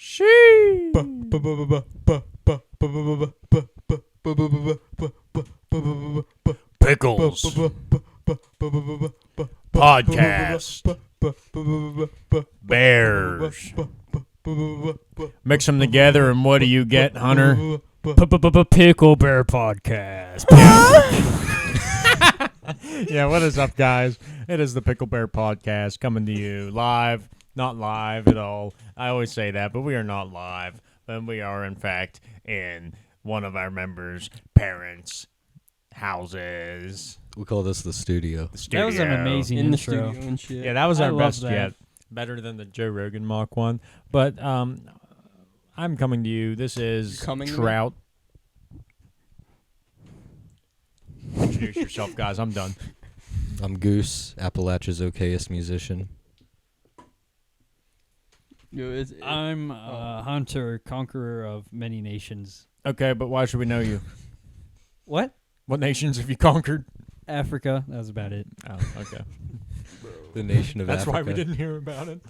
She. Pickles. Podcast. Bears. Mix them together, and what do you get, Hunter? Picklebear podcast. Yeah, what is up, guys? It is the Picklebear podcast coming to you live. Not live at all. I always say that, but we are not live. But we are, in fact, in one of our members' parents' houses. We call this the studio. That was an amazing in intro. the studio and shit. Yeah, that was our best that. yet. Better than the Joe Rogan mock one. But I'm coming to you. This is Coming to me? Trout. Introduce yourself, guys. I'm done. I'm Goose, Appalachia's okayest musician. I'm Hunter, conqueror of many nations. Okay, but why should we know you? What? What nations have you conquered? Africa. That was about it. Oh, okay. The nation of That's Africa. why we didn't hear about it.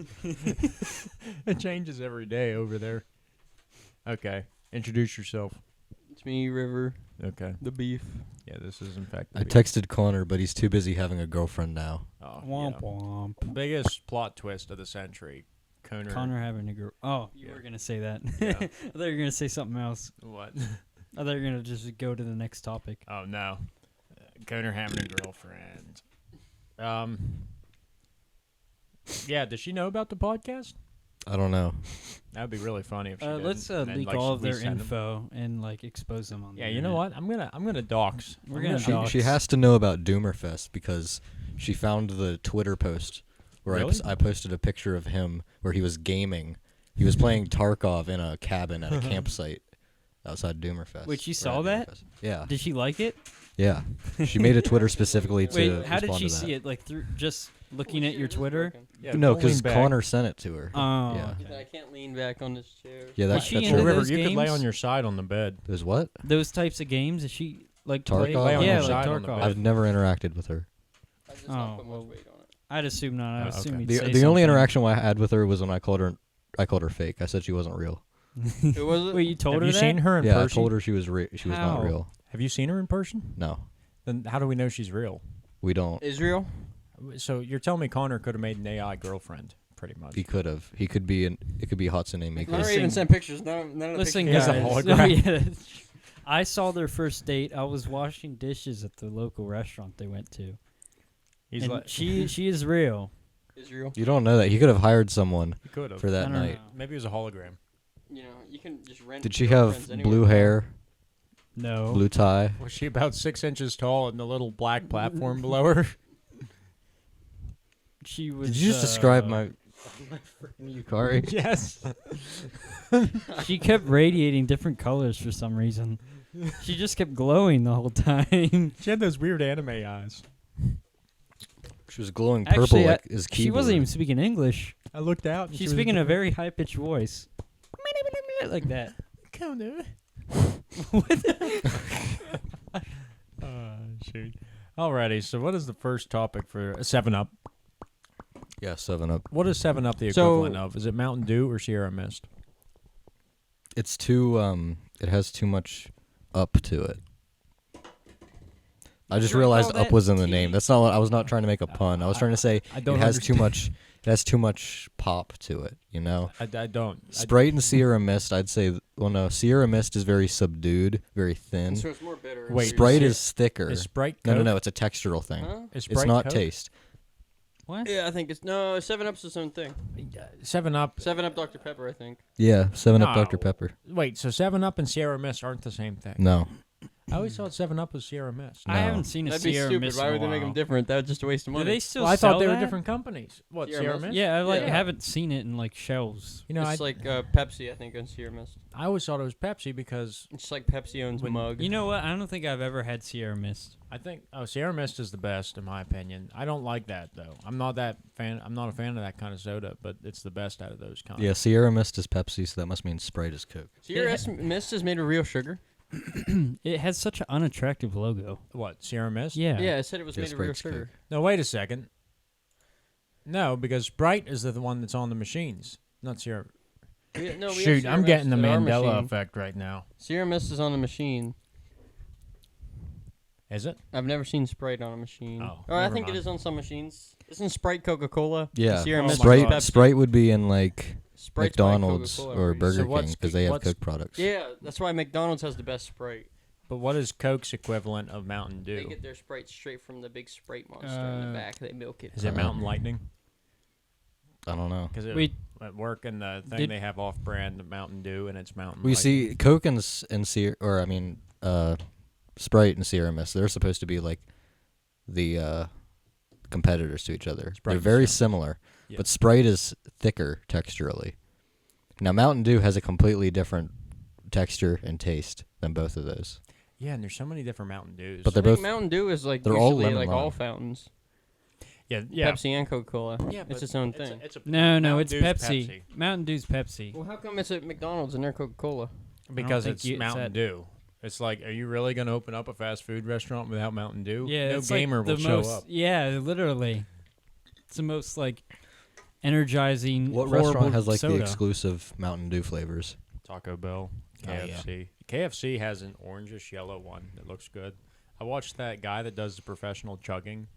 It changes every day over there. Okay. Introduce yourself. It's me, River, Okay. the beef. Yeah, this is, in fact, I texted Connor, but he's too busy having a girlfriend now. Oh, Womp yeah. womp. Biggest plot twist of the century. Connor having a girl. Oh, you Yeah. were going to say that. Yeah. I thought you were going to say something else. What? I thought you were going to just go to the next topic. Oh, no. Connor having a girlfriend. Yeah, does she know about the podcast? I don't know. That would be really funny if she did. Let's leak all of their info and expose them on. Yeah, the you know internet. what? I'm gonna dox. We're I'm gonna She, dox. she has to know about Doomerfest because she found the Twitter post where Really? I posted a picture of him where he was gaming. He was playing Tarkov in a cabin at a campsite outside Doomerfest. Wait, she or saw at that? Doomerfest. Yeah. Did she like it? Yeah. She made a Twitter specifically to Wait, how did respond she to that. see it? Like through just looking at your Twitter? Yeah, No, don't lean because back. Connor sent it to her. Oh, Yeah. okay. I can't lean back on this chair. Yeah, Was that's she that's into Well, her. River, those you could lay games? on your side on the bed. There's what? Those types of games, is she like play? Tarkov? Lay on Yeah, your like side on the Tarkov. bed. I've never interacted with her. I just not put well, much weight on it. I'd assume not. I Oh, assume okay. you'd The say the only something. interaction I had with her was when I called her fake. I said she wasn't real. Who was it? Wait, you told Have her you that? seen her in Yeah, person? I told her she was she was not How? real. Have you seen her in person? No, Then how do we know she's real? we don't. Israel? So you're telling me Connor could have made an AI girlfriend, pretty much. He could have. He could be. It could be Hatsune Miku. Connor Listen- even sent pictures. None of the Listen, He has pictures. a guys. hologram. Oh, yeah. I saw their first date. I was washing dishes at the local restaurant they went to. He's And like, she is real. Israel. You don't know that. He could have hired someone he could have. for I that don't night. know. Maybe it was a hologram. You know, you can just rent. Did she have girlfriends anywhere. blue hair, No. blue tie? Was she about 6 inches tall and the little black platform below her? She was. Did you just describe my friend Yukari? Yes. She kept radiating different colors for some reason. She just kept glowing the whole time. She had those weird anime eyes. She was glowing purple Actually, like his keyboard. she wasn't even speaking English. I looked out. And She's speaking a very high pitched voice. Like that. Connor. Shoot. Alrighty, so what is the first topic for 7-Up? Yeah, 7-Up. What is 7-Up the So- equivalent of? Is it Mountain Dew or Sierra Mist? It's too. It has too much up to it. I just Drink realized all up that was in the tea. name. That's not what I was not trying to make a pun. I was trying to say I don't it has too understand. much. It has too much pop to it. You know. I don't. Sprite and Sierra Mist, I'd say. Well, no, Sierra Mist is very subdued, very thin. So it's more bitter. Wait, Sprite is thicker. Is Sprite No, Coke? no, it's a textural thing. Huh? Is It's Sprite not Coke? taste. What? Yeah, I think it's no 7-Up's its own thing. 7-Up. 7-Up Dr Pepper, I think. Yeah, 7-Up No. Dr. Pepper. Wait, so 7-Up and Sierra Mist aren't the same thing? No. I always thought 7-Up was Sierra Mist. I No. haven't seen a That'd be Sierra stupid. Mist Why in would a they make them while. different? That would just a waste of Do money. they still Well, I sell thought they were that? different companies. What, Sierra Sierra Mist? Mist? Yeah, I Yeah. haven't seen it in shelves. You know, it's I like Pepsi, I think, on Sierra Mist. always thought it was Pepsi because It's like Pepsi owns When- Mug. You know what? I don't think I've ever had Sierra Mist. I think Sierra Mist is the best in my opinion. I don't like that though. I'm not a fan of that kind of soda, but it's the best out of those kinds. Yeah, Sierra Mist is Pepsi, so that must mean Sprite is Coke. Sierra Mist is made of real sugar. It has such an unattractive logo. What, Sierra Mist? Yeah. Yeah, I said it was Yeah, made of real Sprite's sugar. Coke. No, wait a second. No, because Sprite is the one that's on the machines, not Sierra. Shoot, I'm getting the Sierra Mandela machine. effect right now. Sierra Mist is on the machine. Is it? I've never seen Sprite on a machine. Oh, I never think mind. it is on some machines. Isn't Sprite Coca-Cola? Yeah, Sierra Oh Mist my Sprite. God. Pepsi. Sprite would be in like Sprite's by McDonald's Coca-Cola, or I'm pretty Burger So King what's- because they have what's- Coke products. Yeah, that's why McDonald's has the best Sprite. But what is Coke's equivalent of Mountain They Dew? get their Sprite straight from the big Sprite monster in the Uh, back. They milk it. Is it Mountain Lightning? I don't know. Because We at work and the thing Did- they have off-brand Mountain Dew and it's Mountain. We Lightning. see Coke and Sprite and Sierra Mist. They're supposed to be like the competitors to each other. Sprite They're and very Sierra similar, Yeah. but Sprite is thicker texturally. Now Mountain Dew has a completely different texture and taste than both of those. Yeah, and there's so many different Mountain Dews. But they're I think both- Mountain Dew is like they're all usually lemon like lime. all fountains. yeah. Pepsi and Coca-Cola. Yeah, but it's its own thing. no, Mountain it's Dew's Pepsi. Mountain Dew's Pepsi. Well, how come it's at McDonald's and they're Coca-Cola? Because think it's it's Mountain at- Dew. It's like, are you really going to open up a fast food restaurant without Mountain Dew? Yeah, no it's gamer like the will show most, up. Yeah, literally. It's the most like energizing. What horrible restaurant has like soda. the exclusive Mountain Dew flavors? Taco Bell, Oh, yeah. KFC. KFC has an orangish yellow one that looks good. I watched that guy that does the professional chugging.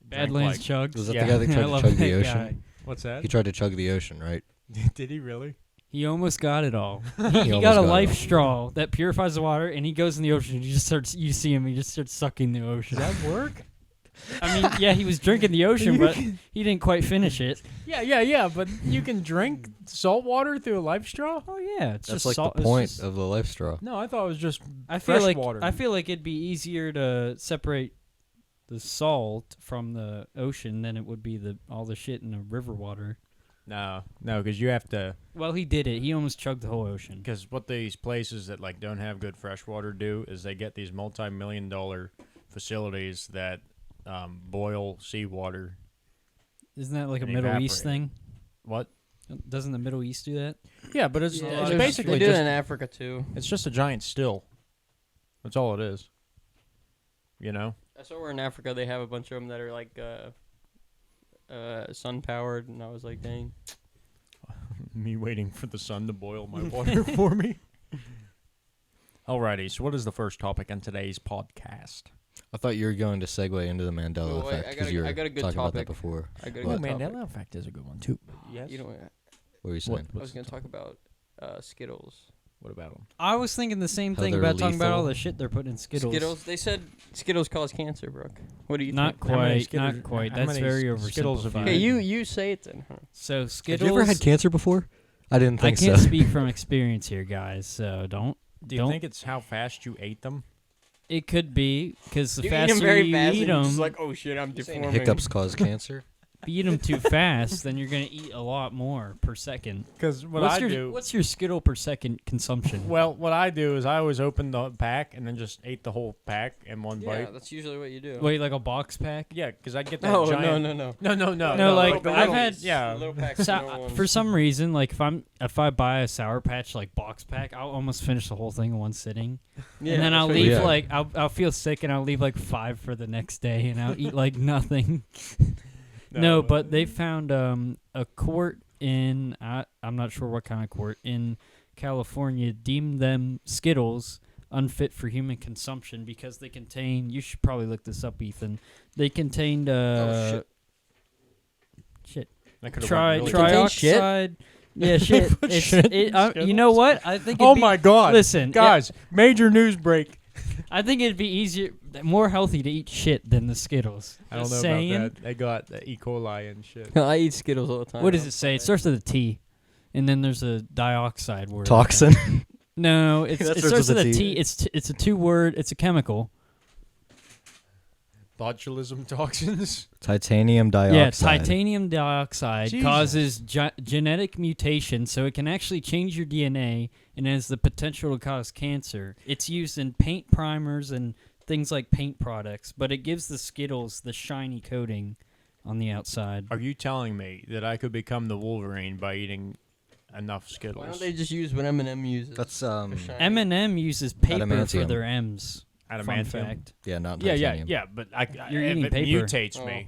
drink Badlands like- chugs. Was that Yeah. the guy that I tried to love chug the that ocean? guy. What's that? He tried to chug the ocean, right? Did he really? He almost got it all. He He almost got a got it life all. straw that purifies the water, and he goes in the ocean. He just starts. You see him. He just starts sucking the ocean. Does that work? I mean, yeah, he was drinking the ocean, but he didn't quite finish it. Yeah. But you can drink salt water through a life straw? Oh yeah, it's That's just like salt. the it's point just- of the life straw. No, I thought it was just I feel fresh like water. I feel like it'd be easier to separate the salt from the ocean than it would be all the shit in the river water. No, because you have to. Well, he did it. He almost chugged the whole ocean. Because what these places that like don't have good fresh water do is they get these multi-million-dollar facilities that boil seawater. Isn't that like a And Middle East evaporate. thing? What? Doesn't the Middle East do that? Yeah, but it's Yeah, it's basically they do just it in Africa too. it's just a giant still. That's all it is. You know. I saw where in Africa they have a bunch of them that are like sun powered, and I was like, dang. Me waiting for the sun to boil my water for me. Alrighty, so what is the first topic on today's podcast? I thought you were going to segue into the Mandela No, wait, effect I because got a- you were I got a good talking about that topic. before. I got a What? good topic. Mandela effect is a good one too. Yes. You know, What were you saying? I was going to talk about Skittles. What about them? I was thinking the same How thing they're about talking about all lethal. the shit they're putting in Skittles. Skittles. They said Skittles cause cancer, Brooke. What do you Not think? How many quite. Skittles- Not quite. how That's many very Skittles have you oversimplified. Okay, you say it then. Huh? So Skittles. Have you ever had cancer before? I didn't I think can't so. speak from experience here, guys. So don't. Do you Don't- think it's how fast you ate them? It could be because the You eat them faster very you fast, eat and you're them, just like, oh shit, I'm You're saying deforming. hiccups cause cancer? if you eat them too fast, then you're gonna eat a lot more per second. Because what what's I your do. What's your Skittle per second consumption? Well, what I do is I always open the pack and then just ate the whole pack in one Yeah, bite. that's usually what you do. Wait, like a box pack? Yeah, because I get that No, giant. no. No, like, the I've little- had- yeah. Little packs. So, for some reason, like if I buy a Sour Patch like box pack, I'll almost finish the whole thing in one sitting, Yeah, and then that's I'll what leave you Yeah. do. like I'll feel sick and I'll leave like 5 for the next day, and I'll eat like nothing. No, but they found a court in I'm not sure what kind of court in California deemed them Skittles unfit for human consumption because they contain. You should probably look this up, Ethan. They contained Oh, shit. That could've went really Contain shit? trioxide. Yeah, shit. Put It's, shit in you Skittles? know what? I think. Oh it'd be, my God! Listen, guys, major news break. I think it'd be easier, more healthy to eat shit than the Skittles. I don't Just know saying. about that. They got the E. coli and shit. I eat Skittles all the time. What does it say? It starts with a T, and then there's a dioxide word. Toxin? No, it That starts starts with with a a T. T. It's a 2-word. It's a chemical. Botulism toxins. Titanium dioxide. Yeah, titanium dioxide Jesus. causes genetic mutation, so it can actually change your DNA and has the potential to cause cancer. It's used in paint primers and things like paint products, but it gives the Skittles the shiny coating on the outside. Are you telling me that I could become the Wolverine by eating enough Why Skittles? don't they just use what Eminem uses? That's, for shiny? M&M uses paper for Adamantium. their M's. Fun Adamantium? fact. Yeah, not Yeah, titanium. yeah, but You're if eating it paper. mutates Oh. me,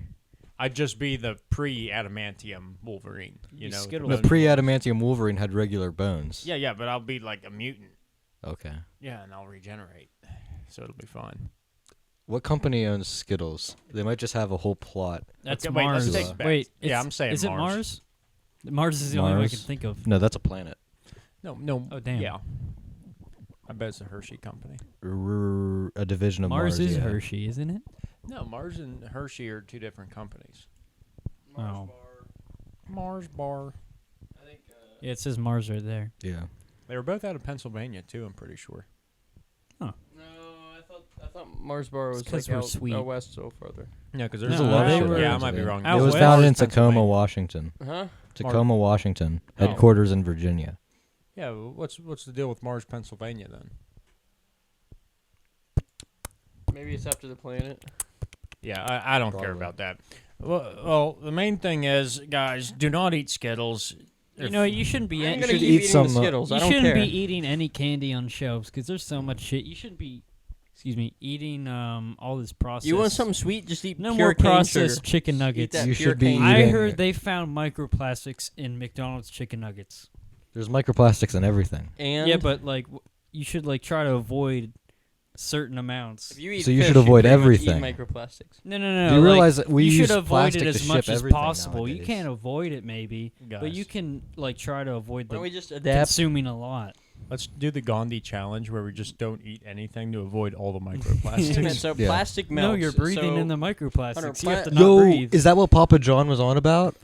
I'd just be the pre-adamantium Wolverine. You know, Skittles. The pre-adamantium Wolverine had regular bones. Yeah, but I'll be like a mutant. Okay. Yeah, and I'll regenerate, so it'll be fun. What company owns Skittles? They might just have a whole plot. That's Okay, wait, let's Mars. take bets. Wait, Yeah, it's- I'm saying is it Mars. Mars? Mars is the only one I Mars? can think of. No, that's a planet. No. Oh, damn. Yeah. I bet it's a Hershey company. A division of Mars. Mars is yeah. Hershey, isn't it? No, Mars and Hershey are two different companies. Oh. Mars Bar. I think. Yeah, it says Mars right there. Yeah. They were both out of Pennsylvania too. I'm pretty sure. No, I thought Mars Bar was 'cause like we're out, sweet. out west, so further. Yeah, because There's there's a No, lot of they shit. were- Yeah, I might be wrong. Out It was west? founded in Pennsylvania. Tacoma, Washington. Huh? Tacoma, Washington. Oh. Headquarters in Virginia. Yeah, well, what's the deal with Mars, Pennsylvania then? Maybe it's after the planet. Yeah, I don't care Probably. about that. Well, the main thing is, guys, do not eat Skittles. You know, you shouldn't be. I'm you gonna should keep eat eating some, the Skittles. you I don't shouldn't care. be eating any candy on shelves because there's so much shit. You shouldn't be. Excuse me, eating all this processed. You want something sweet? Just eat No pure more cane processed sugar. chicken Eat nuggets. that You pure should be cane I eating- heard they found microplastics in McDonald's chicken nuggets. There's microplastics in everything. And Yeah, but like you should like try to avoid certain amounts. if you eat So you fish, should avoid pretty much everything. Eat microplastics. No. Do you like, realize that we you use should avoid plastic it to as ship much as everything possible. You nowadays? can't avoid it, maybe, but you Guys. can like try to avoid Why don't the we just adapt? consuming a lot. Let's do the Gandhi challenge where we just don't eat anything to avoid all the Damn it, microplastics. so Yeah. plastic melts. No, you're breathing so in the microplastics. You Hunter, have to pla- not Yo, breathe. is that what Papa John was on about?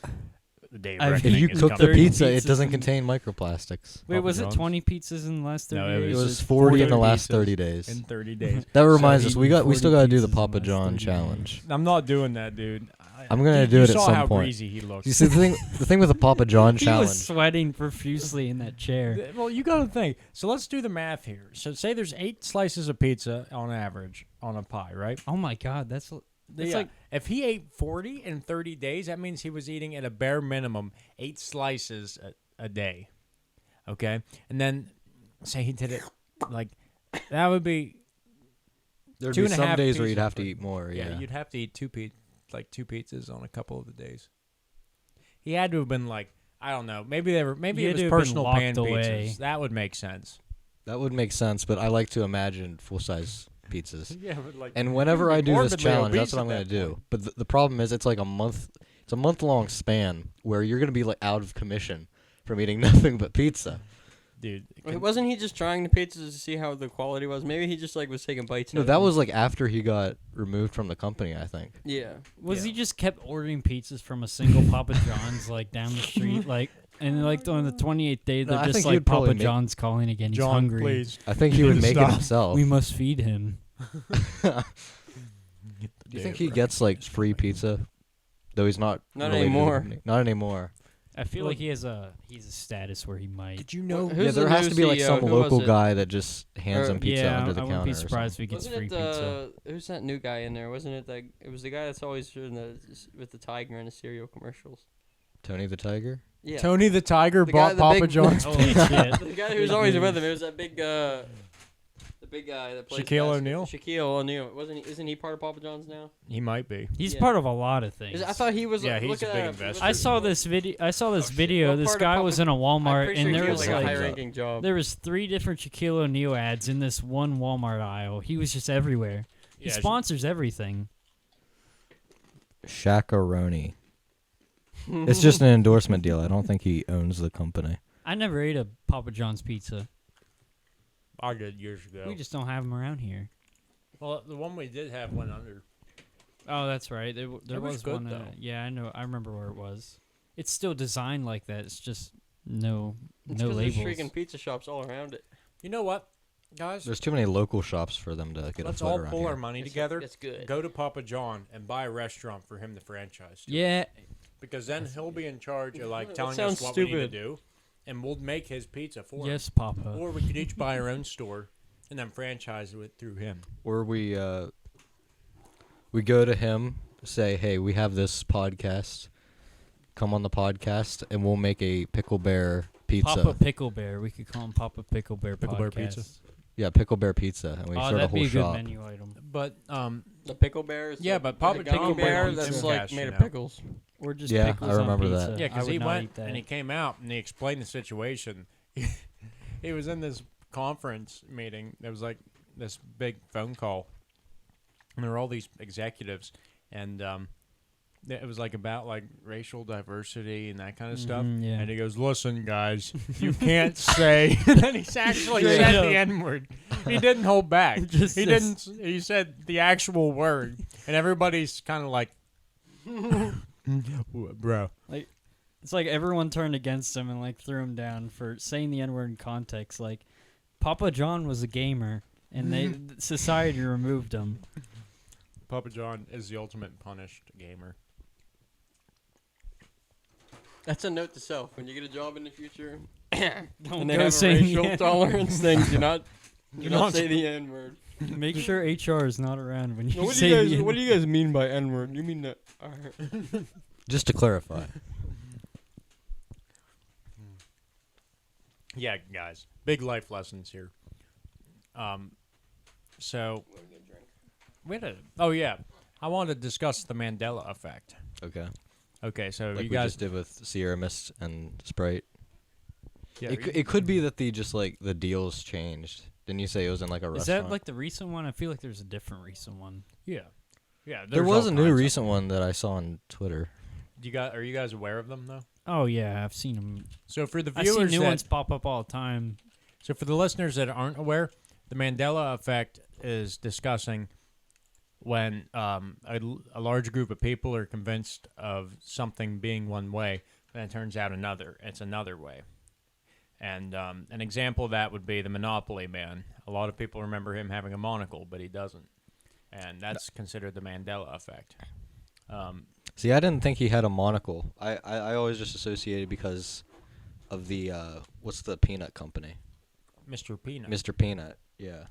The day of I've- If reckoning you is cook the coming. 30 pizza, it pizzas doesn't and- contain microplastics. Wait, Papa was it John's? 20 pizzas in the last 30 No, it days? It was was 40 in the 40 last pizzas 30 days. in 30 days. That reminds us, eating we still 40 got to do the pizzas in Papa the last John 30 days. challenge. I'm not doing that, dude. I'm gonna You- do you it at saw some how point. greasy he looks. You see, the thing with the Papa John He challenge. was sweating profusely in that chair. Well, you got to think. So let's do the math here. So say there's 8 slices of pizza on average on a pie, right? Oh my god, that's Yeah. like If he ate 40 in 30 days, that means he was eating at a bare minimum 8 slices a day. Okay? And then say he did it like that would be There'd two be and a some half days where you'd pizzas have to per- eat more. Yeah. you'd have to eat two pizzas on a couple of the days. He had to have been like, I don't know, maybe He it had was to have been personal locked pan away. pizzas. That would make sense. That would make sense, but I like to imagine full-size pizzas. Yeah, but like And whenever I do this morbidly challenge, that's obese what I'm at gonna that do. point. But the problem is, it's like a month. It's a month-long span where you're gonna be like out of commission from eating nothing but pizza. dude, Wait, wasn't he just trying the pizzas to see how the quality was? Maybe he just like was taking bites. No, out that of them. was like after he got removed from the company, I think. Yeah. was he Yeah. just kept ordering pizzas from a single Papa John's like down the street like and like on the 28th day No, they're I just think like he'd probably Papa make- John's calling again. He's John, hungry. please. I think he You would need to make it stop. himself. We must feed him. Do you think he gets like free pizza? Though he's not. Not related to the anymore. company. Not anymore. I feel like he's a status where he might. Did you know? Who's Yeah, there the has new to be like CEO? some Who local was it? guy that just hands Or- him pizza yeah, under the I counter. wouldn't be or something. surprised if he gets Wasn't free it pizza. who's that new guy in there? Wasn't it that it was the guy that's always in the with the tiger in the cereal commercials? Tony the Tiger. Yeah. Tony the Tiger The bought guy- the Papa big- John's Holy pizza. shit. The guy who was always with him. It was that big the big guy that plays Shaquille basketball. O'Neal? Shaquille O'Neal. Isn't he part of Papa John's now? He might be. He's Yeah. part of a lot of things. I thought he was. Yeah, he's look a at big that. investor. I saw this video. I saw this shit. video. What This part of guy Papa- was in a I'm Walmart, pretty and sure there he was has like a like high-ranking job. there was 3 different Shaquille O'Neal ads in this one Walmart aisle. He was just everywhere. He Yeah, sponsors everything. Shakaroni. It's just an endorsement deal. I don't think he owns the company. I never ate a Papa John's pizza. I did years ago. We just don't have them around here. Well, the one we did have went under. Oh, that's right. There It was was good, one. though. Yeah, I know. I remember where it was. It's still designed like that. It's just no It's no 'cause labels. There's freaking pizza shops all around it. You know what, guys? There's too many local shops for them to get Let's a foot all around pull here. our money It's- together. It's good. Go to Papa John and buy a restaurant for him to franchise. To. Yeah, Because then he'll be in charge of like That telling us sounds what we need to stupid. do, and we'll make his pizza for yes, him. Papa. Or we could each buy our own store and then franchise it through him. Or we go to him, say, "Hey, we have this podcast. Come on the podcast, and we'll make a Picklebear pizza." Papa Picklebear. We could call him Papa Picklebear. Picklebear podcast. pizza. Yeah, Picklebear pizza, and we Oh, start a that'd whole be a good shop. menu item. But The Picklebear. Yeah, but Papa the John Picklebear went on that's Timcast, like you made know. of pickles. Or just Yeah, pickles I remember on that. pizza. Yeah, I because would he not went eat that. and he came out and he explained the situation. He was in this conference meeting. There was like this big phone call, and there were all these executives, and it was like about like racial diversity and that kind of stuff. Yeah. And he goes, "Listen, guys, you can't say." And then he's actually Straight said up. the N word. He didn't hold back. Just He this- didn't. He said the actual word, and everybody's kind of like, "Bro." It's like everyone turned against him and like threw him down for saying the N-word in context. Like, Papa John was a gamer, and society removed him. Papa John is the ultimate punished gamer. That's a note to self. When you get a job in the future, Don't and they go have a saying racial the N-word. tolerance thing, do not not say the N word. Make sure HR is not around when you What do say you the guys? N-word. What do you guys mean by N word? You mean that? Just to clarify. Yeah, guys, big life lessons here. So we had oh yeah, I wanted to discuss the Mandela effect. Okay. Okay, so Like you we guys, just did with Sierra Mist and Sprite. yeah, It could be that the deals changed. Didn't you say it was in like a Is restaurant? that like the recent one? I feel like there's a different recent one. yeah. there there's was all a new kinds of recent one that I saw on Twitter. Are you guys aware of them though? Oh yeah, I've seen them. So for the I see viewers new that, ones pop up all the time. so for the listeners that aren't aware, the Mandela effect is discussing when a large group of people are convinced of something being one way, and it turns out it's another way. And an example of that would be the Monopoly Man. A lot of people remember him having a monocle, but he doesn't. And that's considered the Mandela effect. See, I didn't think he had a monocle. I always just associated because of the what's the peanut company? Mr. Peanut. Mr. Peanut. Yeah.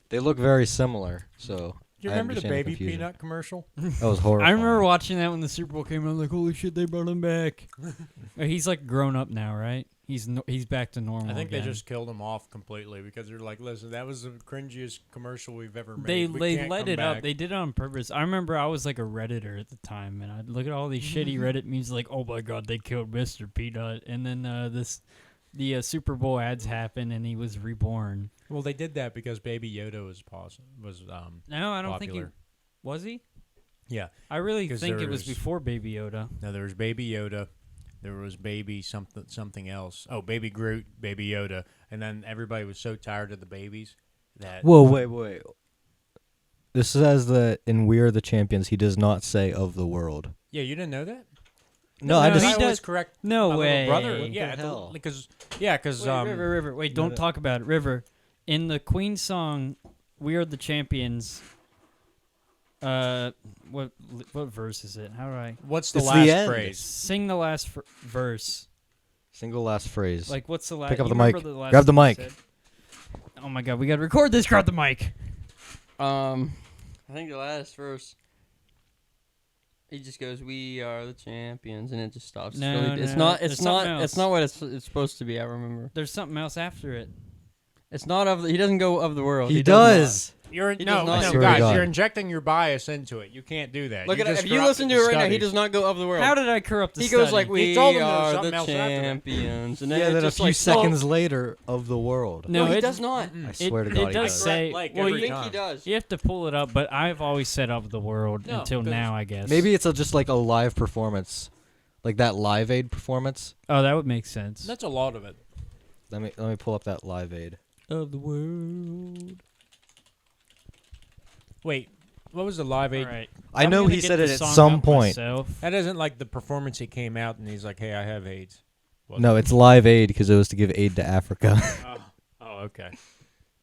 They look very similar, so Do you I remember the understand Baby confusion. Peanut commercial? That was horrible. I remember watching that when the Super Bowl came out. Like, holy shit, they brought him back. He's like grown up now, right? He's back to normal. I think again. they just killed him off completely because they're like, listen, that was the cringiest commercial we've ever made. They We let can't it come up. back." They did it on purpose. I remember I was like a Redditor at the time, and I'd look at all these shitty Reddit memes like, "Oh my god, they killed Mr. Peanut," and then the Super Bowl ads happened, and he was reborn. Well, they did that because Baby Yoda was No, I don't think he popular. was he. Yeah. I really 'Cause think it was there's- before Baby Yoda. No, there was Baby Yoda. There was Baby something else. Oh, Baby Groot, Baby Yoda, and then everybody was so tired of the babies that. Whoa, wait. This says that in We Are the Champions, he does not say of the world. Yeah, you didn't know that? No, I No, just he I always does- correct No my way. little brother. What Yeah, the hell? because Wait, River. Wait, don't talk about it, River. In the Queen song, "We Are the Champions." What verse is it? How do I what's the It's the last end. phrase? sing the last verse? single last phrase. Like, what's the last? Pick up you the mic. remember last Grab the thing you mic. said? Oh my god, we gotta record this. Grab the mic. I think the last verse. He just goes, "We are the champions," and it just stops. No, It's no, not. there's It's something not. else. It's not what it's supposed to be. I remember. There's something else after it. It's not of. He doesn't go of the world. he does does. You're He no, does not. I no, swear to guys, God. you're injecting your bias into it. You can't do that. Look You at it. just If you corrupted listen to the it right now, he studies. does not go of the world. How did I corrupt the He goes study? like, "We told them there was are something the else after that. champions," and then Yeah, it's then a just few like seconds later, of the world. No, he it does not. I swear to God, it he does does. say. Like well, I every you, think he time. does. you have to pull it up, but I've always said of the world No, until 'cause- now, I guess. Maybe it's just like a live performance, like that Live Aid performance. Oh, that would make sense. That's a lot of it. Let me pull up that Live Aid. Of the world. Wait, what was the Live Aid? All right. I I'm know gonna he get said the it at song some up point. myself. That isn't like the performance he came out and he's like, "Hey, I have AIDS." Was No, it? it's Live Aid because it was to give aid to Africa. Oh, okay. I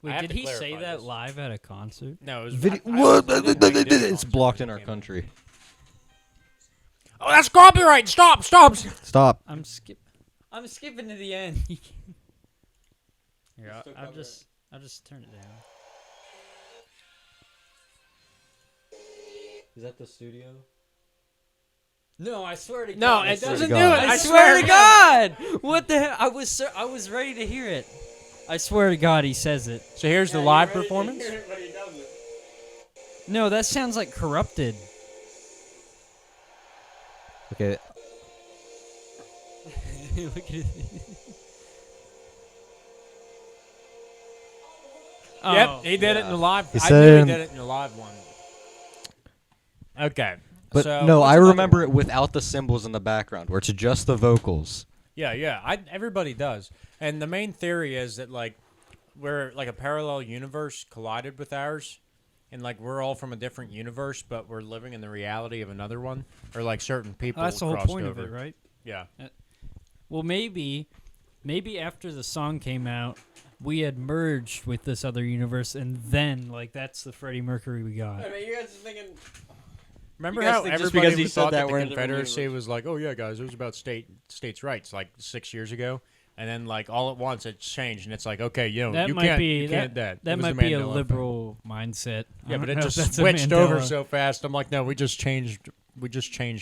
Wait, have did to he say clarify that this. live at a concert? No, it was Video- I What? didn't know he did a It's concert blocked when in it our came out. country. Oh, that's copyright! Stop! Stop. I'm skipping to the end. Here, I'll just turn it down. Is that the studio? No, I swear to God. No, I it swear to doesn't do God. it. I swear to God. What the hell? I was ready to hear it. I swear to God, he says it. So here's the live performance. No, that sounds like corrupted. Okay. Look at it. Yep, Oh. he did it in the live. He I knew said- he did it in the live one. Okay. But so no, what's I another remember one? it without the cymbals in the background, where it's just the vocals. Yeah. Everybody does. And the main theory is that, like, we're like a parallel universe collided with ours. And, like, we're all from a different universe, but we're living in the reality of another one. Or, like, certain people That's the whole crossed point over. of it, right? Yeah. Well, maybe after the song came out, we had merged with this other universe, and then, like, that's the Freddie Mercury we got. I mean, you guys are thinking. Remember You guys how think just everybody because he said thought that that we're the in a different Confederacy universe? was like, oh, yeah, guys, it was about states' rights, like 6 years ago. And then, like, all at once, it's changed, and it's like, okay, you That you might can't, be you can't that. that It was might the be a Mandela effect. liberal mindset. I Yeah, don't but it know if just that's a switched over Mandela. so fast. I'm like, no, we just changed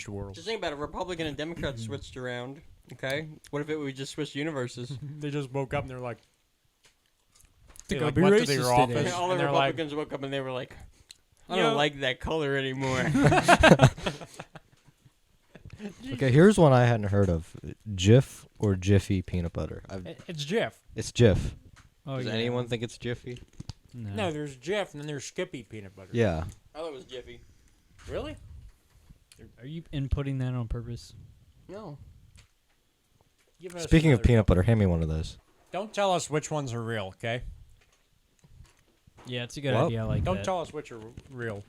worlds. Just think about it. Republican and Democrat switched around. Okay. What if we just switched universes? They just woke up and they're like, Think they I'll like be went to racist their today. office All the and they're like, Republicans woke up and they were like, I Yo. don't like that color anymore. Okay, here's one I hadn't heard of: Jif or Jiffy peanut butter. it's Jeff. It's Jif. Oh, Does yeah. anyone think it's Jiffy? No, there's Jeff and then there's Skippy peanut butter. Yeah. I thought it was Jiffy. Really? Are you inputting that on purpose? No. Give us Speaking of another- peanut butter, hand me one of those. Don't tell us which ones are real, okay? Yeah, it's a good Well, idea. I like Don't that. tell us which are real.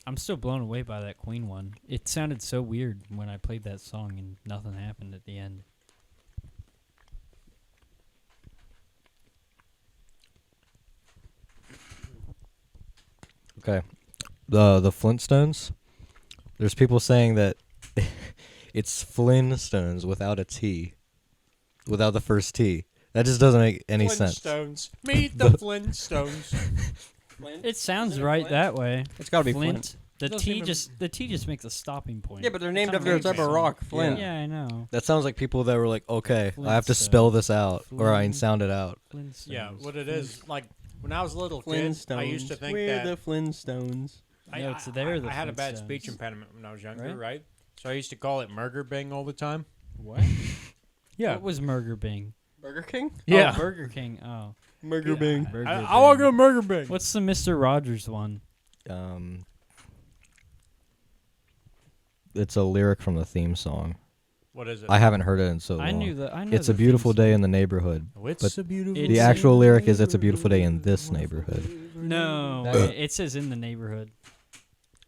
I'm still blown away by that Queen one. It sounded so weird when I played that song and nothing happened at the end. Okay. The Flintstones. There's people saying that it's Flintstones without a T. Without the first T. That just doesn't make any sense. Flintstones. Meet the Flintstones. Flint? It sounds Isn't it right Flint? that way. It's got to be Flint. Flint. The Doesn't T even- just makes a stopping point. Yeah, but they're named kinda after a type makes of rock, Flint. Yeah, I know. That sounds like people that were like, okay, I have to spell this out, or I can sound it out. Flintstones. Yeah, what it is, like, when I was a little kid, Flintstones. I used to think We're that... the Flintstones. No, it's they're the I had a bad Flintstones. speech impediment when I was younger, Right? right? So I used to call it Murger Bing all the time. What? Yeah. What was Burger Bing? Burger King? Yeah. Oh, Burger King. Oh. Burger Bing. Burger I want to Bing. go Murger Bing. What's the Mr. Rogers one? It's a lyric from the theme song. What is it? I haven't heard it in so long. I knew that. I know It's the a beautiful theme day song. in the neighborhood. Oh, it's but a beautiful... It's The a actual lyric is "It's a beautiful day in this neighborhood." No, That- it says in the neighborhood.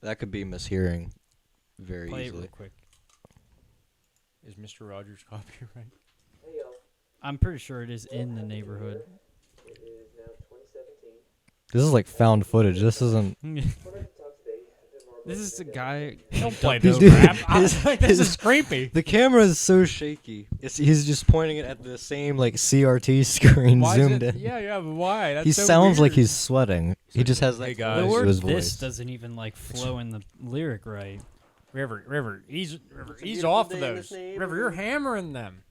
That could be mishearing very Play it easily. real quick. Is Mr. Rogers copyright? I'm pretty sure it is in the neighborhood. This is like found footage. This isn't. This is the guy. Don't play He's this doing- crap. I was like, this is creepy. The camera is so shaky. He's just pointing it at the same like CRT screen Why zoomed is it, in. yeah, but why? That's He so sounds like weird. he's sweating. He just has Hey, like guys. The to word his "this" voice. doesn't even like flow in the lyric right. River, ease beautiful off day of in those. this River, you're hammering them.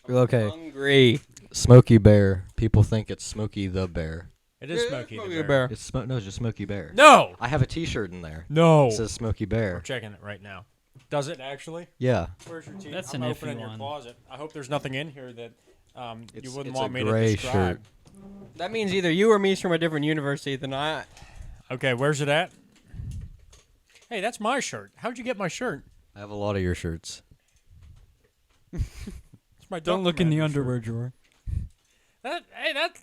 Okay, Hungry. Smokey Bear. People think it's Smokey the Bear. It is Yeah, Smokey the Smokey Bear. the Bear. It's no, it's just Smokey Bear. No, I have a T-shirt in there. no. It says Smokey We're Bear. checking it right now. Does it actually? Yeah, Where's your teeth? That's I'm an opening iffy your one. closet. I hope there's nothing in here that you It's- wouldn't it's want a me gray to describe. shirt. That means either you or me's from a different university, Ethan. Okay, where's it at? Hey, that's my shirt. How'd you get my shirt? I have a lot of your shirts. It's my Don't look in the Dunkerman underwear shirt. drawer. That's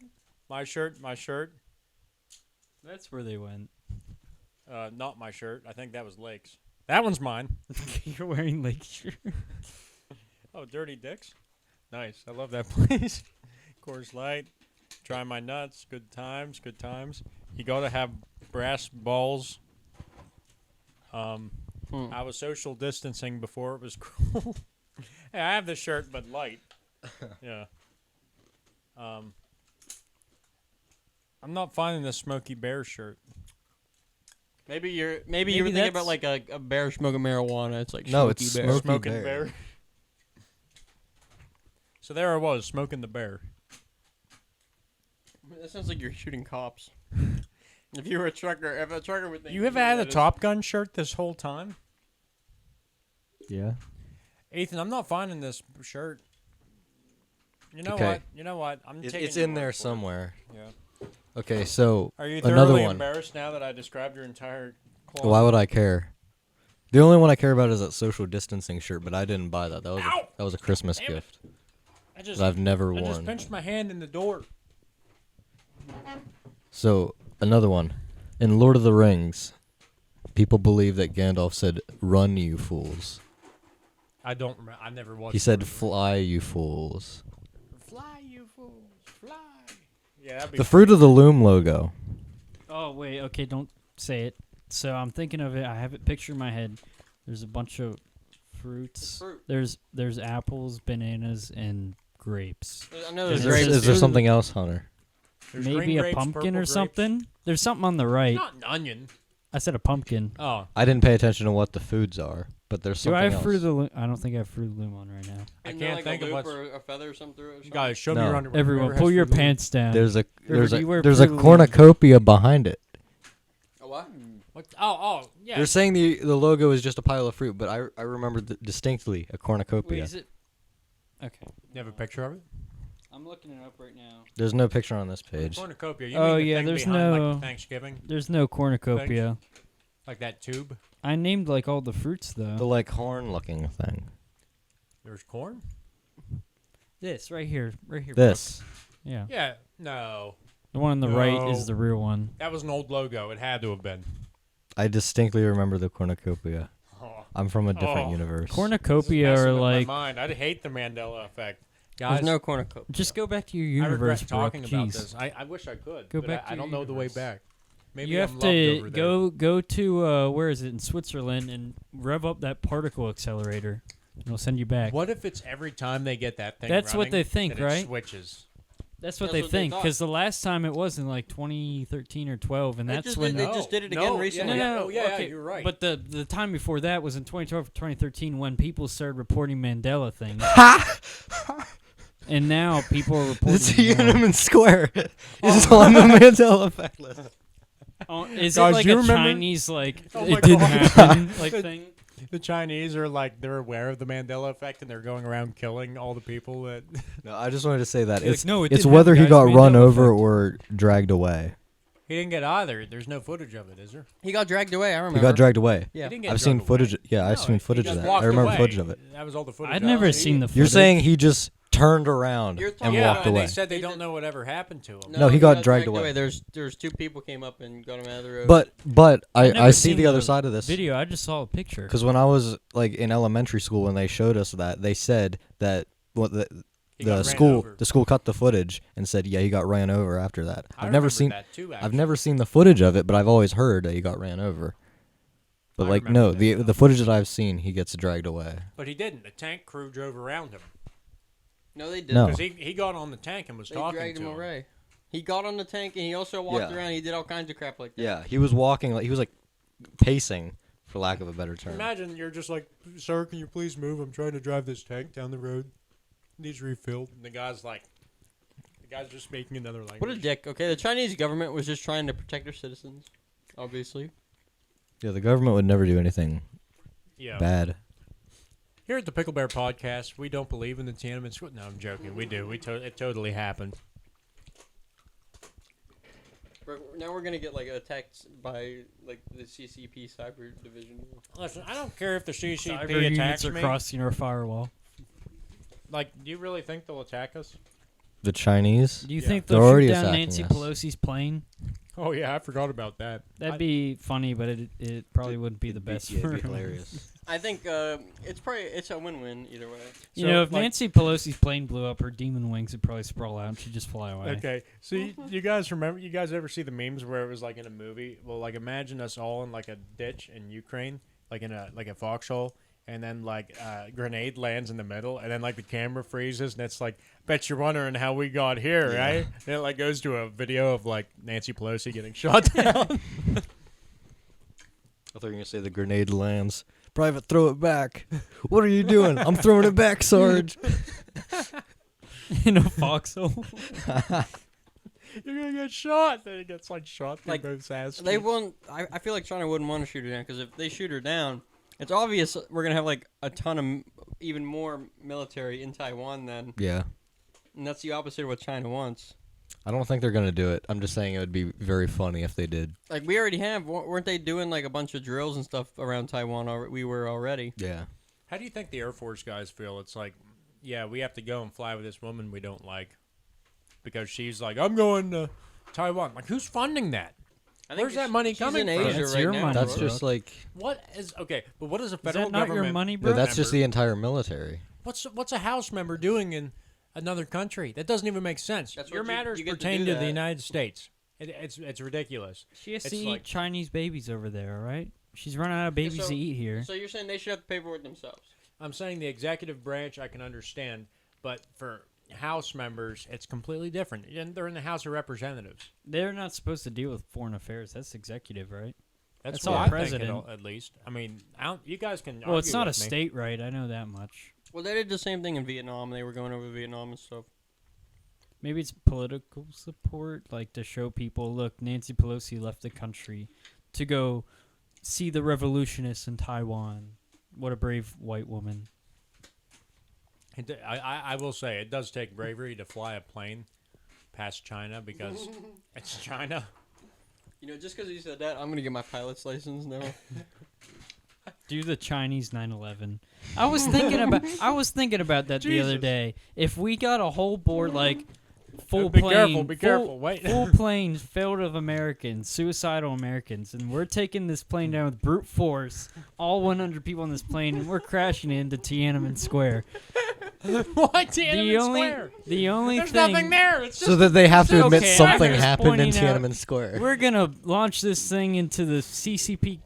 my shirt. My shirt. That's where they went. Not my shirt. I think that was Lake's. That one's mine. You're wearing Lake shirt. Oh, Dirty Dicks. Nice. I love that place. Coors Light. Try my nuts. Good times. Good times. You gotta have brass balls. I was social distancing before it was cool. Hey, I have this shirt, but light. Yeah. I'm not finding the Smokey Bear shirt. Maybe you were Maybe thinking that's- about like a bear smoking marijuana. It's like No, Smokey it's Bear. Smokey Smoking Bear. bear. So there I was, smoking the bear. That sounds like you're shooting cops. If you were a trucker, would think You have had a Top Gun shirt this whole time? Yeah. Ethan, I'm not finding this shirt. You know Okay. what? You know what? I'm taking It's your in word there for it. somewhere. Yeah. Okay, so Are you another thoroughly one. embarrassed now that I described your entire closet? Why would I care? The only one I care about is that social distancing shirt, but I didn't buy that. That was a Christmas Damn it. gift I just, that I've never I just worn. pinched my hand in the door. So another one. In Lord of the Rings, people believe that Gandalf said, "Run, you fools." I don't remember. I never watched. He said, it. "Fly, you fools." "Fly, you fools, fly." Yeah, that'd be The Fruit of the Loom logo. Oh wait, okay, don't say it. So I'm thinking of it. I have it picture in my head. There's a bunch of fruits. Fruit. There's apples, bananas, and grapes. I know Is there's there- grapes. Is there too. something else, Hunter? There's Maybe green a grapes, pumpkin purple or grapes. something. There's something on the right. Not an onion. I said a pumpkin. Oh, I didn't pay attention to what the foods are, but there's Do something I have else. Fruit of the Loom? I don't think I have Fruit of the Loom on right now. I Isn't there can't like think a of loop what's. or a feather or something through it. Or something? Guys, show me No. your underwear. Everyone, Whoever pull has your Fruit of the Loom. pants down. There's a do you wear there's a Fruit of the Loom? cornucopia behind it. A what? What? Oh, yeah. They're saying the logo is just a pile of fruit, but I remember distinctly a Wait, cornucopia. is it? Okay. You have a picture of it? I'm looking it up right now. There's no picture on this page. Cornucopia. You Oh, mean the yeah, thing there's behind, no- like Thanksgiving, There's no cornucopia. like that tube. I named like all the fruits though. The like horn-looking thing. There's corn. This right here, This. Brooks. Yeah. Yeah. No, The one on the right No. is the real one. that was an old logo. It had to have been. I distinctly remember the cornucopia. Oh. I'm from a different Oh. universe. This is Cornucopia messing are with like. my mind. I hate the Mandela effect, guys. There's no cornucopia. Just go back to your I universe, regret Brooke. talking about Jeez. this. I wish I could. Go but back I to don't your know the way universe. back. Maybe You I'm have loved to over there. go to where is it in Switzerland and rev up that particle accelerator. And it'll send you back. What if it's every time they get that thing? That's what running, they think, that it right? switches. That's what That's they what they think. thought. Because the last time it was in like 2013 or 12, and They that's just when. did- they just did it again No, recently. Yeah, No, no, yeah, okay, you're right. But the time before that was in 2012 or 2013 when people started reporting Mandela things. And now people are reporting. It's more. Tiananmen Square. It's on the Mandela effect list. Oh, is Guys, it like you a remember- Chinese like Oh my it didn't God. happen like thing? the Chinese are like they're aware of the Mandela effect and they're going around killing all the people that. No, I just wanted to say that You're it's like, no, it it's didn't whether he happen, got guys. run Mandela over effect. or dragged away. He didn't get either. There's no footage of it, is there? He got dragged away. I remember. He got dragged away. Yeah. He didn't get I've seen drugged footage. away. Yeah, I've No, seen he footage just of that. walked I remember away. footage of it. That was all the footage. I'd of never it. seen the You're footage. saying he just turned around You're and talking Yeah, walked and away. they said they He don't did- know whatever happened to him. No, he got dragged away. There's two people came up and got him out of the road. But I've I never see seen the other side of this. video. I just saw a picture. Because when I was like in elementary school, when they showed us that, they said that He got ran the over. school cut the footage and said, yeah, he got ran over after that. I I've never remember seen that too, I've never seen the footage of it, but I've always heard that he got ran over. But I like remember no, that, the though. the footage that I've seen, he gets dragged away. But he didn't. The tank crew drove around him no, they didn't. No. because he got on the tank and was They talking dragged to him him. away. He got on the tank and he also walked Yeah. around. He did all kinds of crap like that. Yeah, he was walking like he was like pacing, for lack of a better term. Imagine you're just like, sir, can you please move? I'm trying to drive this tank down the road. Needs refilled. And the guy's just speaking another language. What a dick. Okay, the Chinese government was just trying to protect their citizens. Obviously. Yeah, the government would never do anything Yeah. bad. Here at the Picklebear podcast, we don't believe in the Tiananmen Square. No, I'm joking. We do. It totally happened. Now we're gonna get like attacked by like the CCP cyber division. Listen, I don't care if the CCP Cyber units attacks are me. crossing our firewall. Like, do you really think they'll attack us? The Chinese. Do you Yeah. think They're they'll already shoot down attacking Nancy us. Pelosi's plane? Oh yeah, I forgot about that. That'd be funny, but it probably wouldn't be the best Yeah, for it'd be him. hilarious. I think it's a win-win either way. You So, know, if like- Nancy Pelosi's plane blew up, her demon wings would probably sprawl out and she'd just fly away. Okay, so you guys remember? You guys ever see the memes where it was like in a movie? Well, like imagine us all in like a ditch in Ukraine, like in a foxhole, and then like a grenade lands in the middle, and then like the camera freezes, and it's like, bet you're wondering how we got here, right? And it like goes to a video of like Nancy Pelosi getting shot down. I thought you were gonna say the grenade lands. Private, throw it back. What are you doing? I'm throwing it back, Sarge. In a foxhole. You're gonna get shot. Then he gets like shot through Like, both ass. They won't. I feel like China wouldn't want to shoot her down because if they shoot her down, it's obvious we're gonna have like a ton of even more military in Taiwan then, Yeah. and that's the opposite of what China wants. I don't think they're gonna do it. I'm just saying it would be very funny if they did. Like we already have, weren't they doing like a bunch of drills and stuff around Taiwan? We were already. Yeah. How do you think the Air Force guys feel? It's like, yeah, we have to go and fly with this woman we don't like because she's like, I'm going to Taiwan. Like, who's funding that? Where's that money coming in from? Asia That's right your now. money, That's bro. just like What is okay? But what is a Is federal that not government? your money, no, bro? that's just the member- entire military. What's a House member doing in another country? That doesn't even make sense. That's Your what you matters get to pertain do to the that. United States. It's ridiculous. She has to It's eat like- Chinese babies over there, all right? She's running out of babies so- to eat here. So you're saying they should have to pay for it themselves? I'm saying the executive branch I can understand, but for House members, it's completely different. And they're in the House of Representatives. They're not supposed to deal with foreign affairs. That's executive, right? That's That's what all I president. think, at least. I mean, you guys can. Well, it's argue not a with me. state right. I know that much. Well, they did the same thing in Vietnam. They were going over Vietnam and stuff. Maybe it's political support, like to show people, look, Nancy Pelosi left the country to go see the revolutionists in Taiwan. What a brave white woman. I will say it does take bravery to fly a plane past China because it's China. You know, just because you said that, I'm gonna get my pilot's license now. Do the Chinese 9/11. I was thinking about that the other Jesus. day. If we got a whole board like full Be plane, careful, be careful, wait. full planes filled of Americans, suicidal Americans, and we're taking this plane down with brute force, all 100 people on this plane, and we're crashing into Tiananmen Square. Why Tiananmen Square? The only There's thing nothing there. It's just So that they have to admit Okay, something I'm just happened in pointing out- Tiananmen Square. we're gonna launch this thing into the CCP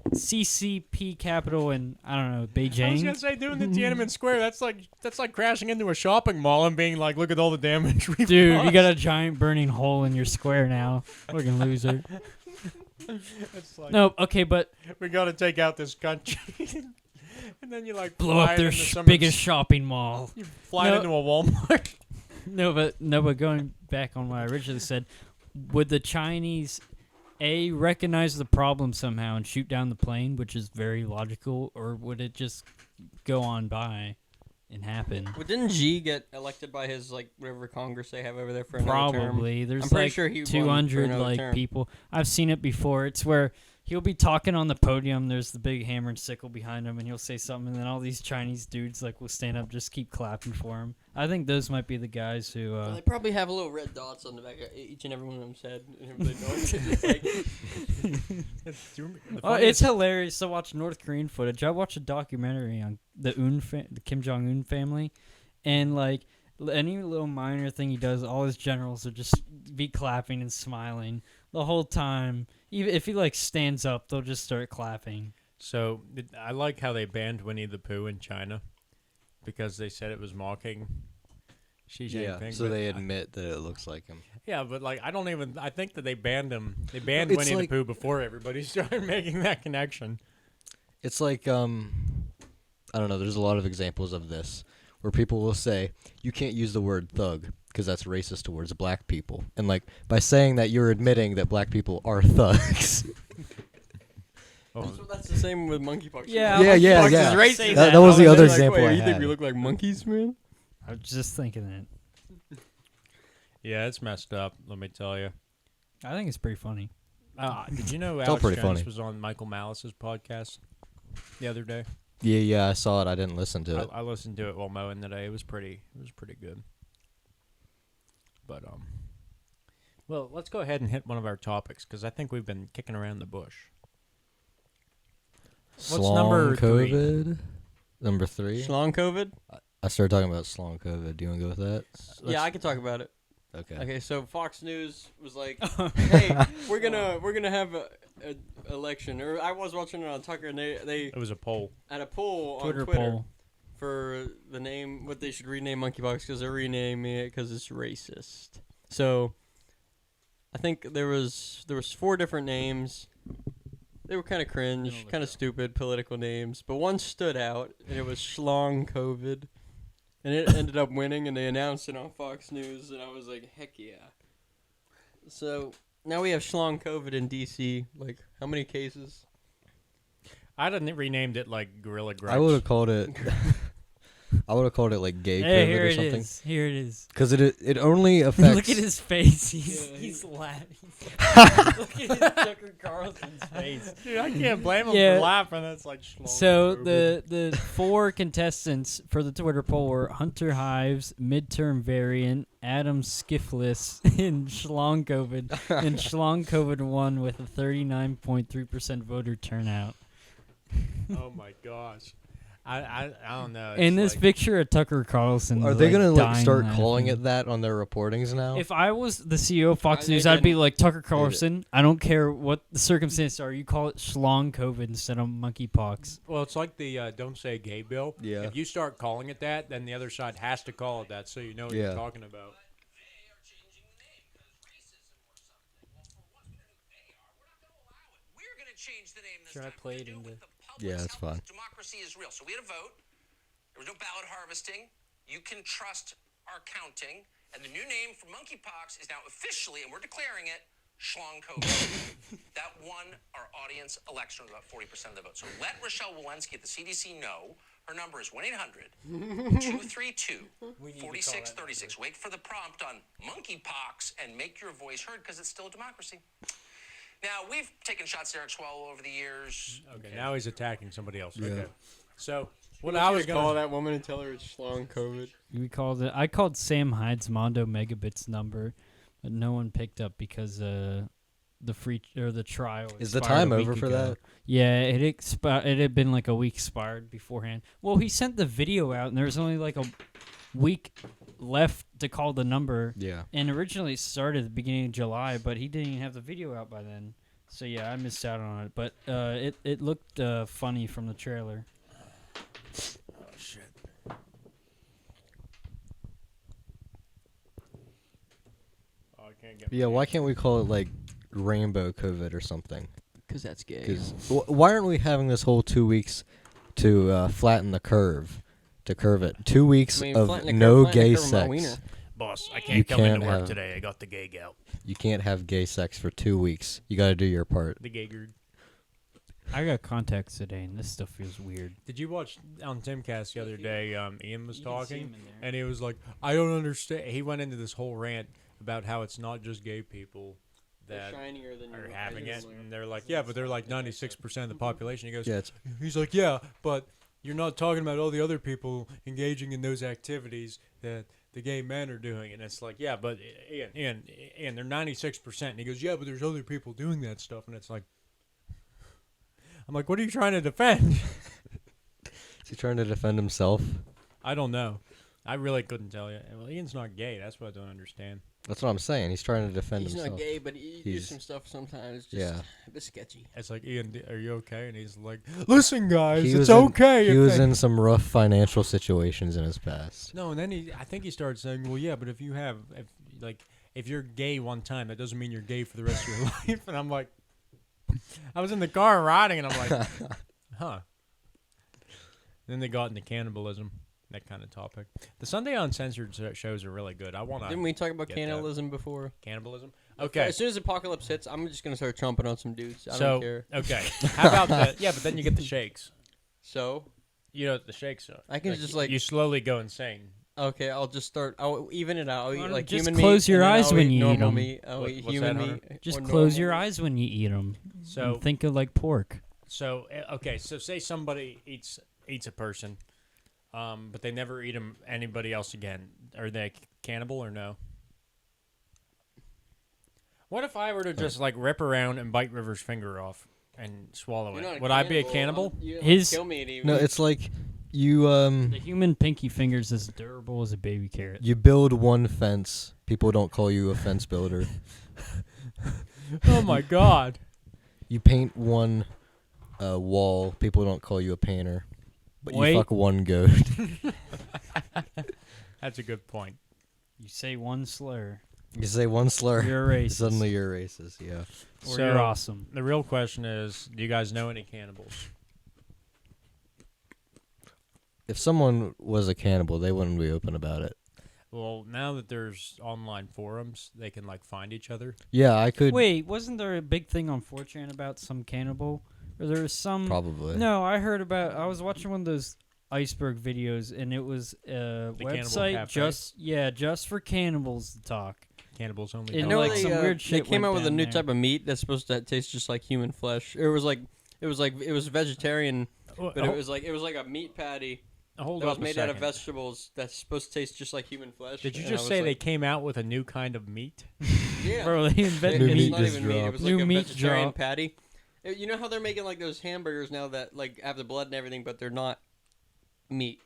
capital in I don't know I was Beijing. gonna say doing the Tiananmen Square. That's like crashing into a shopping mall and being like, look at all the damage we've Dude, you caused. got a giant burning hole in your square now. Fucking loser. It's like, No, okay, but we got to take out this country. And then you like blow fly up their into someone's- biggest shopping mall. You fly No. into a Walmart. No, but going back on what I originally said, would the Chinese recognize the problem somehow and shoot down the plane, which is very logical, or would it just go on by and happen? Well, didn't Xi get elected by his like whatever Congress they have over there for another term? Probably. There's I'm pretty like sure he won for 200 another like term. people. I've seen it before. It's where he'll be talking on the podium. There's the big hammer and sickle behind him, and he'll say something, and then all these Chinese dudes like will stand up, just keep clapping for him. I think those might be the guys who. Well, they probably have little red dots on the back of each and every one of them's head. And everybody knows. It's like, Oh, it's hilarious to watch North Korean footage. I watched a documentary on the the Kim Jong Un family, and like any little minor thing he does, all his generals would just be clapping and smiling the whole time. Even if he like stands up, they'll just start clapping. So I like how they banned Winnie the Pooh in China because they said it was mocking Xi Yeah, Jinping. so but they admit that it looks like him. yeah, but like I think that they banned him. They banned It's Winnie like- the Pooh before everybody started making that connection. It's like I don't know. There's a lot of examples of this where people will say you can't use the word thug because that's racist towards black people, and like by saying that you're admitting that black people are thugs. Oh, that's the same with monkeypox. Yeah, Yeah, Monkeypox yeah. is racist. Say That was the They're other like, example Wait, I you think had. we look like monkeys, man? I was just thinking that. yeah, it's messed up. Let me tell you. I think it's pretty funny. Did you know It's all Alex pretty Jones funny. was on Michael Malice's podcast the other day? Yeah, I saw it. I didn't listen to it. I listened to it while mowing today. It was pretty good. But well, let's go ahead and hit one of our topics because I think we've been kicking around the bush. What's number three? COVID? Number 3? Schlong COVID? I started talking about Slong COVID. Do you want to go with that? Yeah, I can talk about it. Okay. Okay, so Fox News was like, "Hey, we're gonna have a election." Or I was watching it on Tucker, and they It was a poll. had a poll Twitter on Twitter poll. for the name, what they should rename monkeypox because they're renaming it because it's racist. So I think there was 4 different names. They were kind of cringe, kind of stupid political names, but one stood out, and it was Schlong COVID. And it ended up winning, and they announced it on Fox News, and I was like, heck yeah. So now we have Schlong COVID in DC. Like, how many cases? I'd have renamed it like Gorilla Gripes. I would have called it. I would have called it like gay Hey, COVID here or it something. is. Here it is. Because it only affects. Look at his face. He's Yeah, he's laughing. Look at Tucker Carlson's face. Dude, I can't blame him Yeah. for laughing. That's like schlong So COVID. the 4 contestants for the Twitter poll were Hunter Hives, Midterm Variant, Adam Skiffless, and Schlong COVID. And Schlong COVID won with a 39.3% voter turnout. Oh my gosh. I don't know. In It's this like, picture of Tucker Carlson, Are they gonna like dying start laughing. calling it that on their reportings now? If I was the CEO of Fox They News, I'd be didn't. like, Tucker Carlson, I don't care what the circumstances are. You call it Schlong COVID instead of monkeypox. well, it's like the don't say gay bill. Yeah. If you start calling it that, then the other side has to call it that, so you know what Yeah. you're talking about. Change the name this Should I time. play We're it gonna do into- with the public's Yeah, that's help. fine. Democracy is real. So we had a vote. There was no ballot harvesting. You can trust our counting. And the new name for monkeypox is now officially, and we're declaring it, Schlong COVID. That won our audience election with about 40% of the vote. So let Rochelle Walensky at the CDC know. Her number is 1-800-232-4636. Wait for the prompt on monkeypox and make your voice heard because it's still a democracy. Now, we've taken shots at Eric Swallow over the years. Okay, now he's attacking somebody else. Yeah. Okay. So What what I was call gonna that woman and tell her it's Schlong COVID. I called Sam Hyde's Mondo Megabits number, but no one picked up because the trial Is the expired time a week over for ago. that? Yeah, it had been like a week expired beforehand. Well, he sent the video out, and there was only like a week left to call the number. Yeah. And originally it started at the beginning of July, but he didn't even have the video out by then. So yeah, I missed out on it. But it looked funny from the trailer. Oh shit. Oh, I can't get. Yeah. Why can't we call it like Rainbow COVID or something? Because that's gay. Because why aren't we having this whole 2 weeks to flatten the curve? To curve it. 2 weeks of flatten the no curve, flatten the gay curve on my sex. wiener. Boss, I You can't come into can't work have- today. I got the gay gout. You can't have gay sex for 2 weeks. You got to do your part. The gay gerd. I got contacts today, and this stuff feels weird. Did you watch on Timcast the other day? Ian was You can see talking, him in there. and he was like, "I don't understand." He went into this whole rant about how it's not just gay people that shinier than are your having it, eyes. and they're like, "Yeah, but they're like 96% of the population." He goes, Yeah. It's, He's like, "Yeah, but you're not talking about all the other people engaging in those activities that the gay men are doing." And it's like, "Yeah, but Ian, they're 96%." And he goes, "Yeah, but there's other people doing that stuff." And it's like, I'm like, "What are you trying to defend?" is he trying to defend himself? I don't know. I really couldn't tell you. Well, Ian's not gay. That's what I don't understand. That's what I'm saying. He's trying to defend He's himself. not gay, but he He's- does some stuff sometimes. Just Yeah. a bit sketchy. It's like, "Ian, are you okay?" And he's like, "Listen, guys, He it's was in- okay." He if was they-" in some rough financial situations in his past. No, and then I think he started saying, "Well, yeah, but if you're gay one time, that doesn't mean you're gay for the rest of your life." And I'm like, I was in the car riding, and I'm like, huh. Then they got into cannibalism, that kind of topic. The Sunday Uncensored shows are really good. I want Didn't to we talk about get that. cannibalism before? cannibalism. Okay, As soon as Apocalypse hits, I'm just gonna start chomping on some dudes. I so don't care. okay, how about the yeah? But then you get the shakes. So You know what the shakes are. I can just, like- you slowly go insane. okay, I'll just start. I'll even it out. I'll Why eat don't like just human close meat. your and then eyes I'll when eat you eat normal 'em. meat. I'll eat What's human that, meat. Just or close normal your meat. eyes when you eat them. So Think of like pork. So okay, so say somebody eats a person, but they never eat anybody else again. Are they cannibal or no? What if I were to just like rip around and bite River's finger off and swallow You're not it? Would I be a cannibal? You don't His- kill me and eat No, me. it's like you The human pinky finger is as durable as a baby carrot. you build one fence. People don't call you a fence builder. Oh my god! You paint one wall. People don't call you a painter. But Wait. you fuck one goat. That's a good point. You say one slur, You say one slur. you're a racist. Suddenly you're racist. Yeah. or So- you're awesome. The real question is, do you guys know any cannibals? If someone was a cannibal, they wouldn't be open about it. Well, now that there's online forums, they can like find each other. Yeah, I could Wait, wasn't there a big thing on 4chan about some cannibal? Or there was some... probably. No, I heard about... I was watching one of those iceberg videos, and it was a Cannibal website Cafe? just for cannibals to talk. Cannibals only. You You know, know, like they, some weird they shit came went out with a down new there. type of meat that's supposed to taste just like human flesh. It was vegetarian, but it was like a meat patty Hold that was up a made out of second. vegetables that's supposed to taste just like human flesh. Did you and just I was say they like, came out with a new kind of meat? Yeah. Bro, they It- invented New it's meat not just even meat. It dropped. was New like a meat vegetarian drop. patty. You know how they're making like those hamburgers now that like have the blood and everything, but they're not meat.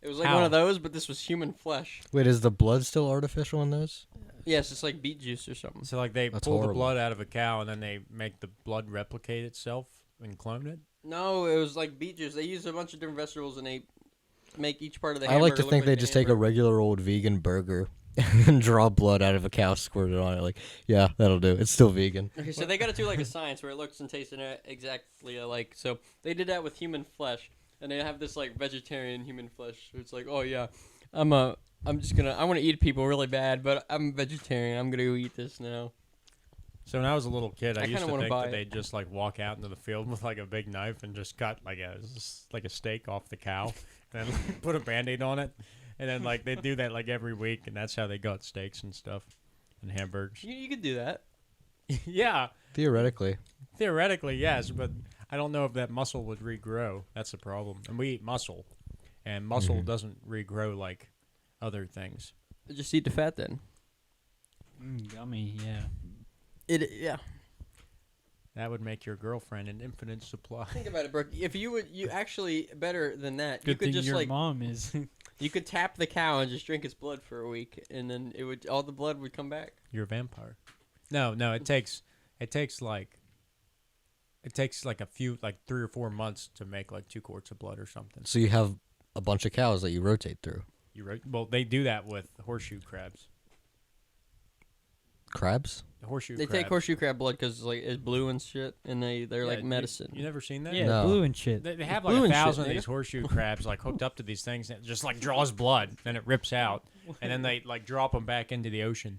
It was like How? one of those, but this was human flesh. Wait, is the blood still artificial in those? Yes, it's like beet juice or something. So like they That's pull the horrible. blood out of a cow and then they make the blood replicate itself and clone it. No, it was like beet juice. They used a bunch of different vegetables and they make each part of the I hamburger like to look think they the just take a hamburger. regular old vegan burger and draw blood out of a cow, squirt it on it. Like, yeah, that'll do. It's still vegan. Okay, so they got to do like a science where it looks and tastes exactly alike. So they did that with human flesh, and they have this like vegetarian human flesh. So it's like, oh yeah, I want to eat people really bad, but I'm vegetarian. I'm gonna go eat this now. So when I was a little kid, I I used kinda to wanna think buy that it. they'd just like walk out into the field with like a big knife and just cut like a steak off the cow and then like, put a Band-Aid on it. And then like they do that like every week, and that's how they got steaks and stuff and hamburgers. You could do that. Yeah, Theoretically. theoretically yes, but I don't know if that muscle would regrow. That's the problem. And we eat muscle, and muscle doesn't regrow like other things. Just eat the fat then. Yummy, yeah. Yeah. That would make your girlfriend an infinite supply. Think about it, Brooke. If you actually better than that, you Good could thing just your like mom is. you could tap the cow and just drink its blood for a week, and then all the blood would come back. You're a vampire. No, it takes like a few like 3 or 4 months to make like 2 quarts of blood or something. So you have a bunch of cows that you rotate through. Well, they do that with horseshoe crabs. Crabs? The horseshoe They crab. take horseshoe crab blood because like it's blue and shit, and they're like medicine. You never seen that? Yeah, No. blue and shit. They have Blue like and shit, 1,000 of nigga. these horseshoe crabs like hooked up to these things and it just like draws blood, then it rips out, and then they like drop them back into the ocean.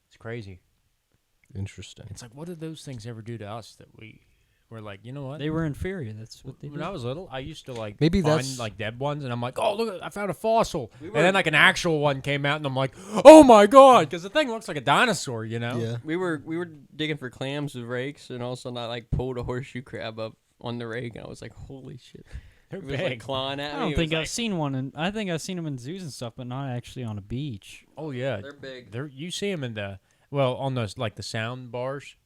It's crazy. Interesting. It's like, what did those things ever do to us that we're like, you know what? They were inferior. That's what they When did. I was little, I used to like Maybe find that's- like dead ones, and I'm like, oh look, I found a fossil, We and then were- like an actual one came out, and I'm like, oh my god, because the thing looks like a dinosaur, you know? Yeah. We were digging for clams with rakes, and all of a sudden I like pulled a horseshoe crab up on the rake, and I was like, holy shit! They're It was like big. clawing at me. I don't It think was I've seen one. I think I've seen them in zoos and stuff, but not actually on a beach. Oh yeah, They're big. You see them in on those like the sound bars,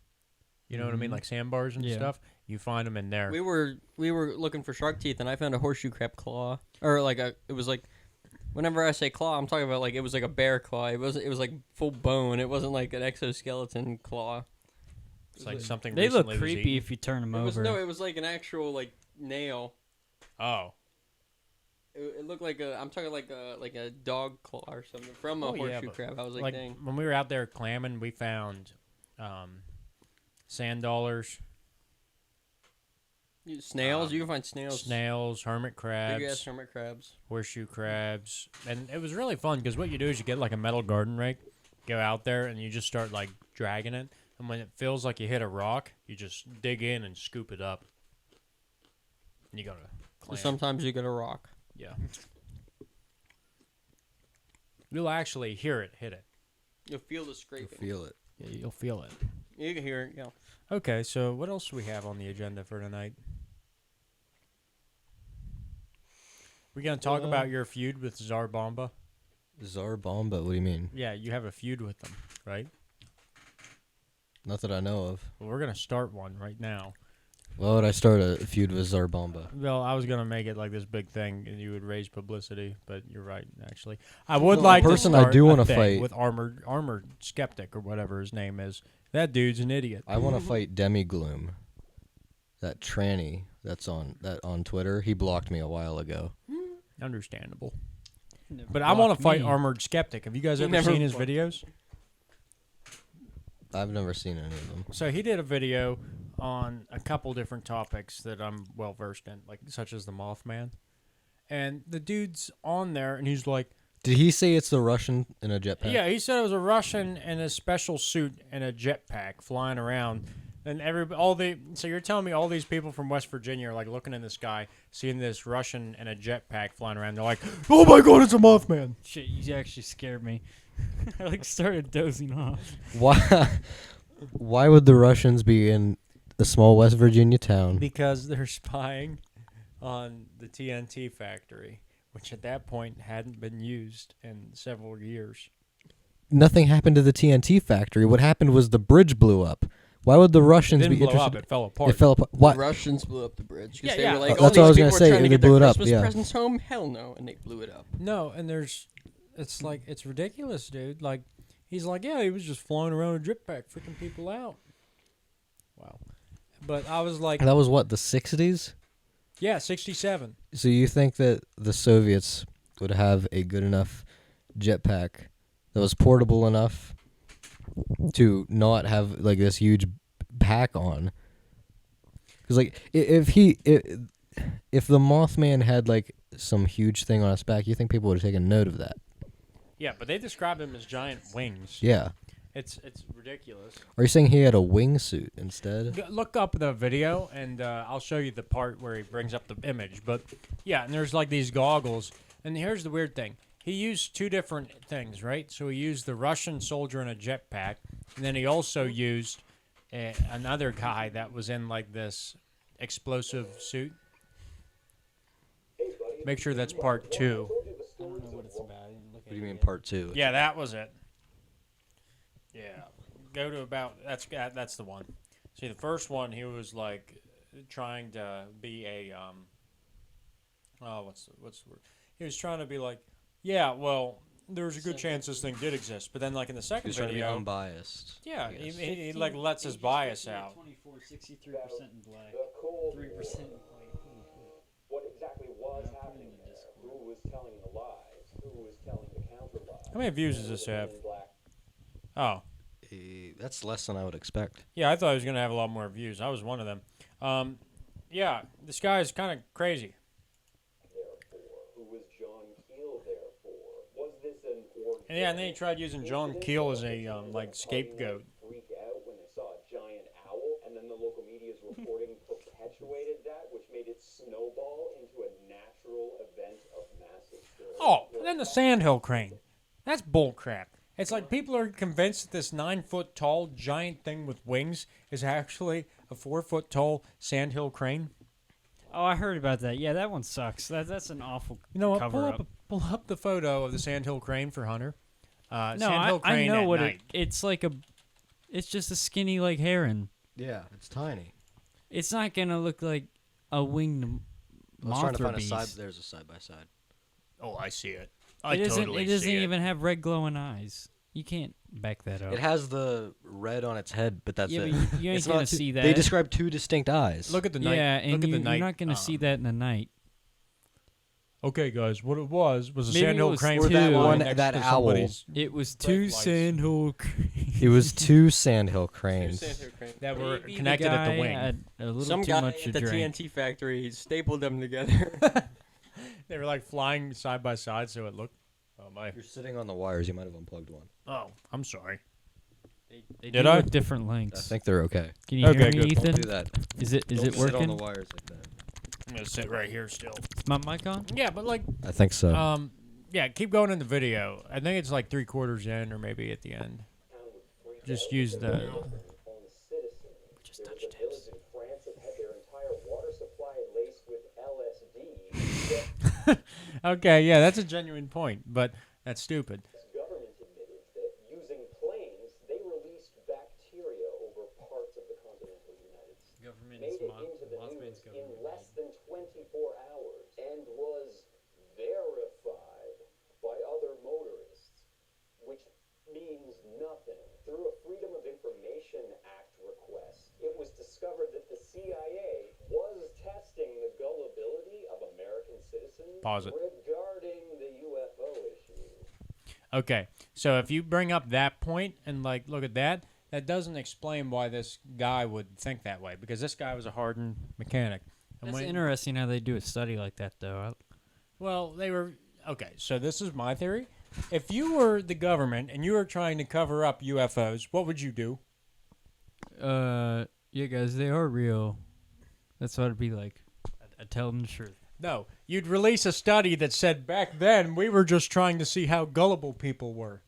you know what I mean, like sandbars and Yeah. stuff. You find them in there. We were looking for shark teeth, and I found a horseshoe crab claw, or like it was like. Whenever I say claw, I'm talking about like it was like a bear claw. It was like full bone. It wasn't like an exoskeleton claw. It's like something. They look recently was creepy eaten. if you turn them It was over. it was like an actual like nail. Oh, It looked like I'm talking like a dog claw or something from a Oh, yeah, horseshoe but, crab. I was like, like dang. when we were out there clamming, we found sand dollars, Snails? You can find snails. snails, hermit Big ass crabs, hermit crabs. horseshoe crabs, and it was really fun because what you do is you get like a metal garden rake, go out there, and you just start like dragging it, and when it feels like you hit a rock, you just dig in and scoop it up. And you gotta clam. Sometimes you get a rock. Yeah. You'll actually hear it hit it. You'll feel the You scraping. feel it. Yeah, you'll feel it. You can hear it. Yeah. Okay, so what else do we have on the agenda for tonight? We gonna talk about your feud with Zarbomba? Zarbomba, what do you mean? Yeah, you have a feud with them, right? Not that I know of. Well, we're gonna start one right now. Why would I start a feud with Zarbomba? Well, I was gonna make it like this big thing, and you would raise publicity, but you're right. Actually, I would Well, like the to person I start do a wanna thing fight- with armored skeptic or whatever his name is. That dude's an idiot. I want to fight Demigloom. That tranny that's on Twitter. He blocked me a while ago. Understandable. Never But I want to blocked fight me. Armored Skeptic. Have you guys He ever never seen his blocked- videos? I've never seen any of them. So he did a video on a couple different topics that I'm well versed in, like such as the Mothman. And the dude's on there, and he's like, Did he say it's the Russian in a jetpack? Yeah, he said it was a Russian in a special suit and a jetpack flying around. And so you're telling me all these people from West Virginia are like looking in the sky, seeing this Russian in a jetpack flying around. They're like, "Oh my God, it's a Mothman!" Shit, you actually scared me. I like started dozing off. Why? Why would the Russians be in a small West Virginia town? Because they're spying on the TNT factory, which at that point hadn't been used in several years. Nothing happened to the TNT factory. What happened was the bridge blew up. Why would the Russians It didn't be blow interested? up; it fell apart. It fell apart. Why? The Russians blew up the bridge because Yeah, they yeah. were like, That's "Oh, what I these was people gonna are say, trying to they get their blew it up, Christmas yeah. presents home." Hell no, and they blew it up. No, and it's ridiculous, dude. Like, he's like, yeah, he was just flying around a jetpack, freaking people out. Wow. But I was like, That was what, the 60s? yeah, 67. So you think that the Soviets would have a good enough jetpack that was portable enough to not have like this huge pack on? Because like if the Mothman had like some huge thing on his back, you think people would have taken note of that? Yeah, but they described him as giant wings. Yeah. It's ridiculous. Are you saying he had a wingsuit instead? Look up the video, and I'll show you the part where he brings up the image. But yeah, and there's like these goggles. And here's the weird thing: he used two different things, right? So he used the Russian soldier in a jetpack, and then he also used another guy that was in like this explosive suit. Make sure that's part 2. I don't know what it's about. I didn't look at What do you it mean yet. part 2? Yeah, that was it. Yeah, go to about that's the one. See, the first one, he was like trying to be a what's the word? He was trying to be like, yeah, well, there's a good chance this thing did exist, but then like in the second He's trying to be video, unbiased. yeah, I guess. he like lets his bias out. 24, 63% in black, 3% in white. What exactly was happening there? Who was telling the lies? Who was telling the counter lies? How many views does this have? In black. Oh, That's less than I would expect. yeah, I thought he was gonna have a lot more views. I was one of them. Yeah, this guy is kind of crazy. Therefore, who was John Keel there for? Was this an organic? And yeah, and then he tried using John Keel as a like scapegoat. Freak out when they saw a giant owl, and then the local media's reporting perpetuated that, which made it snowball into a natural event of massive scale. Oh, and then the sandhill crane. That's bullcrap. It's like people are convinced that this 9-foot tall giant thing with wings is actually a 4-foot tall sandhill crane. Oh, I heard about that. Yeah, that one sucks. That's an awful You know what? cover up. Pull up the photo of the sandhill crane for Hunter. No, sandhill I crane know at what night. it's like it's just a skinny like heron. Yeah, it's tiny. It's not gonna look like a winged I was trying to moth or find a side. beast. There's a side by side. Oh, I see it. It doesn't even have red glowing eyes. You can't back that up. It has the red on its head, but that's Yeah, it. but you ain't It's gonna not see that. They describe two distinct eyes. Look at the night. yeah, Look and at the you're night. not gonna see that in the night. Okay, guys, what it was a Maybe it sandhill was crane two. with that Or one that next to owl. somebody's It was Red two lights. sandhill cranes. It was two sandhill cranes. that were Maybe connected at the guy wing. had a little Some too guy much to at the drink. TNT factory stapled them together. They were like flying side by side, so it looked. Oh my! You're sitting on the wires. You might have unplugged one. Oh, I'm sorry. They Did do I? have different I lengths. think they're okay. Can you Okay, hear me, good. Ethan? Don't do that. Is it Don't sit working? on the wires like that. I'm gonna sit right here still. Is my mic on? Yeah, but like, I think so. yeah, keep going in the video. I think it's like 3/4 in, or maybe at the end. Just use the. Just touched it. Village in France that had their entire water supply laced with LSD. Okay, yeah, that's a genuine point, but that's stupid. The government admitted that using planes, they released bacteria over parts of the continental United States. Government Made it into the news in less than 24 hours and was verified by other motorists, which means nothing. Through a Freedom of Information Act request, it was discovered that the CIA was testing the gullibility of American citizens Pause it. regarding the UFO issue. Okay, so if you bring up that point and like look at that, that doesn't explain why this guy would think that way, because this guy was a hardened mechanic. And That's when- interesting how they do a study like that, though. Well, they were okay. So this is my theory. If you were the government and you were trying to cover up UFOs, what would you do? Yeah, guys, they are real. That's what it'd be like. I tell them the truth. No, you'd release a study that said back then we were just trying to see how gullible people were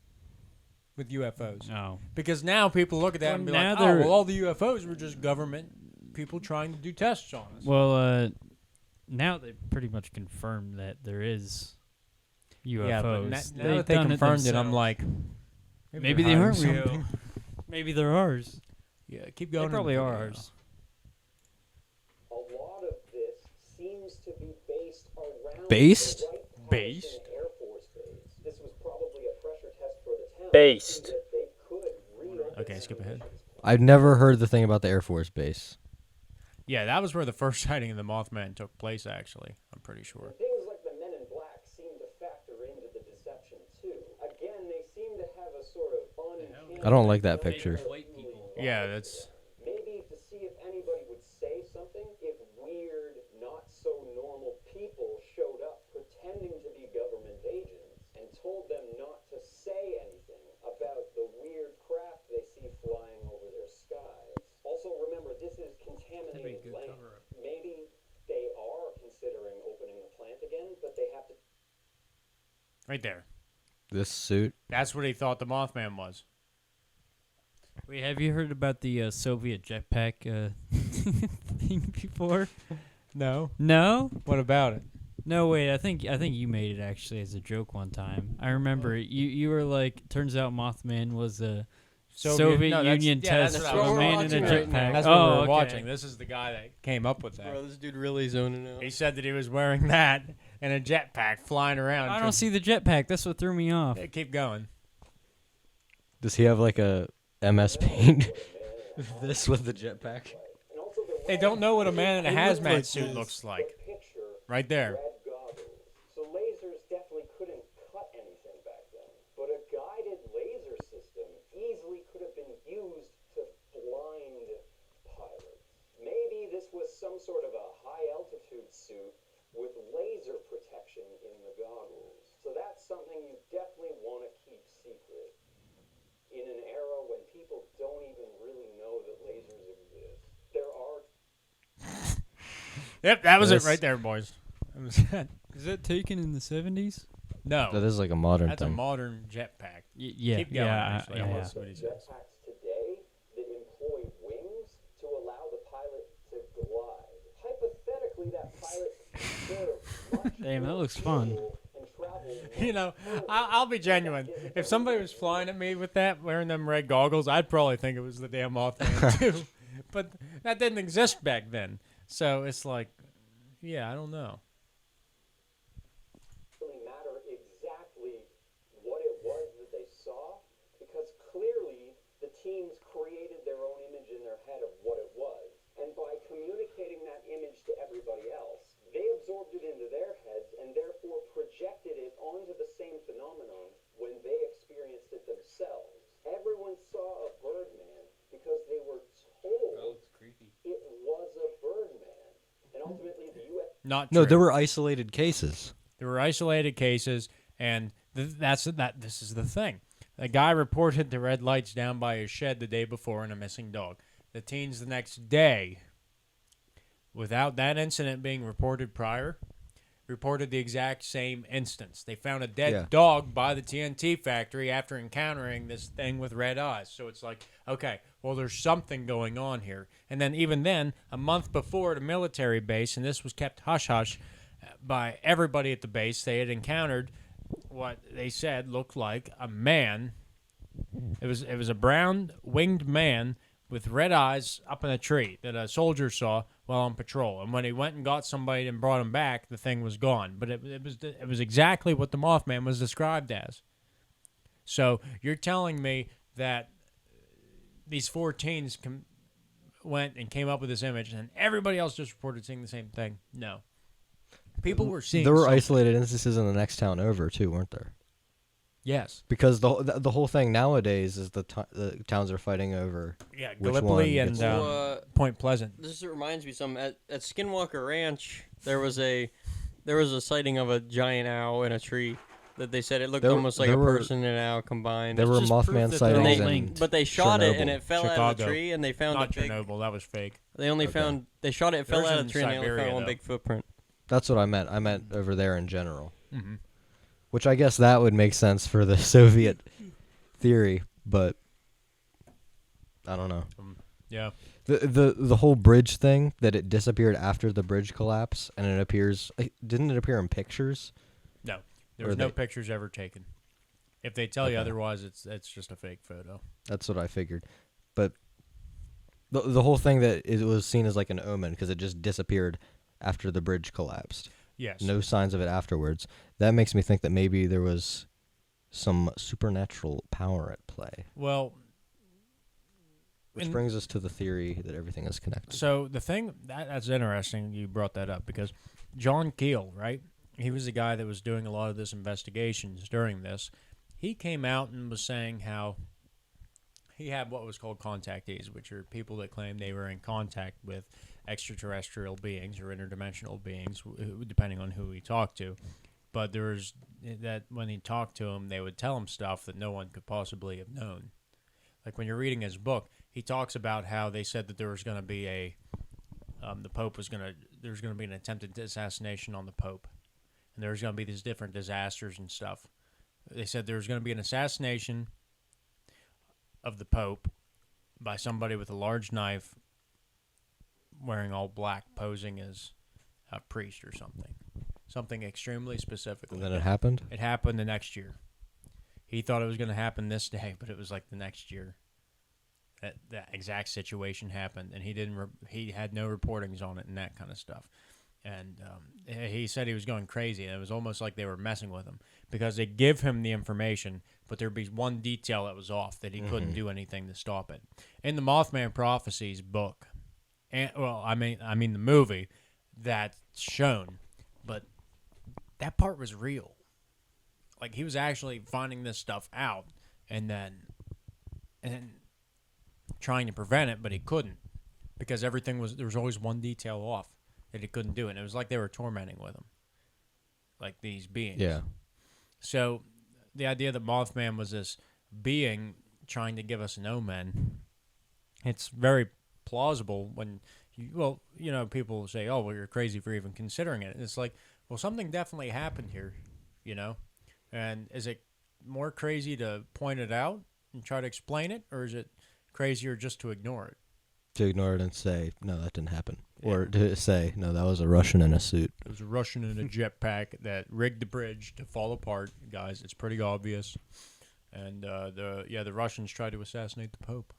with UFOs. No. Because now people look at that Well, and be now like, they're- well, all the UFOs were just government people trying to do tests on us. Well, now they pretty much confirmed that there is UFOs. yeah, but now They've that they done confirmed it, I'm themselves. like, maybe they're they hiding aren't something. real. Maybe they're ours. Yeah, keep They going. probably in the are video. ours. A lot of this seems to be based around Based? the Wright Based? Patterson Air Force Base. This was probably a pressure test for the town. Based. so that they could reopen Okay, skip ahead. munitions plants. I've never heard the thing about the Air Force Base. Yeah, that was where the first sighting of the Mothman took place, actually. I'm pretty sure. Things like the Men in Black seem to factor into the deception too. Again, they seem to have a sort of uncanny I don't like that picture. Yeah, that's... Maybe to see if anybody would say something if weird, not so normal people showed up pretending to be government agents and told them not to say anything about the weird craft they see flying over their skies. Also, remember, this is contaminated land. Maybe they are considering opening the plant again, but they have to. Right there. This suit. That's what he thought the Mothman was. Wait, have you heard about the Soviet jetpack thing before? No. No? What about it? No, wait. I think you made it actually as a joke one time. I remember you were like, turns out Mothman was a Soviet no, that's- Union yeah, that's test what I for was a man in a watching right now. jetpack. That's what oh, we were okay. watching. This is the guy that came up with that. Bro, this dude really zoning out. He said that he was wearing that and a jetpack flying around. I don't see the jetpack. That's what threw me off. Yeah, keep going. Does he have like a MS Paint? This with the jetpack. And also the They don't know what a man in a It looked hazmat like suit this. looks like. picture Right there. red goggles. So lasers definitely couldn't cut anything back then. But a guided laser system easily could have been used to blind pilots. Maybe this was some sort of a high altitude suit with laser protection in the goggles. So that's something you definitely want to keep secret. In an era when people don't even really know that lasers exist. There are Yep, that was This- it right there, boys. That was it. Is that taken in the 70s? No, That is like a modern that's a thing. modern jetpack. Yeah. Keep going, yeah, actually. yeah, I yeah. want to see what he says. jetpacks today that employ wings to allow the pilot to glide. Hypothetically, that pilot could serve much Damn, that more looks fun. fuel and travel You know, I'll be genuine. If somebody was flying at me with that, wearing them red goggles, I'd probably think it was the damn Mothman too. But that didn't exist back then, so it's like, yeah, I don't know. really matter exactly what it was that they saw because clearly the teams created their own image in their head of what it was. And by communicating that image to everybody else, they absorbed it into their heads and therefore projected it onto the same phenomenon when they experienced it themselves. Everyone saw a Birdman because they were told it was a Birdman. And ultimately the U.S. Not No, true. there were isolated cases. There were isolated cases, and this is the thing. A guy reported the red lights down by his shed the day before and a missing dog. The teens the next day, without that incident being reported prior, reported the exact same instance. They found a dead Yeah. dog by the TNT factory after encountering this thing with red eyes. So it's like, okay, well, there's something going on here. And then even then, a month before at a military base, and this was kept hush-hush by everybody at the base, they had encountered what they said looked like a man. It was a brown winged man with red eyes up in a tree that a soldier saw while on patrol. And when he went and got somebody and brought him back, the thing was gone. But it was exactly what the Mothman was described as. So you're telling me that these four teens went and came up with this image, and everybody else just reported seeing the same thing? No. People were seeing. There were something. isolated instances in the next town over too, weren't there? Yes. Because the whole thing nowadays is the towns are fighting over. Yeah, Which Gallipoli one and gets- Point Pleasant. This reminds me some at Skinwalker Ranch. There was a sighting of a giant owl in a tree, that they said it looked There- almost like there a were- person and an owl combined. There It's were just proof Mothman that they're and sightings they, in but they shot it and Chernobyl. it fell out of the Chicago. tree and they found Not a big. Chernobyl. That was fake. They only Okay. found they shot it, it fell Theirs out of in the tree and they only Siberia, found one though. big footprint. That's what I meant. I meant over there in general. Mm-hmm. Which I guess that would make sense for the Soviet theory, but I don't know. Yeah. The whole bridge thing, that it disappeared after the bridge collapse, and it appears. Didn't it appear in pictures? No, there Or was no they- pictures ever taken. If they tell you Okay. otherwise, it's just a fake photo. That's what I figured. But the whole thing that it was seen as like an omen because it just disappeared after the bridge collapsed. Yes. No signs of it afterwards. That makes me think that maybe there was some supernatural power at play. Well, Which And- brings us to the theory that everything is connected. so the thing that's interesting, you brought that up because John Keel, right? He was the guy that was doing a lot of this investigations during this. He came out and was saying how he had what was called contactees, which are people that claim they were in contact with extraterrestrial beings or interdimensional beings, depending on who he talked to. But there was that when he talked to them, they would tell him stuff that no one could possibly have known. Like when you're reading his book, he talks about how they said that there was going to be the Pope was going to, there was going to be an attempted assassination on the Pope. And there was going to be these different disasters and stuff. They said there was going to be an assassination of the Pope by somebody with a large knife wearing all black, posing as a priest or something. Something extremely specific. And then it happened? It happened the next year. He thought it was going to happen this day, but it was like the next year. That exact situation happened, and he had no reportings on it and that kind of stuff. And he said he was going crazy, and it was almost like they were messing with him because they give him the information, but there'd be one detail that was off that he couldn't do anything to stop it. In the Mothman Prophecies book, and I mean the movie, that's shown, but that part was real. Like he was actually finding this stuff out, and then trying to prevent it, but he couldn't because there was always one detail off that he couldn't do, and it was like they were tormenting with him, like these beings. Yeah. So the idea that Mothman was this being trying to give us an omen, it's very plausible when people say, "Oh, well, you're crazy for even considering it." And it's like, well, something definitely happened here, And is it more crazy to point it out and try to explain it, or is it crazier just to ignore it? To ignore it and say, no, that didn't happen. Yeah. Or to say, no, that was a Russian in a suit. It was a Russian in a jetpack that rigged the bridge to fall apart, guys. It's pretty obvious. And the Russians tried to assassinate the Pope.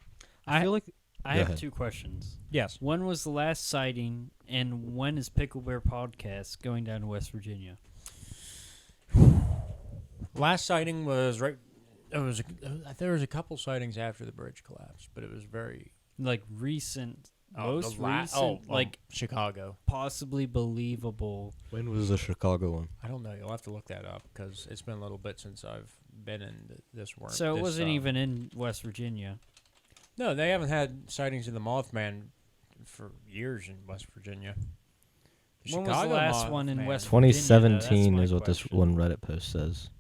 I feel like I have ahead. 2 questions. Yes. When was the last sighting, and when is Picklebear Podcast going down to West Virginia? Last sighting was right. There was a couple sightings after the bridge collapsed, but it was very Like recent, most the la- recent, like Chicago. possibly believable. When was the Chicago one? I don't know. You'll have to look that up because it's been a little bit since I've been in this work. So it wasn't even in West Virginia. No, they haven't had sightings of the Mothman for years in West Virginia. When was the last one in West 2017 Virginia, is though? what That's this my one Reddit post says.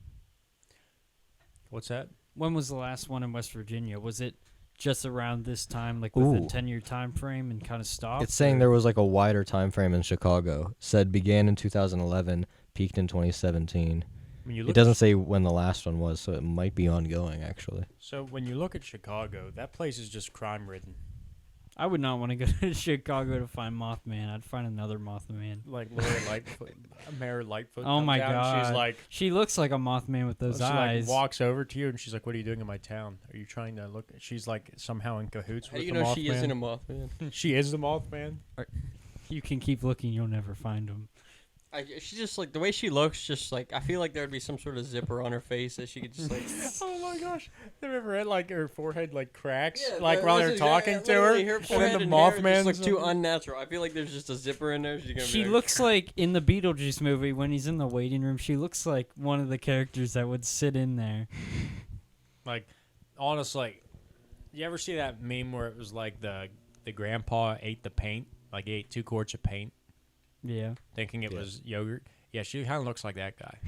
What's that? When was the last one in West Virginia? Was it just around this time, like within Ooh. 10-year time frame, and kind of stopped? It's saying or- there was like a wider time frame in Chicago. Said began in 2011, peaked in 2017. When you It look doesn't say when the last one was, so it might be ongoing actually. So when you look at Chicago, that place is just crime-ridden. I would not want to go to Chicago to find Mothman. I'd find another Mothman. Like Lori Lightfoot, Mayor Lightfoot. Oh comes my out and god! She's like, she looks like a Mothman with those she eyes. like walks over to you and she's like, "What are you doing in my town? Are you trying to look?" She's like somehow in cahoots How with do you the know Mothman. she isn't a Mothman? She is the Mothman. You can keep looking; you'll never find them. She just like the way she looks. Just like I feel like there would be some sort of zipper on her face that she could just like. Oh my gosh! Have you ever had like her forehead like cracks, Yeah, like while they're that's talking exactly- to her, literally, and forehead then the hair Mothman just look too unnatural. I feel like there's just a zipper in there. She's gonna She be like, looks like in the Beetlejuice movie when he's in the waiting room. She looks like one of the characters that would sit in there. Like, honestly, you ever see that meme where it was like the grandpa ate the paint, like he ate 2 quarts of paint, Yeah. thinking it was yogurt? Yeah, she kind of looks like that guy.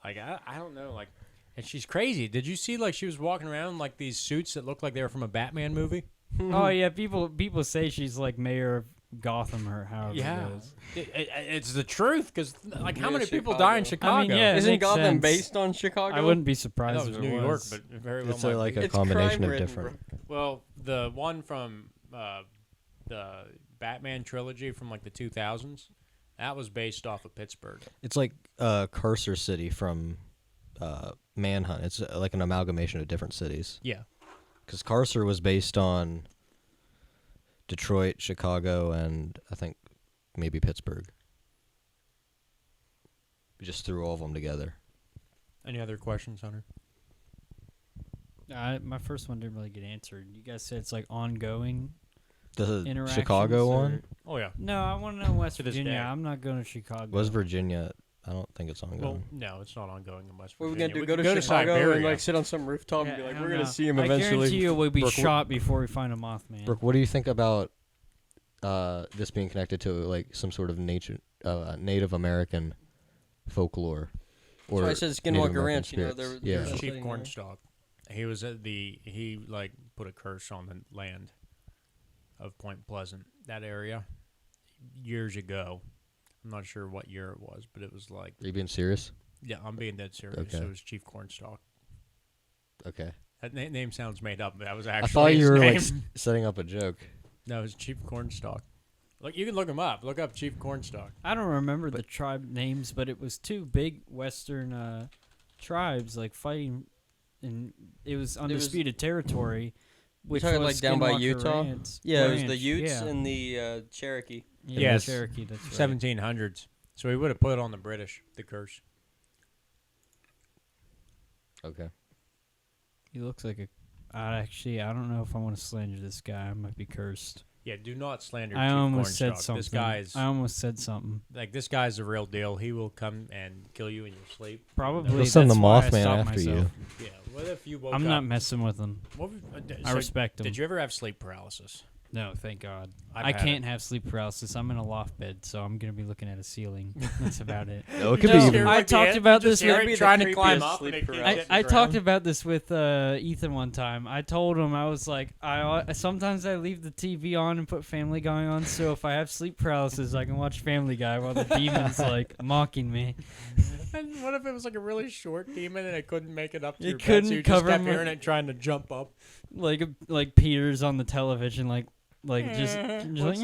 Like I don't know. Like, and she's crazy. Did you see like she was walking around in, like these suits that looked like they were from a Batman movie? Oh yeah, people say she's like mayor of Gotham or however Yeah, it is. it's the truth. Because like, how Yeah, many people Chicago. die in Chicago? I mean, yeah, it Isn't makes Gotham sense. based on Chicago? I wouldn't be I surprised thought it if was it New York, was. but it very well It's might like be. a It's combination of crime-ridden, different. Well, the one from the Batman trilogy from like the 2000s, that was based off of Pittsburgh. It's like Cursor City from Manhunt. It's like an amalgamation of different cities. Yeah. Because Cursor was based on Detroit, Chicago, and I think maybe Pittsburgh. We just threw all of them together. Any other questions, Hunter? My first one didn't really get answered. You guys said it's like ongoing The interactions. Chicago or- one? Oh yeah. No, I want to know West To this Virginia. day. I'm not going to Chicago. West Virginia, I don't think it's Well, ongoing. no, it's not ongoing in West What are we Virginia. gonna do? We Go could to Chicago Siberia. and like sit on some rooftop and be Yeah, like, I we're don't gonna know. see him I guarantee eventually. you we'll be Brooke, shot before we find a Mothman. Brooke, what do you think about this being connected to like some sort of Native American folklore? That's why I said Skinwalker Native American Ranch. You know, spirits? there Yeah. was Chief something there. Cornstalk. He was at he like put a curse on the land of Point Pleasant, that area, years ago. I'm not sure what year it was, but it was like, Are you being serious? yeah, I'm being dead serious. Okay. It was Chief Cornstalk. Okay. That name sounds made up, but that was I actually thought you his were name. like setting up a joke. No, it was Chief Cornstalk. Look, you can look him up. Look up Chief Cornstalk. I don't remember the tribe names, but it was two big Western tribes like fighting, and it was undisputed territory. Which talking, was like, down by Skinwalker Utah? Ranch. Yeah, it was the Ranch, Utes yeah. and the Cherokee. Yeah, Yes. Cherokee. That's right. 1700s. So he would have put it on the British, the curse. Okay. He looks like a. Actually, I don't know if I want to slander this guy. I might be cursed. Yeah, do not slander I Chief almost said Cornstalk. something. This guy's I almost said something. like, this guy's the real deal. He will come and kill you in your sleep. Probably. We'll send the that's why I Mothman stopped after you. myself. Yeah. What if you woke I'm up? not messing with him. What I respect him. Did you ever have sleep paralysis? No, thank God. I've I had can't have sleep paralysis. I'm in a loft bed, so I'm gonna be looking at a ceiling. That's about it. No, it could No, be even. I talked about this with with- trying the to climb creepiest up. sleep and it paralysis. hits I the talked ground. about this with Ethan one time. I told him, I was like, I sometimes I leave the TV on and put Family Guy on, so if I have sleep paralysis, I can watch Family Guy while the demon's like mocking me. And what if it was like a really short demon and it couldn't make it up to It your bed, couldn't so you cover just kept my- hearing it trying to jump up? Like Peter's on the television, like just Well, it's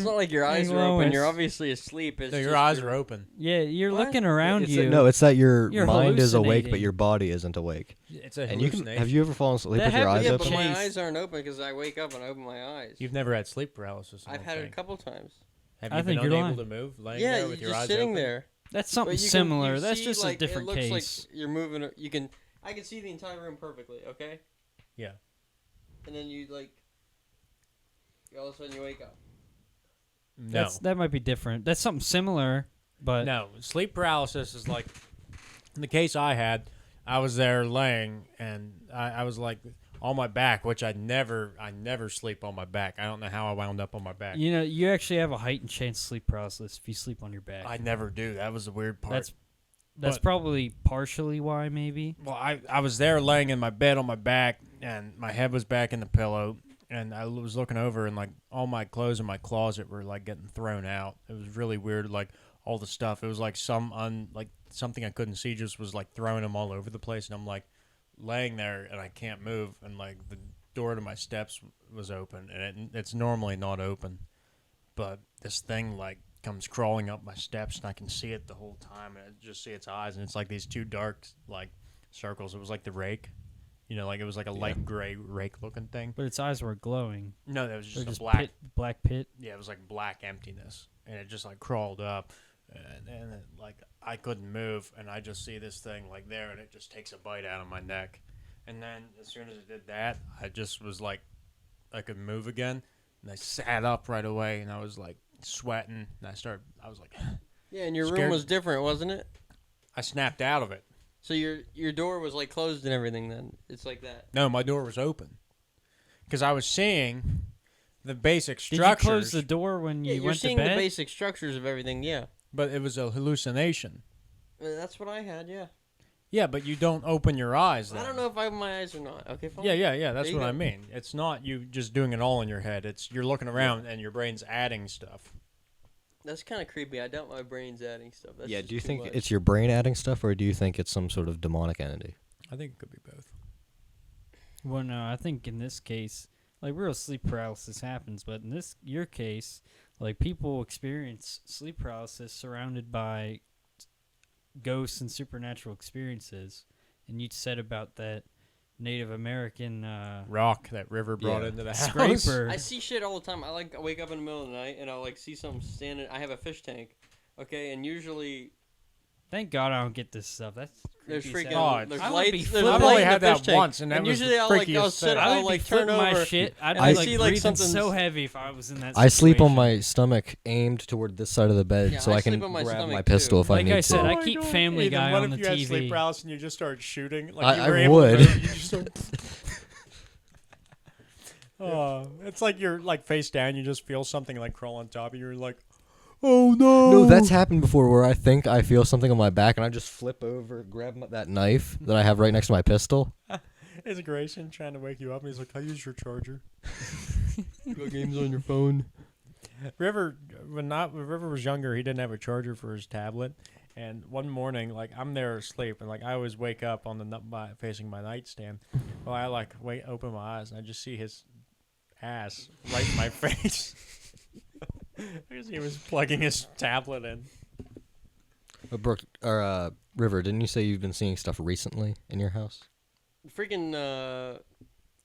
not like your eyes are Well, open. You're it's- obviously asleep. It's So your just eyes are open. yeah, you're What? looking around It's you. no, it's that your You're mind is awake, but hallucinating. your body isn't awake. It's a And you hallucination. can. Have you ever fallen asleep That with your happens- eyes Yeah, open? but my Chase. eyes aren't open because I wake up and open my eyes. You've never had sleep paralysis. I I've don't had it a think. couple times. Have I you been think you're unable lying. to move, laying Yeah, there you're with your just eyes sitting open? there. That's But something you can- similar. you That's see, just like, a different it looks case. like you're moving. You can. I can see the entire room perfectly. Okay. Yeah. And then you like. All of a sudden you wake up. No. That might be different. That's something similar, but No. Sleep paralysis is like, in the case I had, I was there laying and I was like on my back, which I never sleep on my back. I don't know how I wound up on my back. you know, you actually have a heightened chance of sleep paralysis if you sleep on your back. I never do. That was the weird part. That's But- probably partially why, maybe. Well, I was there laying in my bed on my back, and my head was back in the pillow, and I was looking over, and like all my clothes in my closet were like getting thrown out. It was really weird, like all the stuff. It was like something I couldn't see just was like throwing them all over the place, and I'm like laying there, and I can't move, and like the door to my steps was open, and it's normally not open, but this thing like comes crawling up my steps, and I can see it the whole time, and I just see its eyes, and it's like these two dark like circles. It was like the rake, you know, like it was like a light gray rake looking thing. But its eyes were glowing. No, that was They're just just a black. black pit. Yeah, it was like black emptiness, and it just like crawled up, and it, like I couldn't move, and I just see this thing like there, and it just takes a bite out of my neck, and then as soon as it did that, I just was like, I could move again, and I sat up right away, and I was like sweating, and I was like, Yeah, and your room Scared- was different, wasn't it? I snapped out of it. So your door was like closed and everything. Then it's like that. No, my door was open, because I was seeing the basic Did structures, you close the door when Yeah, you you're went to seeing the bed? basic structures of everything. Yeah, but it was a hallucination. That's what I had. Yeah. Yeah, but you don't open your eyes. Then. I don't know if I open my eyes or not. Okay, fine. Yeah. That's There you what I go. mean. It's not you just doing it all in your head. It's you're looking around and your brain's adding stuff. That's kind of creepy. I doubt my brain's adding stuff. That's Yeah, just do you too think much. it's your brain adding stuff, or do you think it's some sort of demonic entity? I think it could be both. Well, no, I think in this case, like real sleep paralysis happens, but in your case, like people experience sleep paralysis surrounded by ghosts and supernatural experiences, and you said about that Native American Rock that River brought Yeah. into the house. scraper. I see shit all the time. I wake up in the middle of the night and I'll like see something standing. I have a fish tank, okay, and usually Thank God I don't get this stuff. That's there's creepy as freaking hell. God. there's I would be lights. There's flipping- a I've light only in had the fish that tank. once, and that was usually the I'll like freakiest I'll sit, thing. I I'll would like be turn flipping my over. shit. I'd and be I like see, like, breathing something's- so heavy if I was in that. I sleep on situation. my stomach aimed toward this side of the bed, Yeah, so I I can sleep on my grab my stomach, pistol too. if I Like need I said, to. I keep Family Ethan, Guy what on if the you had TV. sleep paralysis and you just started shooting? Like I you were able would. To you just start... It's like you're like face down. You just feel something like crawl on top of you. You're like, oh no. No, that's happened before where I think I feel something on my back and I just flip over, grab that knife that I have right next to my pistol. Is Grayson trying to wake you up? And he's like, "I'll use your charger." Go games on your phone. River, when River was younger, he didn't have a charger for his tablet. And one morning, like I'm there asleep, and like I always wake up on the facing my nightstand. Well, I like open my eyes, and I just see his ass right in my face because he was plugging his tablet in. River, didn't you say you've been seeing stuff recently in your house? Freaking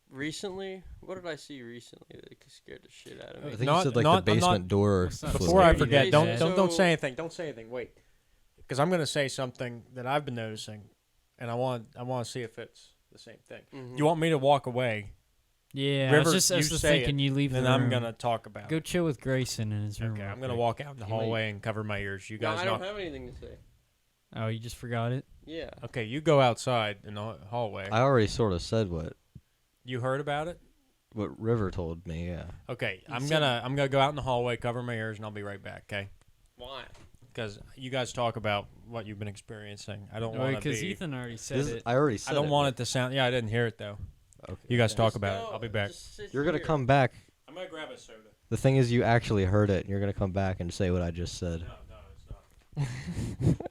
recently, what did I see recently that scared the shit out of I me? think Not- you said like not- the I'm basement not- door. What's not flew Before I open. forget, Hey, don't Dad. don't So- say anything. Don't say anything. Wait, because I'm gonna say something that I've been noticing, and I want to see if it's the same thing. Mhm. You want me to walk away? Yeah, River, I was you just say thinking it, you leave Then the I'm room. gonna talk about Go it. chill with Grayson in his room. Okay, real I'm gonna quick. walk out in the He might- hallway and cover my ears. You No, guys I not. don't have anything to say. Oh, you just forgot it? Yeah. Okay, you go outside in the hallway. I already sort of said You heard about it? what River told me. Yeah. Okay, You I'm said- gonna go out in the hallway, cover my ears, and I'll be right back. Okay? Why? Because you guys talk about what you've been experiencing. I don't Oh, want to because be. Ethan already said This it. I already I said don't it, want but- it to sound. Yeah, I didn't hear it though. Okay. You guys talk Just about it. go- I'll be back. just sit You're gonna here. come back. I'm gonna grab a soda. The thing is, you actually heard it, and you're gonna come back and say what I just said. No,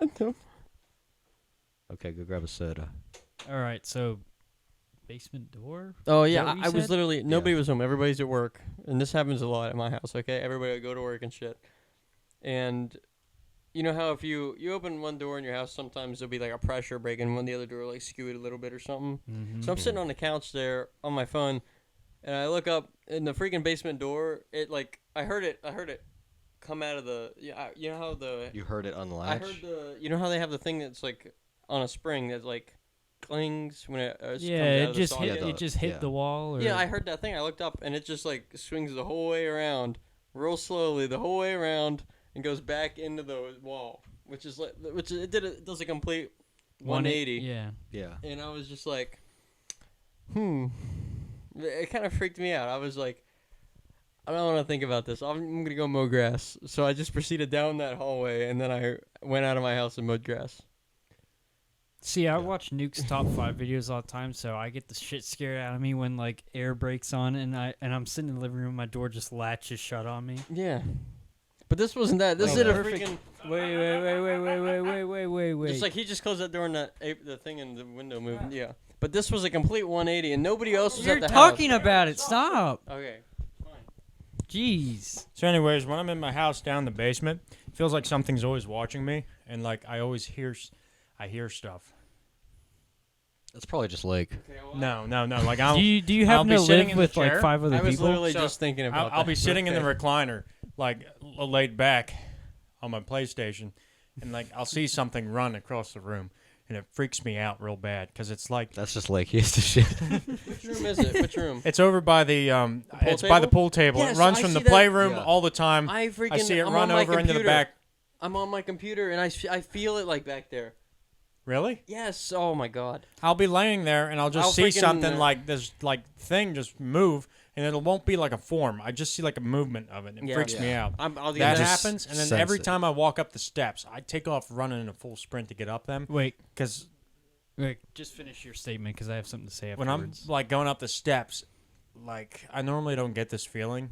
it's not. Okay, go grab a soda. All right, so basement door? Oh Is yeah, that what you I was said? literally nobody was home. Everybody's at work, and this happens a lot at my house. Okay, everybody would go to work and shit. And you know how if you open one door in your house, sometimes there'll be like a pressure break, and when the other door like skew it a little bit or something. Mm-hmm. So I'm sitting on the couch there on my phone, and I look up in the freaking basement door. It like I heard it come out of the you know how the You heard it I unlatch. heard the you know how they have the thing that's like on a spring that like clings when it comes Yeah, out it of the just socket. hit. It just hit yeah. the wall. Or Yeah, I heard that thing. I looked up and it just like swings the whole way around, real slowly, the whole way around, and goes back into the wall, which is like, it does a complete 180. Yeah. Yeah. And I was just like, It kind of freaked me out. I was like, I don't want to think about this. I'm gonna go mow grass. So I just proceeded down that hallway, and then I went out of my house and mowed grass. See, I watch Nuke's top 5 videos all the time, so I get the shit scared out of me when like air breaks on, and I'm sitting in the living room, my door just latches shut on me. Yeah. But this wasn't that. This Oh, did a perfect. freaking. Wait. Just like he just closed that door and the thing in the window moved. Yeah. But this was a complete 180, and nobody else was You're at the talking house. about it. Stop. Okay. Jeez. So, anyways, when I'm in my house down in the basement, it feels like something's always watching me, and like I always hear stuff. It's probably just like No. Like I'll Do you I'll happen be to sitting live in the with like chair. 5 other I was people? literally So, just thinking about I'll be that. sitting in the Okay. recliner, like laid back on my PlayStation, and like I'll see something run across the room, and it freaks me out real bad because it's like that's just like he has to shit. Which room is it? Which room? it's over by the it's by the table? pool table. Yes, it runs I from the see that. playroom Yeah. all the time. I freaking. I see it I'm run on my over into the computer. back. I'm on my computer and I feel it like back there. Really? Yes. Oh my god. I'll be laying there and I'll just I'll see freaking, something like this, like thing just move, and it won't be like a form. I just see like a movement of it. It Yeah. freaks me Yeah. out. I'll That just happens, and then sense every it. time I walk up the steps, I take off running in a full sprint to get up them Wait. because Rick, just finish your statement because I have something to say When I'm afterwards. like going up the steps, like I normally don't get this feeling,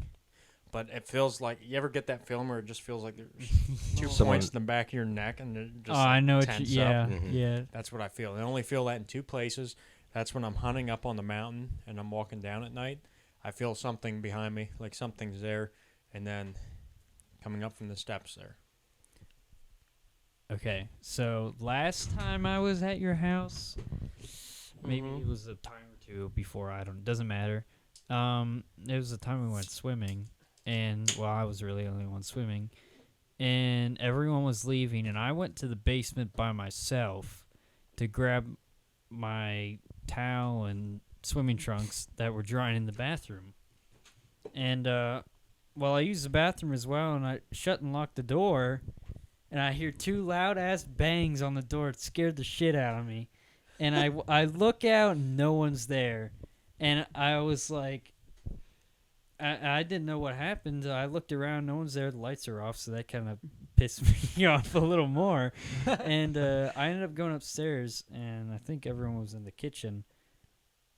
but it feels like you ever get that feeling where it just feels like there's 2 Someone- points in the back of your neck and it just I know what tense you. up. Yeah, Mhm. yeah. That's what I feel. I only feel that in 2 places. That's when I'm hunting up on the mountain and I'm walking down at night. I feel something behind me, like something's there, and then coming up from the steps there. Okay, so last time I was at your house, maybe Mhm. it was a time or two before. Doesn't matter. It was the time we went swimming, and I was really the only one swimming, and everyone was leaving, and I went to the basement by myself to grab my towel and swimming trunks that were drying in the bathroom, and well, I used the bathroom as well, and I shut and locked the door. And I hear 2 loud-ass bangs on the door. It scared the shit out of me. And I look out, and no one's there. And I was like, I didn't know what happened. I looked around, no one's there. The lights are off, so that kind of pissed me off a little more. And I ended up going upstairs, and I think everyone was in the kitchen.